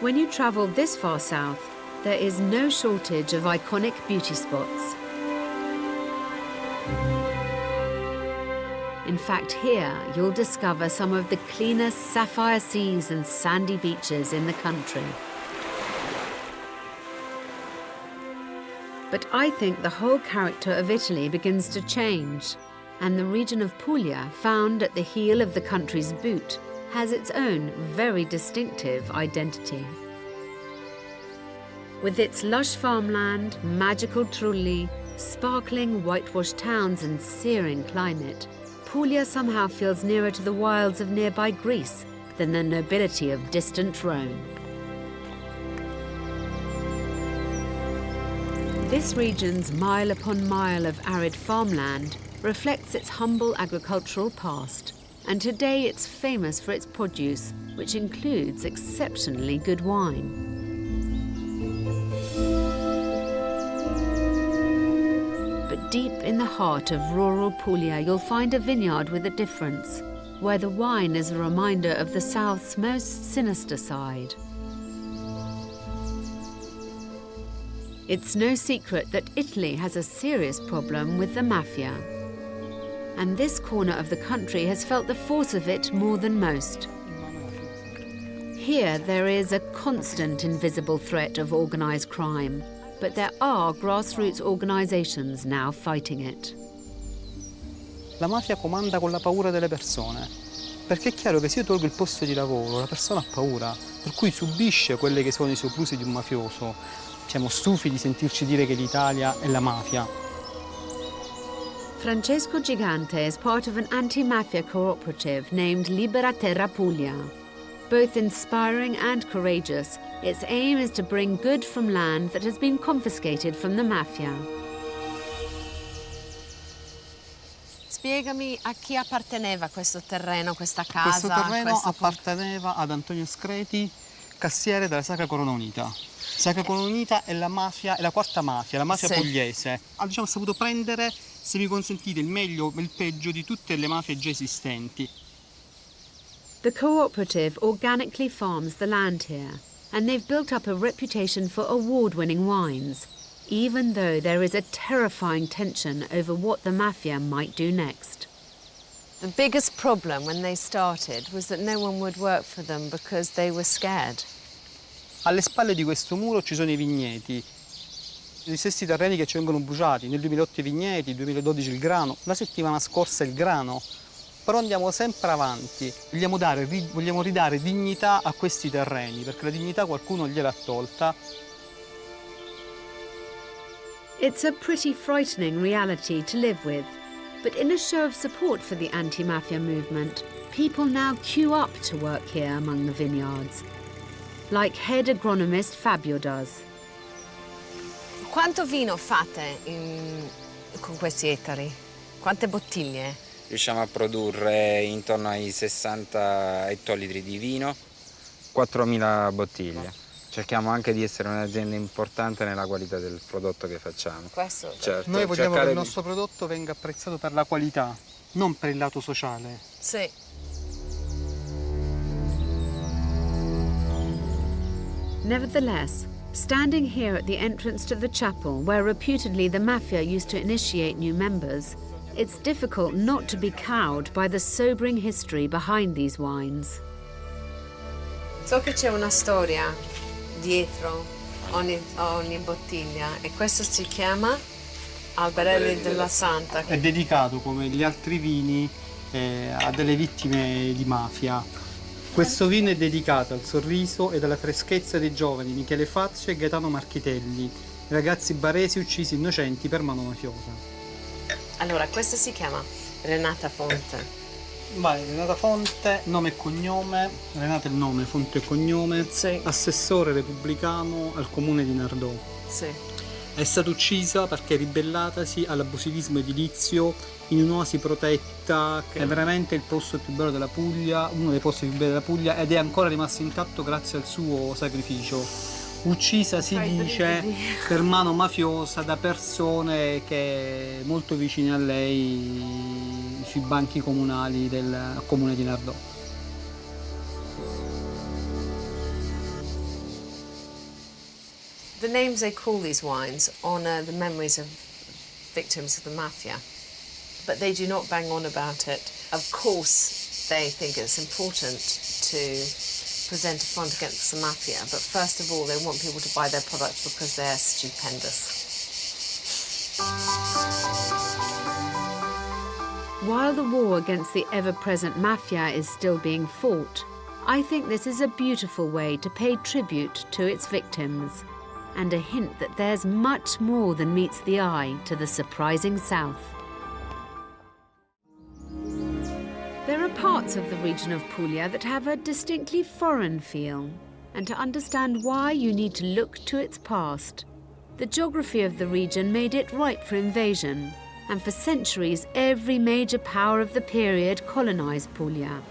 A: When you travel this far south, there is no shortage of iconic beauty spots. In fact, here you'll discover some of the cleanest sapphire seas and sandy beaches in the country. But I think the whole character of Italy begins to change, and the region of Puglia, found at the heel of the country's boot, has its own very distinctive identity. With its lush farmland, magical trulli, sparkling whitewashed towns and searing climate, Puglia somehow feels nearer to the wilds of nearby Greece than the nobility of distant Rome. This region's mile upon mile of arid farmland reflects its humble agricultural past, and today it's famous for its produce, which includes exceptionally good wine. deep in the heart of rural Puglia, you'll find a vineyard with a difference, where the wine is a reminder of the South's most sinister side. It's no secret that Italy has a serious problem with the mafia. And this corner of the country has felt the force of it more than most. Here there is a constant invisible threat of organized crime, but there are grassroots organizations now fighting it.
J: La mafia comanda con la paura delle persone, perché è chiaro che se io tolgo il posto di lavoro, la persona ha paura, per cui subisce quelli che sono i soprusi di un mafioso. Siamo stufi di sentirci dire che l'Italia è la mafia.
A: Francesco Gigante is part of an anti-mafia cooperative named Libera Terra Puglia. Both inspiring and courageous, its aim is to bring good from land that has been confiscated from the mafia.
B: Spiegami a chi apparteneva questo terreno, questa casa?
J: Questo terreno apparteneva ad Antonio Screti, cassiere della Sacra Corona Unita. Sacra Corona Unita è la mafia, è la quarta mafia, la mafia pugliese. Ha saputo prendere, se mi consentite, il meglio e il peggio di tutte le mafie già esistenti.
A: The cooperative organically farms the land here, and they've built up a reputation for award-winning wines, even though there is a terrifying tension over what the mafia might do next.
B: The biggest problem when they started was that no one would work for them because they were scared.
J: Alle spalle di questo muro ci sono i vigneti, gli stessi terreni che ci vengono bruciati. Nel 2008 i vigneti, nel 2012 il grano, la settimana scorsa il grano. Però andiamo sempre avanti, vogliamo ridare dignità a questi terreni, perché la dignità qualcuno gliel'ha tolta.
A: It's a pretty frightening reality to live with, but in a show of support for the anti-mafia movement, people now queue up to work here among the vineyards, like head agronomist Fabio does.
B: Quanto vino fate con questi ettari? Quante bottiglie?
K: Riusciamo a produrre intorno ai 60 ettolitri di vino.
W: 4.000 bottiglie. Cerchiamo anche di essere un'azienda importante nella qualità del prodotto che facciamo.
B: Questo,
W: certo.
J: Noi vogliamo che il nostro prodotto venga apprezzato per la qualità, non per il lato sociale.
B: Sì.
A: Nevertheless, standing here at the entrance to the chapel, where reputedly the mafia used to initiate new members, it's difficult not to be cowed by the sobering history behind these wines.
B: So che c'è una storia dietro ogni bottiglia e questo si chiama Albarelli della Santa.
J: È dedicato, come gli altri vini, a delle vittime di mafia. Questo vino è dedicato al sorriso e alla freschezza dei giovani Michele Fazio e Gaetano Marchitelli, ragazzi baresi uccisi innocenti per mano mafiosa.
B: Allora, questa si chiama Renata Fonte.
J: Vai, Renata Fonte, nome e cognome. Renata è il nome, Fonte e cognome.
B: Sì.
J: Assessore repubblicano al comune di Nardò.
B: Sì.
J: È stata uccisa perché ribellatasi all'abusivismo edilizio in un'oasi protetta, che è veramente il posto più bello della Puglia, uno dei posti più belli della Puglia, ed è ancora rimasto intatto grazie al suo sacrificio. Uccisa, si dice, per mano mafiosa da persone che molto vicine a lei sui banchi comunali del comune di Nardò.
B: The names they call these wines honor the memories of victims of the mafia, but they do not bang on about it. Of course, they think it's important to present a front against the mafia, but first of all, they want people to buy their products because they're stupendous.
A: While the war against the ever-present mafia is still being fought, I think this is a beautiful way to pay tribute to its victims, and a hint that there's much more than meets the eye to the surprising south. There are parts of the region of Puglia that have a distinctly foreign feel, and to understand why you need to look to its past. The geography of the region made it ripe for invasion, and for centuries every major power of the period colonized Puglia.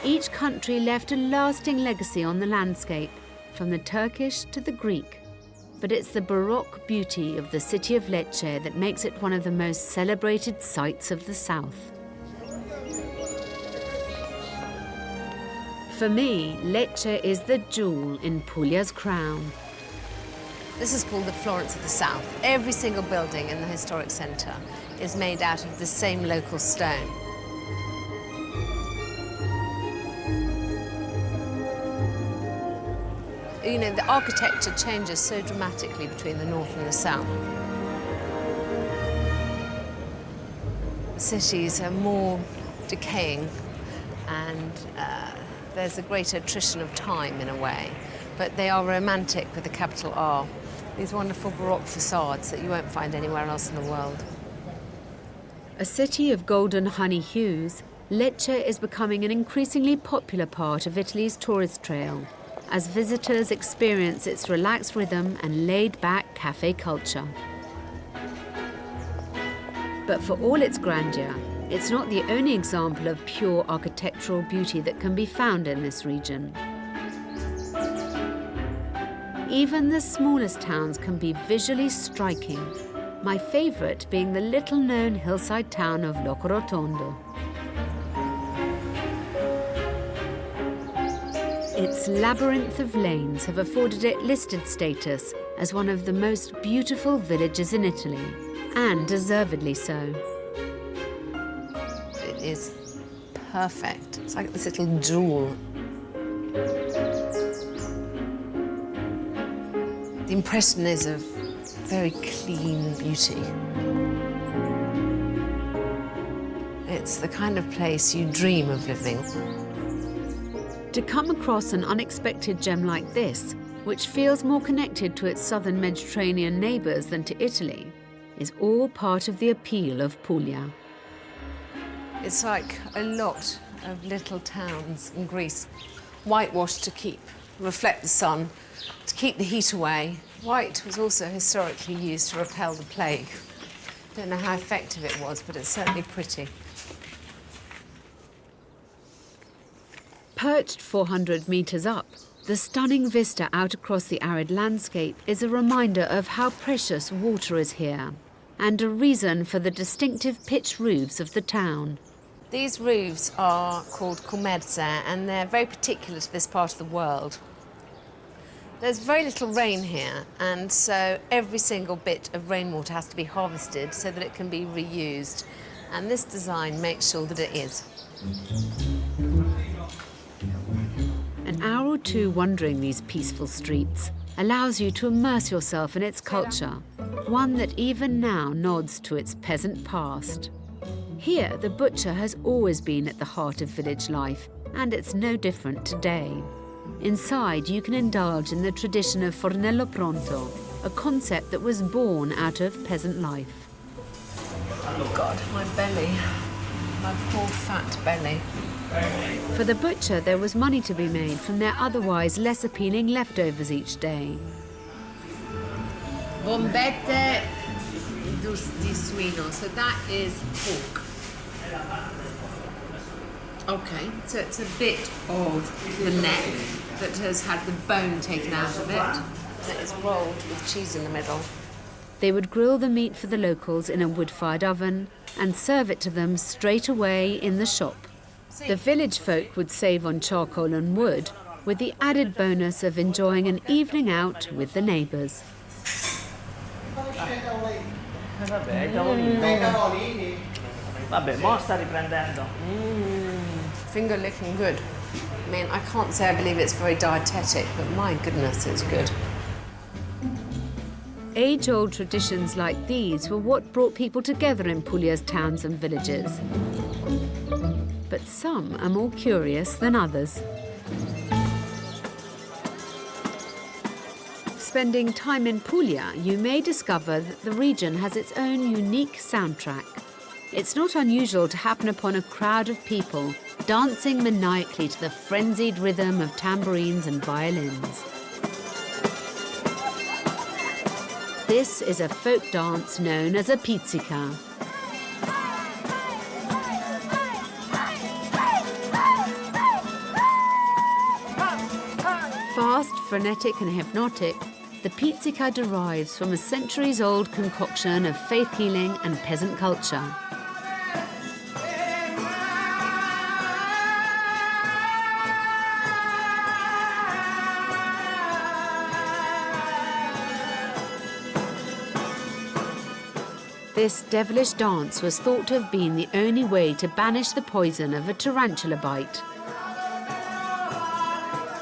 A: Each country left a lasting legacy on the landscape, from the Turkish to the Greek. but it's the Baroque beauty of the city of Lecce that makes it one of the most celebrated sights of the south. For me, Lecce is the jewel in Puglia's crown.
B: This is called the Florence of the South. Every single building in the historic centre is made out of the same local stone. You know, the architecture changes so dramatically between the north and the south. The cities are more decaying and there's a greater attrition of time in a way, but they are romantic with the capital R. These wonderful Baroque facades that you won't find anywhere else in the world.
A: A city of golden honey hues, Lecce is becoming an increasingly popular part of Italy's tourist trail, as visitors experience its relaxed rhythm and laid-back cafe culture. But for all its grandeur, it's not the only example of pure architectural beauty that can be found in this region. Even the smallest towns can be visually striking, my favourite being the little-known hillside town of Locorotondo. Its labyrinth of lanes have afforded it listed status as one of the most beautiful villages in Italy, and deservedly so.
B: It is perfect. It's like this little jewel. The impression is of very clean beauty. It's the kind of place you dream of living.
A: To come across an unexpected gem like this, which feels more connected to its southern Mediterranean neighbours than to Italy, is all part of the appeal of Puglia.
B: It's like a lot of little towns in Greece, whitewashed to reflect the sun, to keep the heat away. White was also historically used to repel the plague. Don't know how effective it was, but it's certainly pretty.
A: Perched 400 metres up, the stunning vista out across the arid landscape is a reminder of how precious water is here, and a reason for the distinctive pitched roofs of the town.
B: These roofs are called culmezze, and they're very particular to this part of the world. There's very little rain here, and so every single bit of rainwater has to be harvested so that it can be reused. And this design makes sure that it is.
A: An hour or two wandering these peaceful streets allows you to immerse yourself in its culture, one that even now nods to its peasant past. Here, the butcher has always been at the heart of village life, and it's no different today. Inside, you can indulge in the tradition of fornello pronto, a concept that was born out of peasant life.
B: Oh God, my belly. My poor fat belly.
A: For the butcher, there was money to be made from their otherwise less appealing leftovers each day.
B: Bombette di suino, so that is pork. Okay, so it's a bit of the neck that has had the bone taken out of it. It is rolled with cheese in the middle.
A: They would grill the meat for the locals in a wood-fired oven and serve it to them straight away in the shop. The village folk would save on charcoal and wood, with the added bonus of enjoying an evening out with the neighbours.
G: Vabbè, mo sta riprendendo.
B: Finger licking good. I mean, I can't say I believe it's very dietetic, but my goodness, it's good.
A: Age-old traditions like these were what brought people together in Puglia's towns and villages. But some are more curious than others. Spending time in Puglia, you may discover that the region has its own unique soundtrack. It's not unusual to happen upon a crowd of people dancing maniacally to the frenzied rhythm of tambourines and violins. This is a folk dance known as a pizzica. Fast, frenetic and hypnotic, the pizzica derives from a centuries-old concoction of faith healing and peasant culture. This devilish dance was thought to have been the only way to banish the poison of a tarantula bite.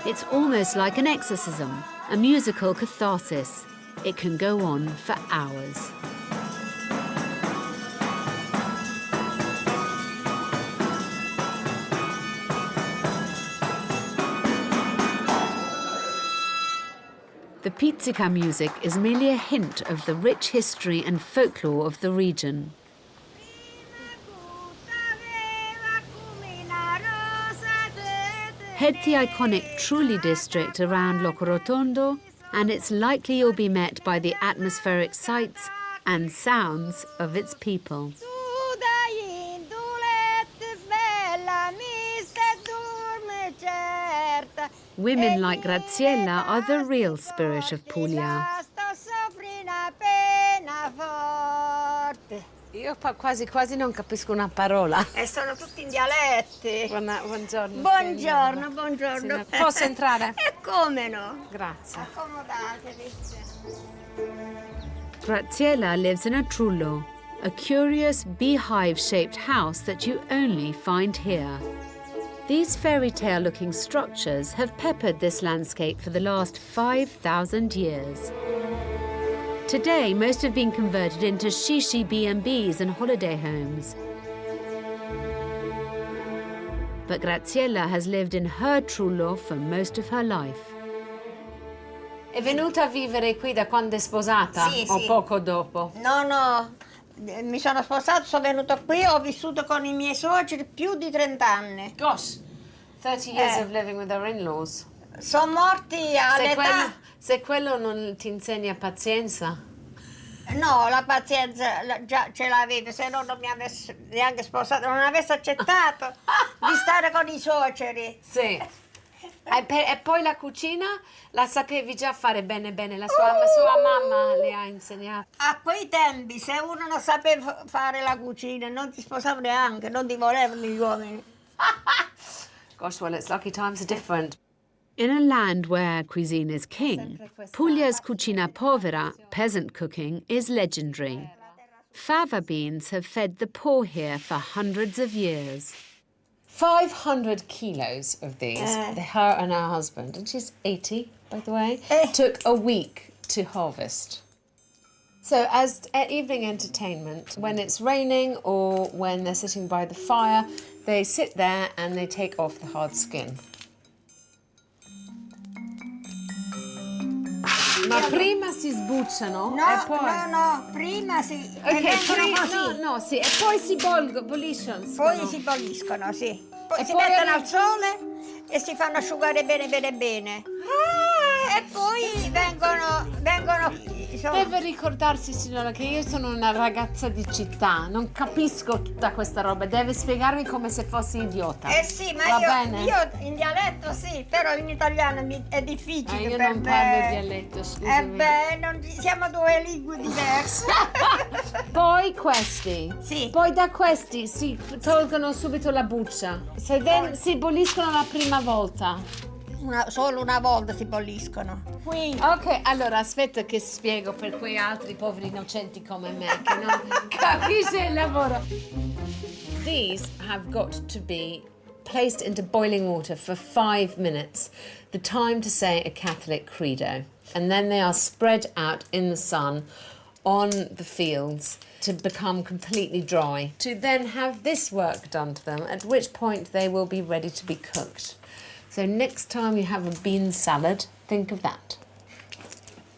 A: It's almost like an exorcism, a musical catharsis. It can go on for hours. The pizzica music is merely a hint of the rich history and folklore of the region. Head the iconic Trulli district around Locorotondo, and it's likely you'll be met by the atmospheric sights and sounds of its people. Women like Graziella are the real spirit of Puglia.
B: Io quasi non capisco una parola.
Q: E sono tutti in dialetti.
B: Buongiorno.
Q: Buongiorno, buongiorno.
B: Signora, posso entrare?
Q: E come no?
B: Grazie.
Q: Accomodatevi.
A: Graziella lives in a trullo, a curious beehive-shaped house that you only find here. These fairy tale-looking structures have peppered this landscape for the last 5,000 years. Today, most have been converted into shishi B&Bs and holiday homes. But Graziella has lived in her trullo for most of her life.
B: È venuta a vivere qui da quando è sposata?
Q: Sì,
B: o
Q: sì.
B: poco dopo?
Q: No, mi sono sposato, sono venuta qui, ho vissuto con i miei suoceri più di 30 anni.
B: Gosh, 30 years of living with her in-laws.
Q: Sono morti all'età...
B: Se quello non ti insegna pazienza.
Q: No, la pazienza già ce l'avevo, se no non mi avessi neanche sposato, non avessi accettato di stare con i suoceri.
B: Sì. E poi la cucina la sapevi già fare bene, la sua mamma le ha insegnato.
Q: A quei tempi, se uno non sapeva fare la cucina, non ti sposava neanche, non ti volevano gli uomini.
B: Gosh, well, it's lucky times are different.
A: In a land where cuisine is king, Puglia's cucina povera, peasant cooking, is legendary. Fava beans have fed the poor here for hundreds of years.
B: 500 kilos of these, her and her husband, and she's 80, by the way, took a week to harvest. So as evening entertainment, when it's raining or when they're sitting by the fire, they sit there and they take off the hard skin. Ma prima si sbucciano e poi...
Q: No, prima si...
B: Sì, e poi si bolliscono.
Q: Poi si bolliscono, sì. Poi si mettono al sole e si fanno asciugare bene. E poi vengono...
B: Deve ricordarsi, signora, che io sono una ragazza di città, non capisco tutta questa roba, deve spiegarmi come se fossi idiota.
Q: Sì, ma io in dialetto sì, però in italiano è difficile
B: io
Q: per
B: non parlo il dialetto, scusami.
Q: Siamo due lingue diverse.
B: Poi questi.
Q: Sì.
B: Poi da questi si tolgono subito la buccia. Si bolliscono la prima volta.
Q: Solo una volta si bolliscono. Qui.
B: Ok, allora aspetta che spiego per quei altri poveri innocenti come me che non capisce il lavoro. These have got to be placed into boiling water for 5 minutes, the time to say a Catholic credo. And then they are spread out in the sun on the fields to become completely dry, to then have this work done to them, at which point they will be ready to be cooked. So next time you have a bean salad, think of that.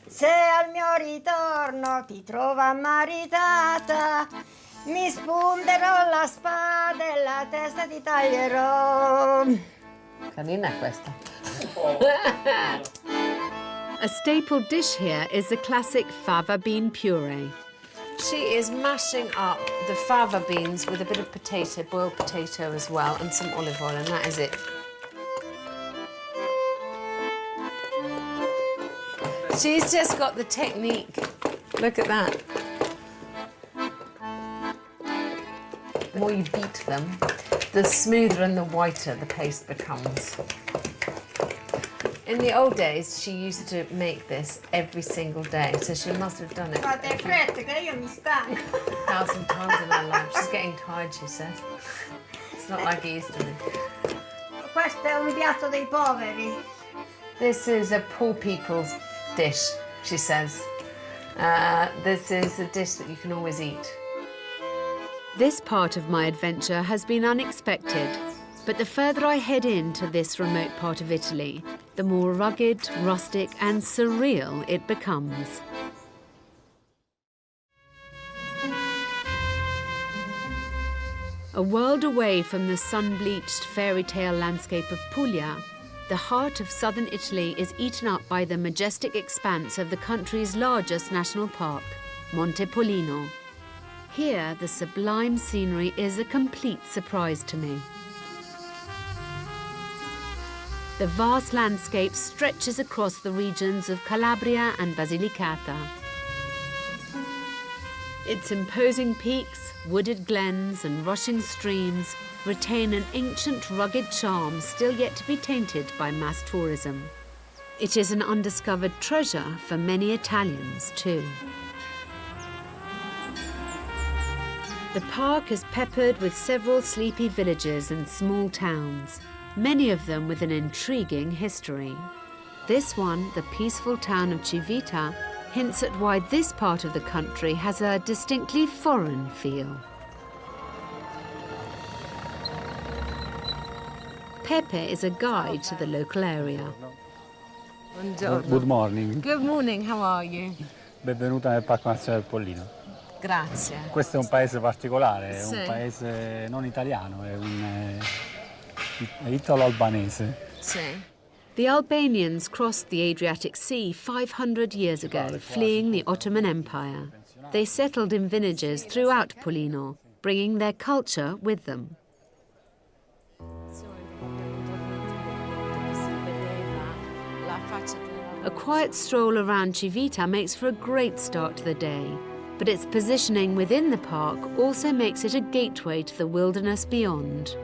Q: Se al mio ritorno ti trova maritata, mi spunterò la spada e la testa ti taglierò.
B: Carina questa.
A: A staple dish here is the classic fava bean puree.
B: She is mashing up the fava beans with a bit of potato, boiled potato as well, and some olive oil, and that is it. She's just got the technique. Look at that. The more you beat them, the smoother and the whiter the paste becomes. In the old days, she used to make this every single day, so she must have done it
Q: Fate fretta che io mi stanco.
B: 1,000 times in her life. She's getting tired, she says. It's not like it used to be.
Q: Questo è un piatto dei poveri.
B: This is a poor people's dish, she says. This is a dish that you can always eat.
A: This part of my adventure has been unexpected, but the further I head into this remote part of Italy, the more rugged, rustic and surreal it becomes. A world away from the sun-bleached fairy tale landscape of Puglia, the heart of southern Italy is eaten up by the majestic expanse of the country's largest national park, Monte Pollino. Here, the sublime scenery is a complete surprise to me. The vast landscape stretches across the regions of Calabria and Basilicata. Its imposing peaks, wooded glens and rushing streams retain an ancient rugged charm still yet to be tainted by mass tourism. It is an undiscovered treasure for many Italians too. The park is peppered with several sleepy villages and small towns, many of them with an intriguing history. This one, the peaceful town of Civita, hints at why this part of the country has a distinctly foreign feel. Pepe is a guide to the local area.
C: Good morning.
B: Good morning, how are you?
C: Benvenuta nel Parco Nazionale del Pollino.
B: Grazie.
C: Questo è un paese particolare, è
B: Sì.
C: un paese non italiano, è italo-albanese.
B: Sì.
A: The Albanians crossed the Adriatic Sea 500 years ago, fleeing the Ottoman Empire. They settled in villages throughout Pollino, bringing their culture with them. A quiet stroll around Civita makes for a great start to the day, but its positioning within the park also makes it a gateway to the wilderness beyond.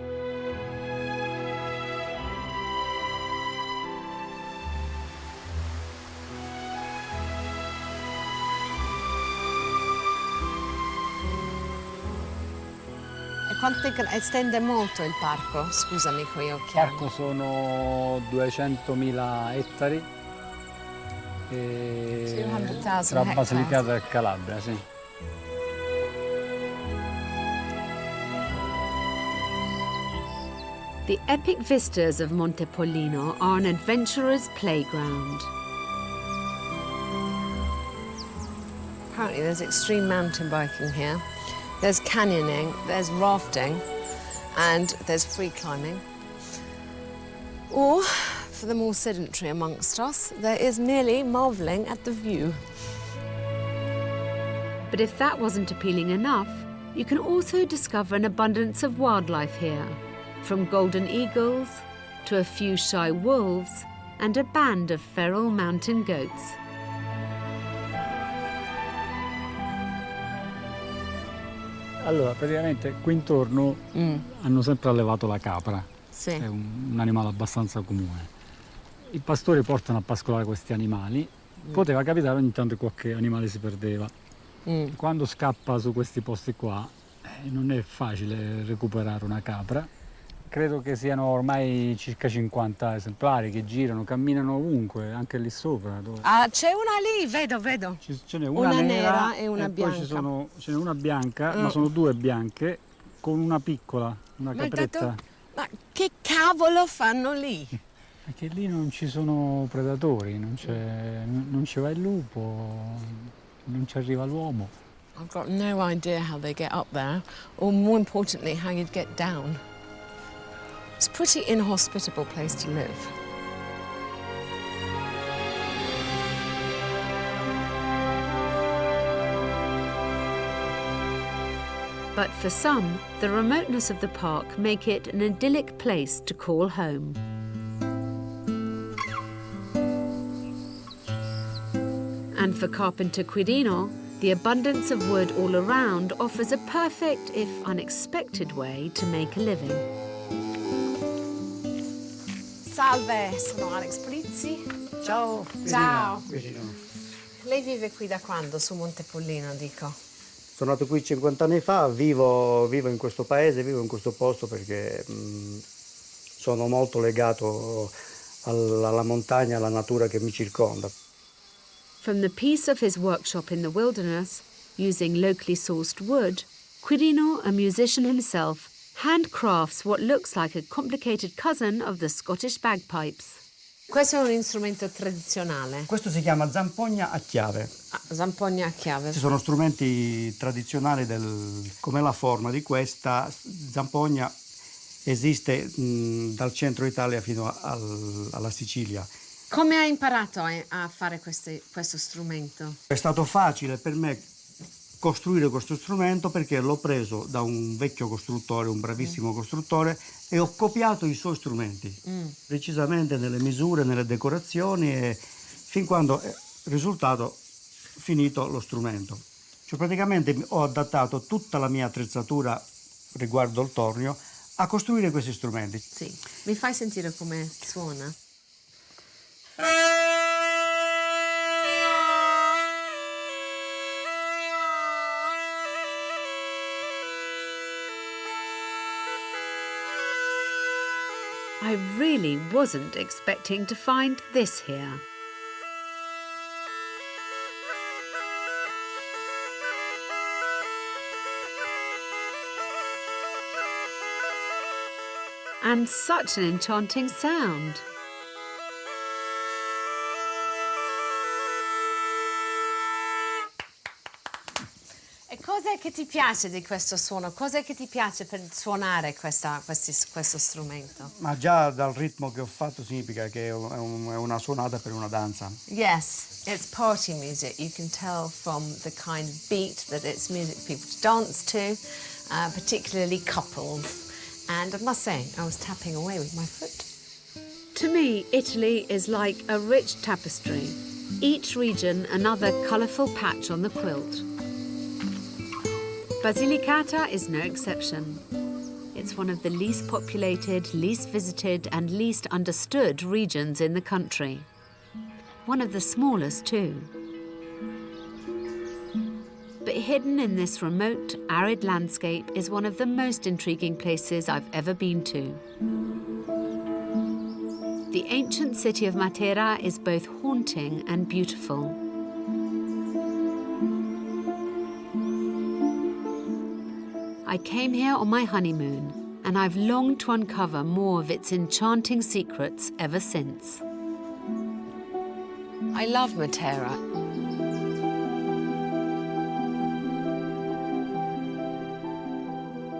B: Estende molto il parco? Scusami con gli
C: Il
B: occhiali.
C: parco sono 200.000 ettari e
B: 200,000
C: tra
B: hectares.
C: Basilicata e Calabria, sì.
A: The epic vistas of Monte Pollino are an adventurer's playground.
B: Apparently there's extreme mountain biking here. There's canyoning, there's rafting, and there's free climbing. Or, for the more sedentary amongst us, there is merely marvelling at the view.
A: But if that wasn't appealing enough, you can also discover an abundance of wildlife here, from golden eagles to a few shy wolves and a band of feral mountain goats.
C: Allora, praticamente qui intorno hanno sempre allevato la capra,
B: Sì.
C: è un animale abbastanza comune. I pastori portano a pascolare questi animali, poteva capitare ogni tanto che qualche animale si perdeva. Quando scappa su questi posti qua non è facile recuperare una capra. Credo che siano ormai circa 50 esemplari che girano, camminano ovunque, anche lì sopra.
B: Ah, c'è una lì, vedo.
C: Ce n'è una
B: nera e una
C: poi
B: bianca.
C: ce n'è una bianca, ma sono due bianche con una piccola, una
B: Ma
C: capretta.
B: Ma che cavolo fanno lì?
C: Perché lì non ci sono predatori, non ci va il lupo, non ci arriva l'uomo.
B: I've got no idea how they get up there, or more importantly, how you'd get down. It's a pretty inhospitable place to live.
A: But for some, the remoteness of the park make it an idyllic place to call home. And for carpenter Quirino, the abundance of wood all around offers a perfect, if unexpected, way to make a living.
B: Salve, sono Alex Polizzi.
L: Ciao.
B: Ciao. Lei vive qui da quando, su Monte Pollino, dico?
L: Sono nato qui 50 anni fa, vivo in questo paese, vivo in questo posto perché sono molto legato alla montagna, alla natura che mi circonda.
A: From the peace of his workshop in the wilderness, using locally sourced wood, Quirino, a musician himself, handcrafts what looks like a complicated cousin of the Scottish bagpipes.
B: Questo è un strumento tradizionale.
L: Questo si chiama zampogna a chiave.
B: Zampogna a chiave.
L: Ci sono strumenti tradizionali come la forma di questa zampogna esiste dal centro Italia fino alla Sicilia.
B: Come hai imparato a fare questo strumento?
L: È stato facile per me costruire questo strumento perché l'ho preso da un vecchio costruttore, un bravissimo costruttore, e ho copiato i suoi strumenti, precisamente nelle misure, nelle decorazioni, e fin quando è risultato finito lo strumento. Cioè praticamente ho adattato tutta la mia attrezzatura riguardo il tornio a costruire questi strumenti.
B: Sì. Mi fai sentire come suona?
A: I really wasn't expecting to find this here. And such an enchanting sound.
B: E cos'è che ti piace di questo suono? Cos'è che ti piace per suonare questo strumento?
L: Ma già dal ritmo che ho fatto significa che è una suonata per una danza.
B: Yes, it's party music. You can tell from the kind of beat that it's music people to dance to, particularly couples. And I must say, I was tapping away with my foot.
A: To me, Italy is like a rich tapestry, each region another colourful patch on the quilt. Basilicata is no exception. It's one of the least populated, least visited and least understood regions in the country. One of the smallest too. But hidden in this remote, arid landscape is one of the most intriguing places I've ever been to. The ancient city of Matera is both haunting and beautiful. I came here on my honeymoon, and I've longed to uncover more of its enchanting secrets ever since.
B: I love Matera.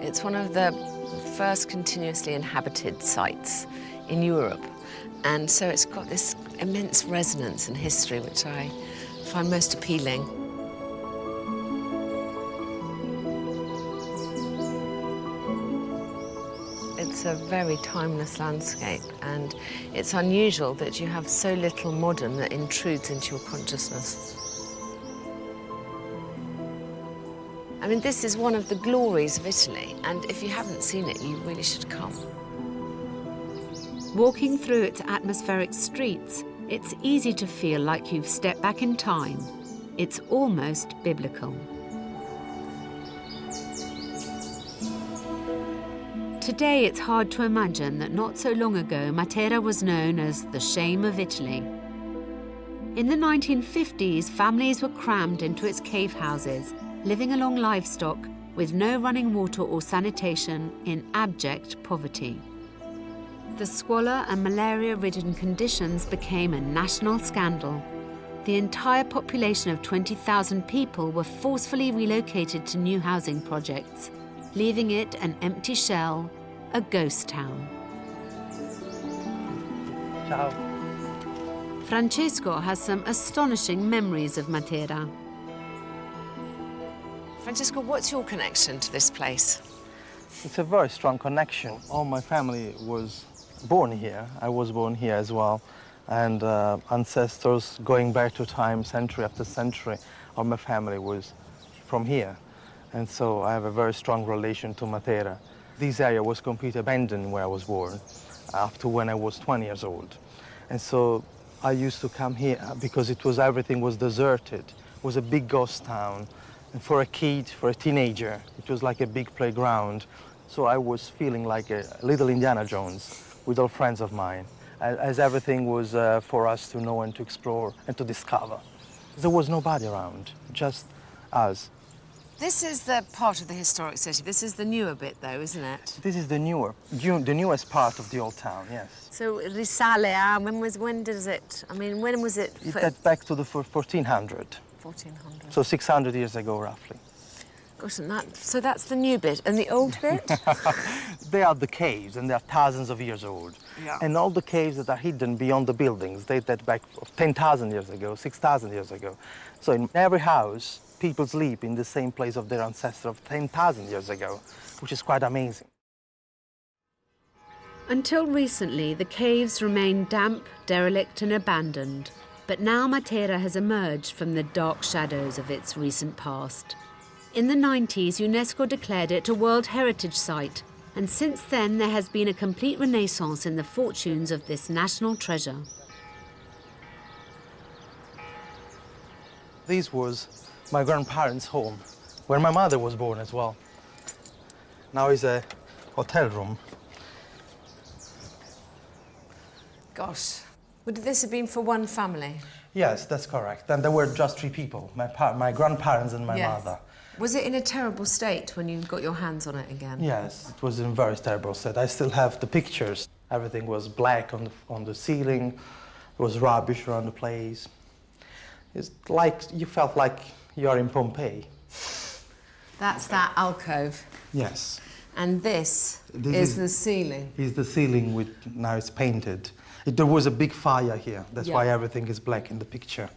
B: It's one of the first continuously inhabited sites in Europe, and so it's got this immense resonance and history which I find most appealing. It's a very timeless landscape, and it's unusual that you have so little modern that intrudes into your consciousness. I mean, this is one of the glories of Italy, and if you haven't seen it, you really should come.
A: Walking through its atmospheric streets, it's easy to feel like you've stepped back in time. It's almost biblical. Today, it's hard to imagine that not so long ago, Matera was known as the shame of Italy. In the 1950s, families were crammed into its cave houses, living along livestock with no running water or sanitation in abject poverty. The squalor and malaria-ridden conditions became a national scandal. The entire population of 20,000 people were forcefully relocated to new housing projects, leaving it an empty shell, a ghost town.
L: Ciao.
A: Francesco has some astonishing memories of Matera.
B: Francesco, what's your connection to this place?
M: It's a very strong connection. All my family was born here. I was born here as well.
F: and ancestors going back to time, century after century, of my family was from here. And so I have a very strong relation to Matera. This area was completely abandoned where I was born, up to when I was 20 years old. And so I used to come here because everything was deserted. It was a big ghost town. And for a kid, for a teenager, it was like a big playground. So I was feeling like a little Indiana Jones with all friends of mine, as everything was for us to know and to explore and to discover. There was nobody around, just us.
B: This is the part of the historic city. This is the newer bit, though, isn't it?
F: This is the newest part of the old town, yes.
B: So risale a, when does it, I mean, when was it?
F: It dates back to the 1400.
B: 1400.
F: So 600 years ago, roughly.
B: Gosh, so that's the new bit. And the old bit?
F: They are the caves, and they are thousands of years old.
B: Yeah.
F: And all the caves that are hidden beyond the buildings, they date back 10,000 years ago, 6,000 years ago. So in every house, people sleep in the same place of their ancestor of 10,000 years ago, which is quite amazing.
A: Until recently, the caves remained damp, derelict and abandoned. But now Matera has emerged from the dark shadows of its recent past. In the 90s, UNESCO declared it a World Heritage Site, and since then there has been a complete renaissance in the fortunes of this national treasure.
F: This was my grandparents' home, where my mother was born as well. Now it's a hotel room.
B: Gosh, would this have been for one family?
F: Yes, that's correct. And there were just 3 people, my grandparents and my mother.
B: Was it in a terrible state when you got your hands on it again?
F: Yes, it was in a very terrible state. I still have the pictures. Everything was black on the ceiling. There was rubbish around the place. It's like, you felt like you're in Pompeii.
B: That's that alcove.
F: Yes.
B: And this is the ceiling.
F: Is the ceiling with, now it's painted. There was a big fire here. That's why everything is black in the picture.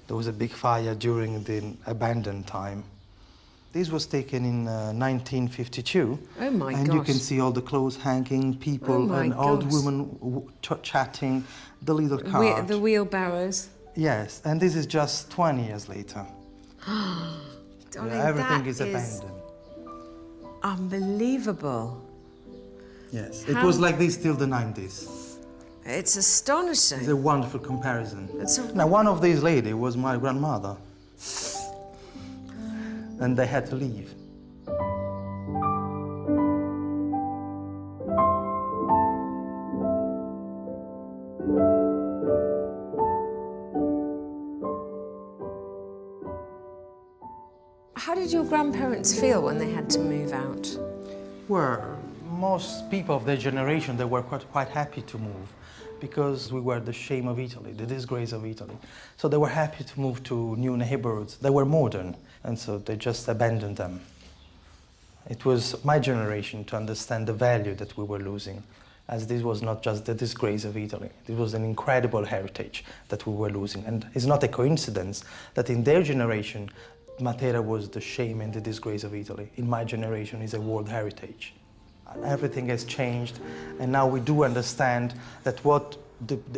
F: There was a big fire during the abandoned time. This was taken in 1952.
B: Oh my gosh.
F: And you can see all the clothes hanging, people and old women chatting, the little cart.
B: The wheelbarrows.
F: Yes, and this is just 20 years later.
B: Darling,
F: everything is abandoned.
B: Unbelievable.
F: Yes, it was like this till the 90s.
B: It's astonishing.
F: It's a wonderful comparison. Now, one of these ladies was my grandmother. And they had to leave.
B: How did your grandparents feel when they had to move out?
F: Well, most people of their generation, they were quite happy to move because we were the shame of Italy, the disgrace of Italy. So they were happy to move to new neighborhoods. They were modern, and so they just abandoned them. It was my generation to understand the value that we were losing, as this was not just the disgrace of Italy. It was an incredible heritage that we were losing. And it's not a coincidence that in their generation, Matera was the shame and the disgrace of Italy. In my generation, it's a world heritage. Everything has changed, and now we do understand that what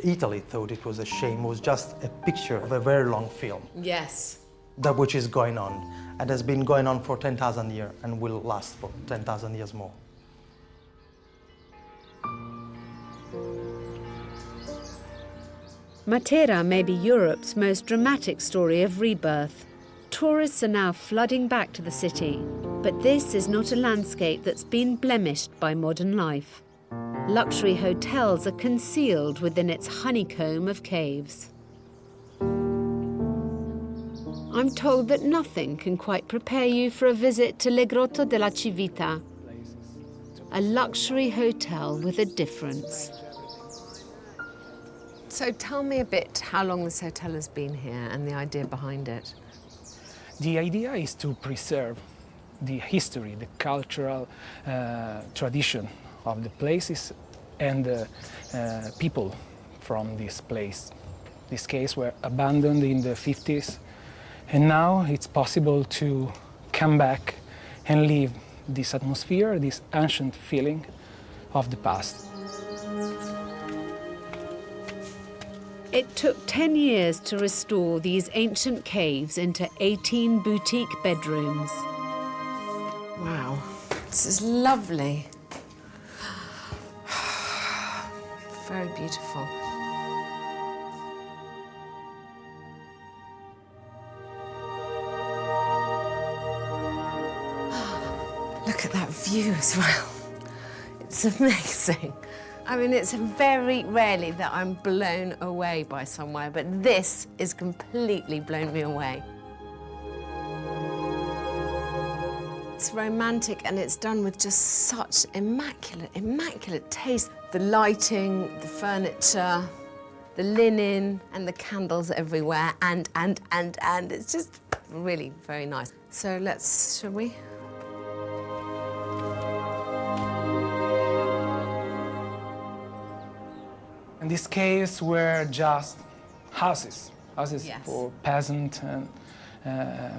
F: Italy thought it was a shame was just a picture of a very long film.
B: Yes.
F: That which is going on, and has been going on for 10,000 years, and will last for 10,000 years more.
A: Matera may be Europe's most dramatic story of rebirth. Tourists are now flooding back to the city, but this is not a landscape that's been blemished by modern life. Luxury hotels are concealed within its honeycomb of caves. I'm told that nothing can quite prepare you for a visit to Le Grotto della Civita, a luxury hotel with a difference.
B: So tell me a bit how long this hotel has been here and the idea behind it.
M: The idea is to preserve the history, the cultural tradition of the places and the people from this place. This case were abandoned in the 50s, and now it's possible to come back and live this atmosphere, this ancient feeling of the past.
A: It took 10 years to restore these ancient caves into 18 boutique bedrooms.
B: Wow, this is lovely. Very beautiful. Look at that view as well. It's amazing. I mean, it's very rarely that I'm blown away by somewhere, but this is completely blown me away. It's romantic and it's done with just such immaculate taste. The lighting, the furniture, the linen, and the candles everywhere, and it's just really very nice. So shall we?
M: And these caves were just houses
B: Yes.
M: for peasants and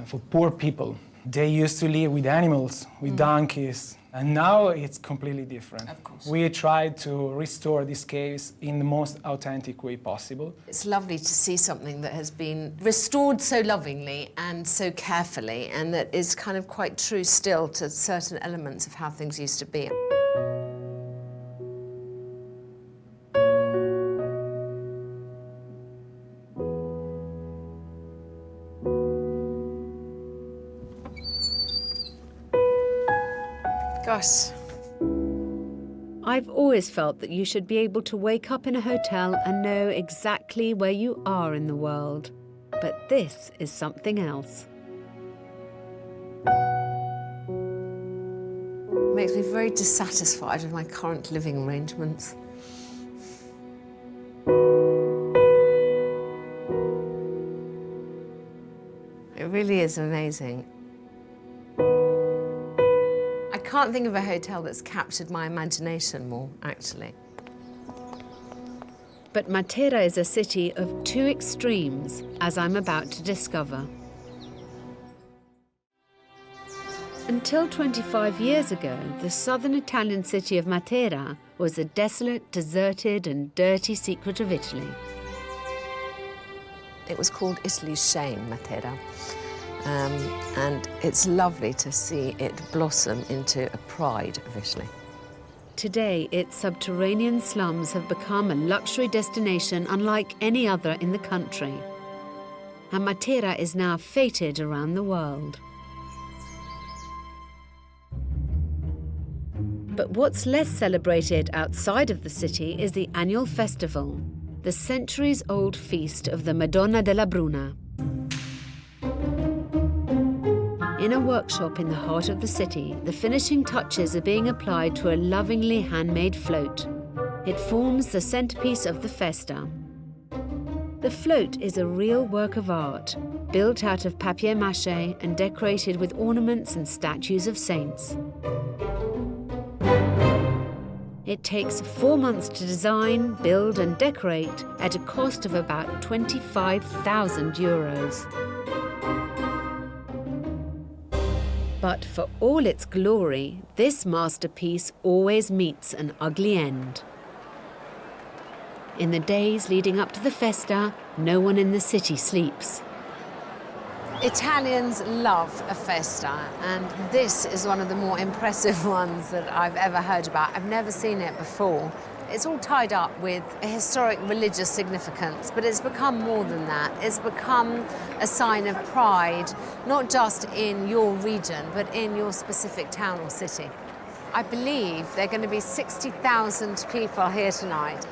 M: for poor people. They used to live with animals, with donkeys, and now it's completely different.
B: Of course.
M: We tried to restore these caves in the most authentic way possible.
B: It's lovely to see something that has been restored so lovingly and so carefully, and that is kind of quite true still to certain elements of how things used to be. Gosh.
A: I've always felt that you should be able to wake up in a hotel and know exactly where you are in the world. But this is something else.
B: Makes me very dissatisfied with my current living arrangements. It really is amazing. I can't think of a hotel that's captured my imagination more, actually.
A: But Matera is a city of two extremes, as I'm about to discover. Until 25 years ago, the southern Italian city of Matera was a desolate, deserted and dirty secret of Italy.
B: It was called Italy's shame, Matera. And it's lovely to see it blossom into a pride of Italy.
A: Today, its subterranean slums have become a luxury destination unlike any other in the country. And Matera is now feted around the world. But what's less celebrated outside of the city is the annual festival, the centuries-old feast of the Madonna della Bruna. In a workshop in the heart of the city, the finishing touches are being applied to a lovingly handmade float. It forms the centerpiece of the festa. The float is a real work of art, built out of papier-mâché and decorated with ornaments and statues of saints. It takes 4 months to design, build and decorate at a cost of about 25,000 euros. But for all its glory, this masterpiece always meets an ugly end. In the days leading up to the festa, no one in the city sleeps.
B: Italians love a festa, and this is one of the more impressive ones that I've ever heard about. I've never seen it before. It's all tied up with a historic religious significance, but it's become more than that. It's become a sign of pride, not just in your region, but in your specific town or city. I believe there are going to be 60,000 people here tonight.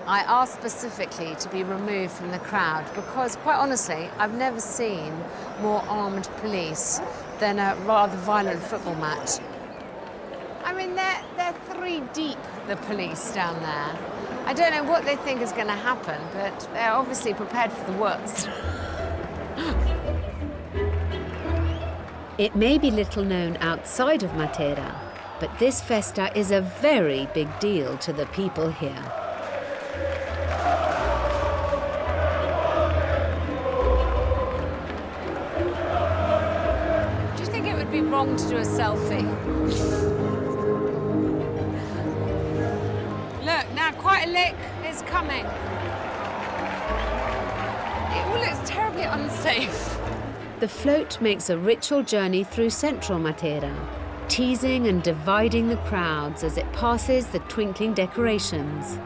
B: I asked specifically to be removed from the crowd because, quite honestly, I've never seen more armed police than a rather violent football match. I mean, they're 3 deep, the police down there. I don't know what they think is going to happen, but they're obviously prepared for the worst.
A: It may be little known outside of Matera, but this festa is a very big deal to the people here.
B: Do you think it would be wrong to do a selfie? Look, now quite a lick is coming. way.
A: The float makes a ritual journey through central Matera, teasing and dividing the crowds as it passes the twinkling decorations,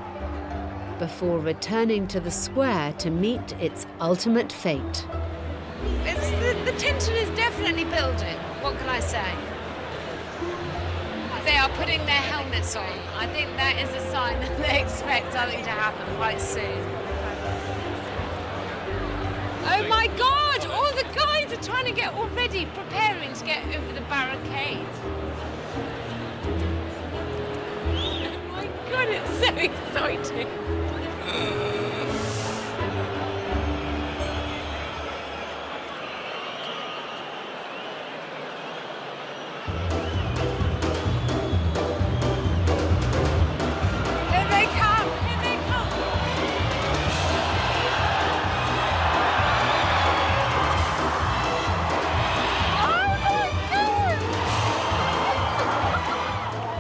A: before returning to the square to meet its ultimate fate.
B: The tension is definitely building. What can I say? They are putting their helmets on. I think that is a sign that they expect something to happen quite soon. Oh my God! All the guys are trying to get already preparing to get over the barricade. Oh my God, it's so exciting.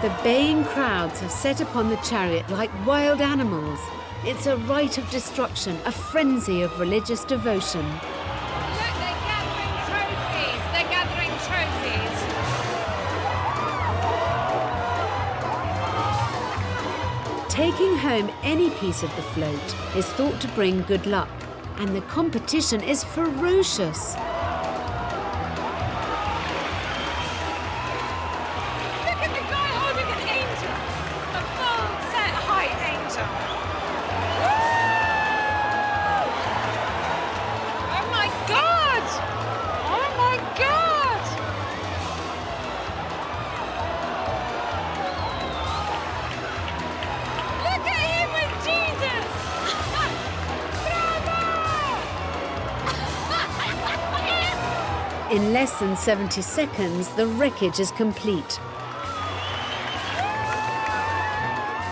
A: The baying crowds have set upon the chariot like wild animals. It's a rite of destruction, a frenzy of religious devotion.
B: Look, they're gathering trophies. They're gathering trophies.
A: Taking home any piece of the float is thought to bring good luck, and the competition is ferocious. In less than 70 seconds, the wreckage is complete.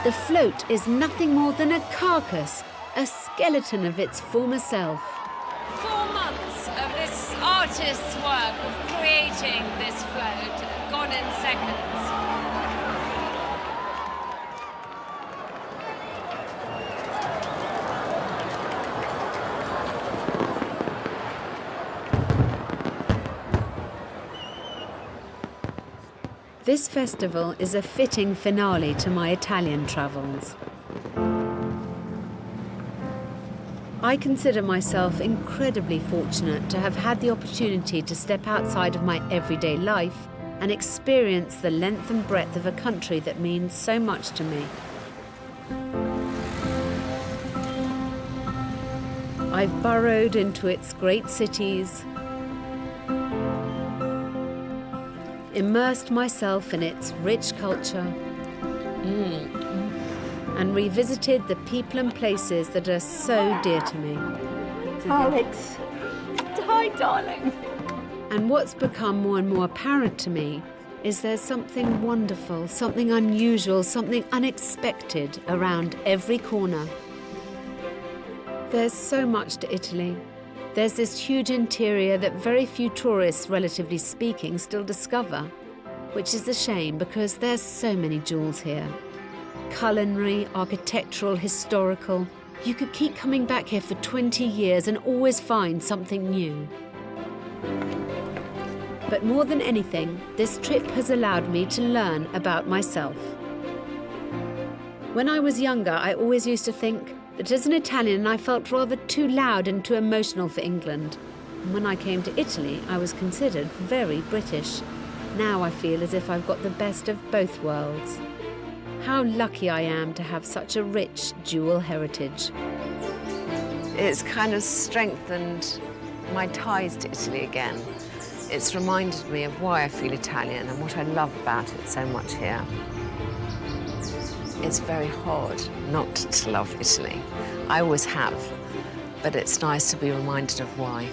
A: The float is nothing more than a carcass, a skeleton of its former self.
B: 4 months of this artist's work of creating this float, gone in seconds.
A: This festival is a fitting finale to my Italian travels. I consider myself incredibly fortunate to have had the opportunity to step outside of my everyday life and experience the length and breadth of a country that means so much to me. I've burrowed into its great cities, immersed myself in its rich culture, and revisited the people and places that are so dear to me.
B: Alex. Hi, darling.
A: And what's become more and more apparent to me is there's something wonderful, something unusual, something unexpected around every corner. There's so much to Italy. There's this huge interior that very few tourists, relatively speaking, still discover, which is a shame because there's so many jewels here. Culinary, architectural, historical. You could keep coming back here for 20 years and always find something new. But more than anything, this trip has allowed me to learn about myself. When I was younger, I always used to think that as an Italian, I felt rather too loud and too emotional for England. And when I came to Italy, I was considered very British. Now I feel as if I've got the best of both worlds. How lucky I am to have such a rich dual heritage.
B: It's kind of strengthened my ties to Italy again. It's reminded me of why I feel Italian and what I love about it so much here. It's very hard not to love Italy. I always have, but it's nice to be reminded of why.